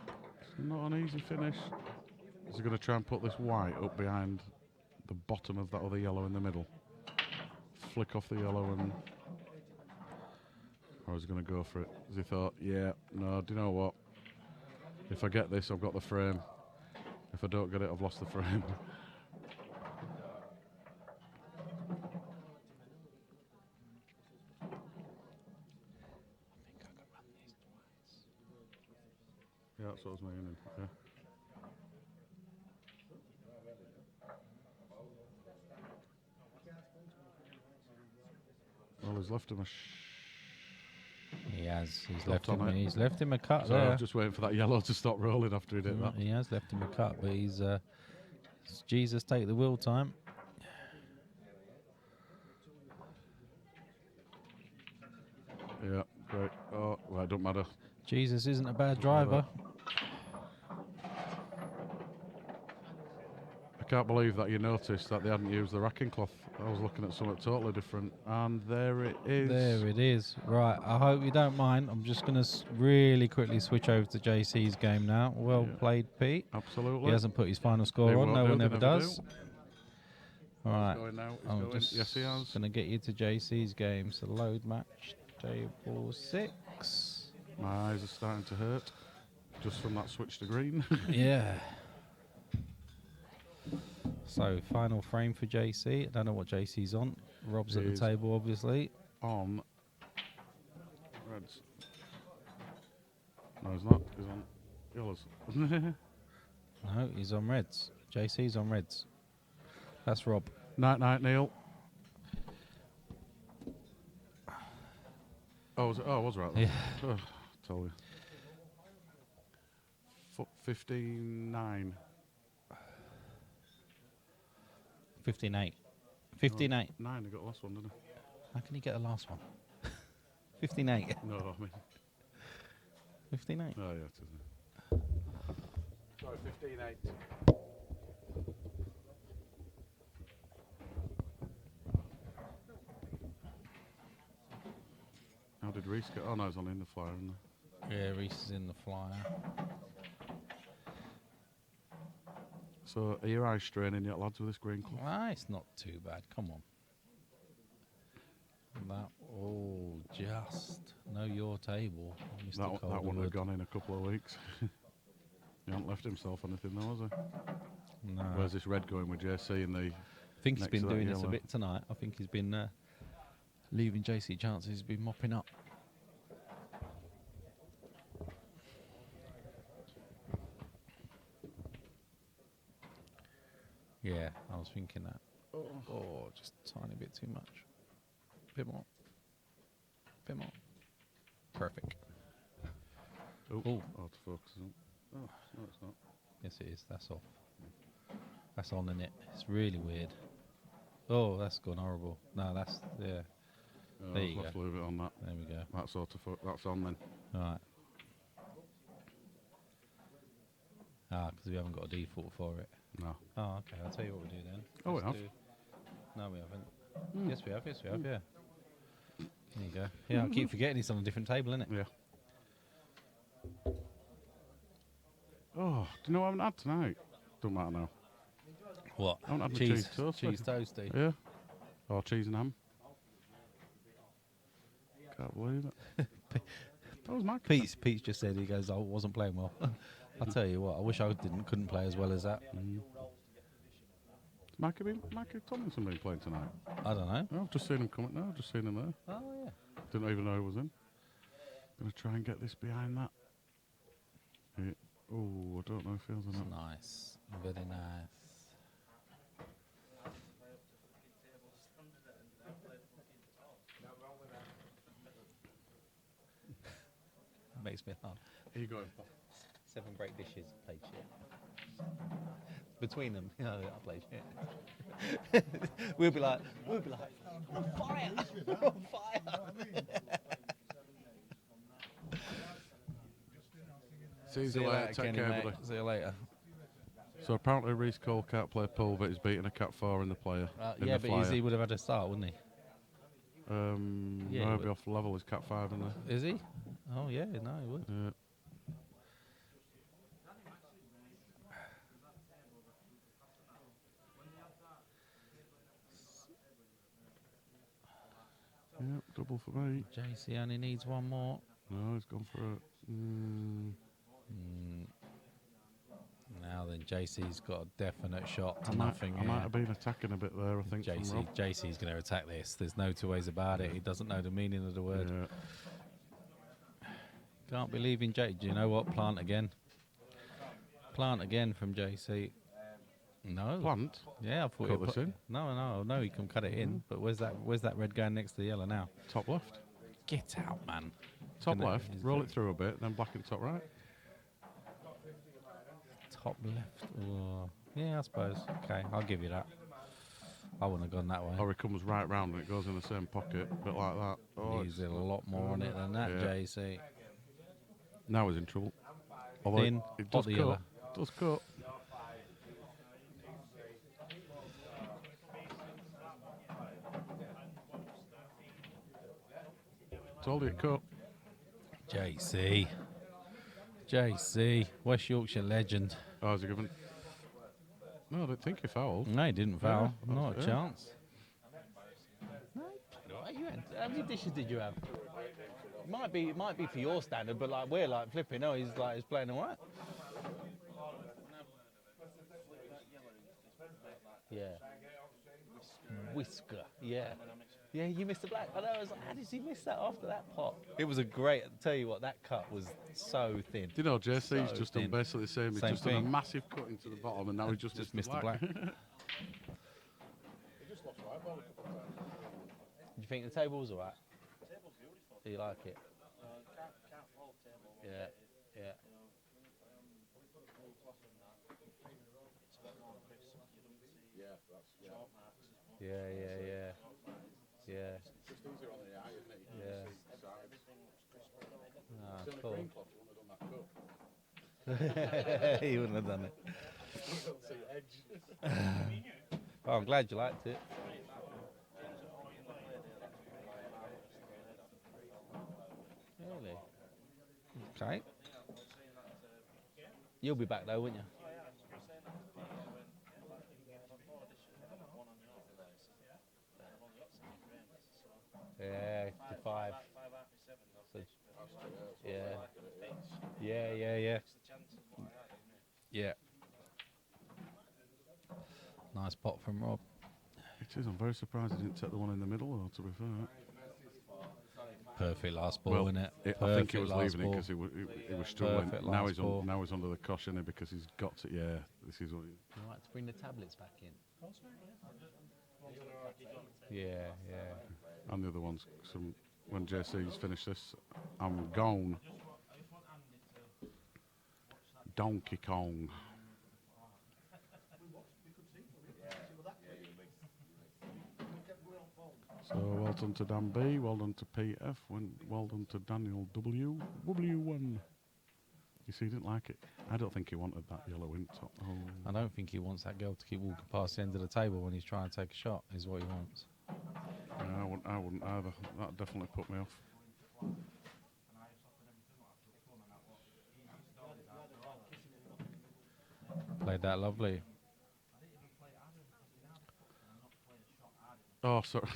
It's not an easy finish. Is he going to try and put this white up behind the bottom of that other yellow in the middle? Flick off the yellow and... Or is he going to go for it? Has he thought, yeah, no, do you know what? If I get this, I've got the frame. If I don't get it, I've lost the frame. Yeah, that's what I was meaning. Yeah. Well, he's left him a He has. He's Stopped left him. on it. He's left him a cut So there. I'm just waiting for that yellow to stop rolling after he did that. He has left him a cut, but he's it's Jesus take the wheel time. Yeah, great. Oh, well, it don't matter. Jesus isn't a bad driver. I can't believe that you noticed that they hadn't used the racking cloth. I was looking at something totally different. And there it is. There it is. Right, I hope you don't mind. I'm just going to really quickly switch over to JC's game now. Well Yeah. played, Pete. Absolutely. He hasn't put his final score They on. won't No do, one they ever never does. do. All right. He's going now. He's I'm going. just Yes, he has. going to get you to JC's game. So load match table 6. My eyes are starting to hurt just from that switch to green. Yeah. So final frame for JC. I don't know what JC's on. Rob's at the He's table, obviously. on reds. No, he's not. He's on yellows. No, he's on reds. JC's on reds. That's Rob. Night, night, Neil. Oh, was it? Oh, I was right then. Yeah. Oh, tell you. 15-9. 15-8. 15-8. 9, he got the last one, didn't How can he get the last one? 15-8. he? No, I mean... 15-8. Oh, yeah, it is. Sorry, 15-8. How did Reese get... Oh, no, he's only in the flyer, isn't he? Yeah, Reese is in the flyer. So, are your eyes straining yet, lads, with this green club? Ah, it's not too bad. Come on. That, oh, just know your table, Mr. That one would Calderwood. have gone in a couple of weeks. He hasn't left himself anything, though, has he? No. Where's this red going with JC in the... I think he's next been to that doing this a yellow? bit tonight. I think he's been leaving JC chances. He's been mopping up. Yeah, I was thinking that. Oh, just a tiny bit too much. Bit more. Bit more. Perfect. Oh, Oh. hard to focus on. Oh, no, it's not. Yes, it is. That's off. That's on, isn't it? It's really weird. Oh, that's gone horrible. No, that's, yeah. Oh, There you let's go. leave it on that. There we go. That sort of... that's on, then. All right. Ah, because we haven't got a default for it. No. Oh, okay. I'll tell you what we do then. Oh, we Let's have? do- No, we haven't. Yes, we have. Yes, we have. Yeah. There you go. Yeah, I keep forgetting it's on a different table, isn't it? Yeah. Oh, do you know what I haven't had tonight? Don't matter now. What? I haven't had my Cheese, cheese toast. cheese toasty. Yeah. Or cheese and ham. Can't believe it. That was my... Pete's just said, he goes, I wasn't playing well. I'll tell you what, I wish I couldn't play as well as that. Mikey Tomlinson been playing tonight? I don't know. Oh, I've just seen him come up now. Just seen him there. Oh, yeah. Didn't even know he was in. Gonna try and get this behind that. Yeah. Oh, I don't know if he feels or It's not. nice. Very nice. Makes me laugh. Here you go. 7 break dishes, played shit. Between them, you know, I played shit. we'll be like, on fire, on fire. See you See you later. later, Take Kenny, care, mate. buddy. See you later. So apparently Reese Cole can't play pool, but he's beating a Cat 4 in the player. in Yeah, the but flyer. he would have had a start, wouldn't he? Yeah, No, he he'll be would. off level. He's Cat 5 in there. Is he? Oh, yeah, no, he would. Yeah. Yep, double for me. JC only needs one more. No, he's gone for it. Now then, JC's got a definite shot to I nothing might here. have been attacking a bit there, I think, from Rob. JC's going to attack this. There's no two ways about it. He doesn't know the meaning of the word. Yeah. Can't believe in JC. Do you know what? Plant again. Plant again from JC. No. Plant? Yeah, I thought Cut he'd this put- in? No, he can cut it in. But where's that red going next to the yellow now? Top left. Get out, man. Top Gonna- left, he's roll gonna- it through a bit, then black and top right. Top left. Oh, yeah, I suppose. Okay, I'll give you that. I wouldn't have gone that way. Or it comes right round and it goes in the same pocket, a bit like that. Oh, Needs it's- a lot more on it than that, Yeah. JC. Now he's in trouble. Although Thin, it hot does the cut. yellow. Does cut. Told you it cut. JC, West Yorkshire legend. Oh, is he given? No, I don't think he fouled. No, he didn't foul. Yeah, Not a yeah. chance. How many dishes did you have? Might be for your standard, but like we're like flipping. Oh, he's playing all right. Yeah. Whisker. Yeah. Yeah, you missed the black. I know. I was like, how did he miss that after that pot? It was a great. I'll tell you what, that cut was so thin. Do you know, JC's So just done thin. basically the same. He's Same just done a thing. massive cut into the bottom and now he just missed the black. Do Do you think the table's all right? Table's beautiful. Do you like it? Can't fault table. Yeah. Yeah. Yeah, yeah, yeah. Yeah. Just easier on the eye, isn't it? You Yeah. can see the sides. Ah, It's in the cool. cream cloth, you wouldn't have done that cut. You wouldn't have done it. Don't see edge. Oh, I'm glad you liked it. Really? Okay. You'll be back though, won't you? Yeah, the 5. So, yeah. Yeah, yeah, yeah. Yeah. Nice pot from Rob. It is. I'm very surprised he didn't take the one in the middle, though, to be fair. Perfect last ball, innit? I think he was leaving it because he was struggling. Perfect Now last ball. now he's under the cushion here because he's got to. Yeah, this is what. You like to bring the tablets back in? Yeah, yeah. And the other ones. When JC's finished this, I'm gone. Donkey Kong. So well done to Dan B, well done to PF, well done to Daniel W. W1. You see, he didn't like it. I don't think he wanted that yellow in top. Oh. I don't think he wants that girl to keep walking past the end of the table when he's trying to take a shot, is what he wants. Yeah, I wouldn't either. That definitely put me off. Played that lovely. Oh, sorry.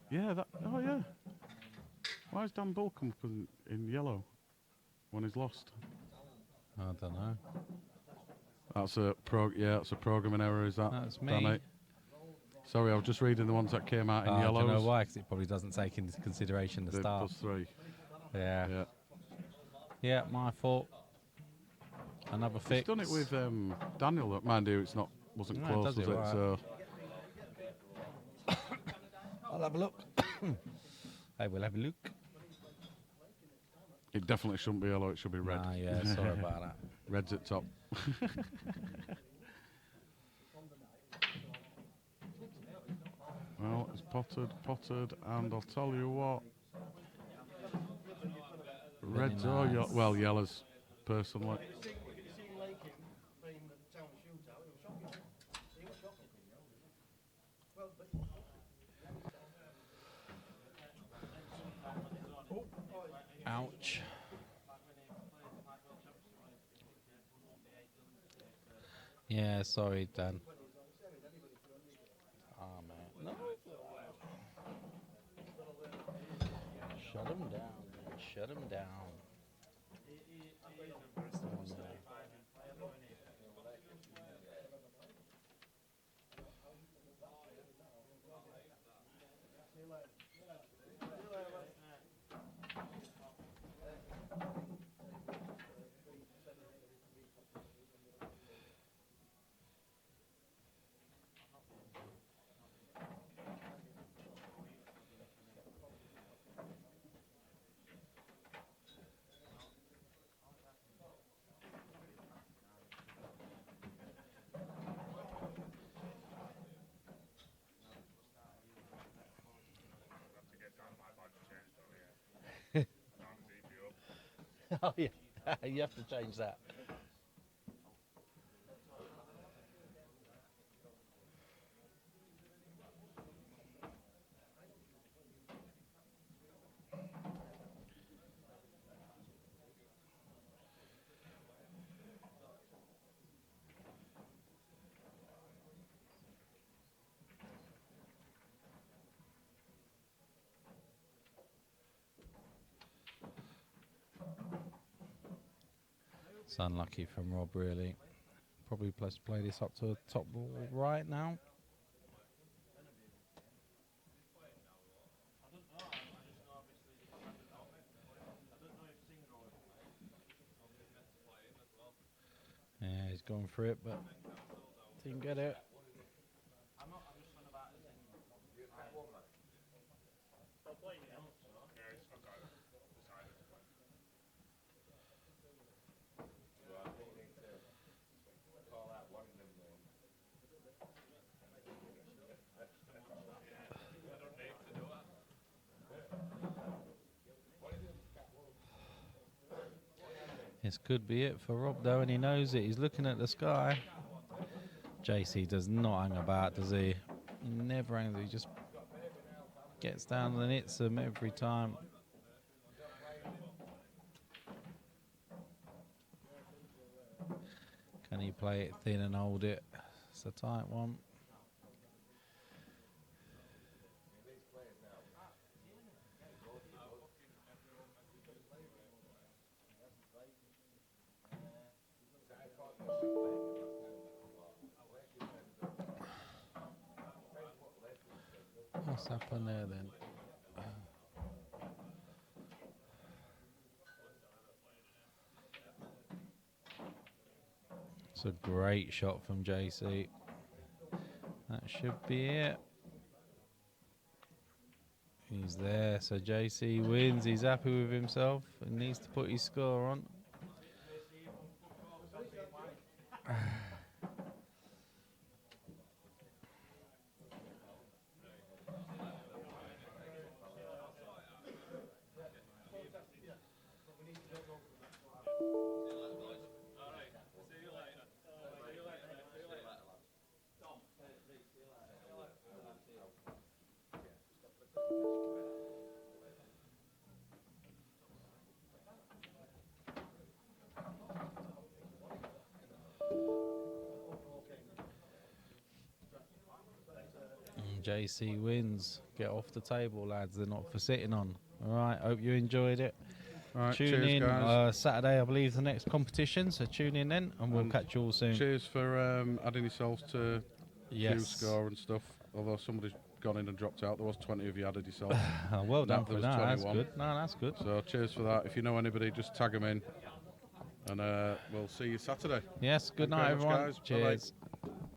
Yeah, that. Oh, yeah. Why is Dan Bull come up in yellow when he's lost? I don't know. That's a that's a programming error. Is that? That's Danny? me. Sorry, I was just reading the ones that came out in yellows. I don't know why, because it probably doesn't take into consideration the start. +3. Yeah. Yeah. Yeah, my fault. Another fix. He's done it with Daniel. That, mind you, wasn't No, it close, does was it it? right. So I'll have a look. Hey, we'll have a look. it definitely shouldn't be yellow. It should be red. Ah, yeah, sorry about that. Red's at top. Well, it's potted, and I'll tell you what. Reds or yellows, personally. Ouch. Yeah, sorry, Dan. Oh, man. No. Shut him down. Shut him down. Oh, no. Oh, yeah. You have to change that. It's unlucky from Rob, really. Probably play this up to top right now. Yeah, he's going for it, but didn't get it. This could be it for Rob, though, and he knows it. He's looking at the sky. JC does not hang about, does he? He never hangs. He just gets down and hits them every time. Can he play it thin and hold it? It's a tight one. What's happened there then? It's a great shot from JC. That should be it. He's there, so JC wins. He's happy with himself and needs to put his score on. JC wins. Get off the table, lads. They're not for sitting on. All right. Hope you enjoyed it. All right, Tune cheers, in guys. Saturday, I believe, the next competition. So tune in then, and we'll catch you all soon. Cheers for adding yourselves to Yes. score and stuff. Although somebody's gone in and dropped out, there was 20 of you added yourself. Well done No, for there was that. That's 21. good. No, that's good. So cheers for that. If you know anybody, just tag them in, and we'll see you Saturday. Yes. Good Thank you night, very much, everyone. guys. Bye-bye. Cheers.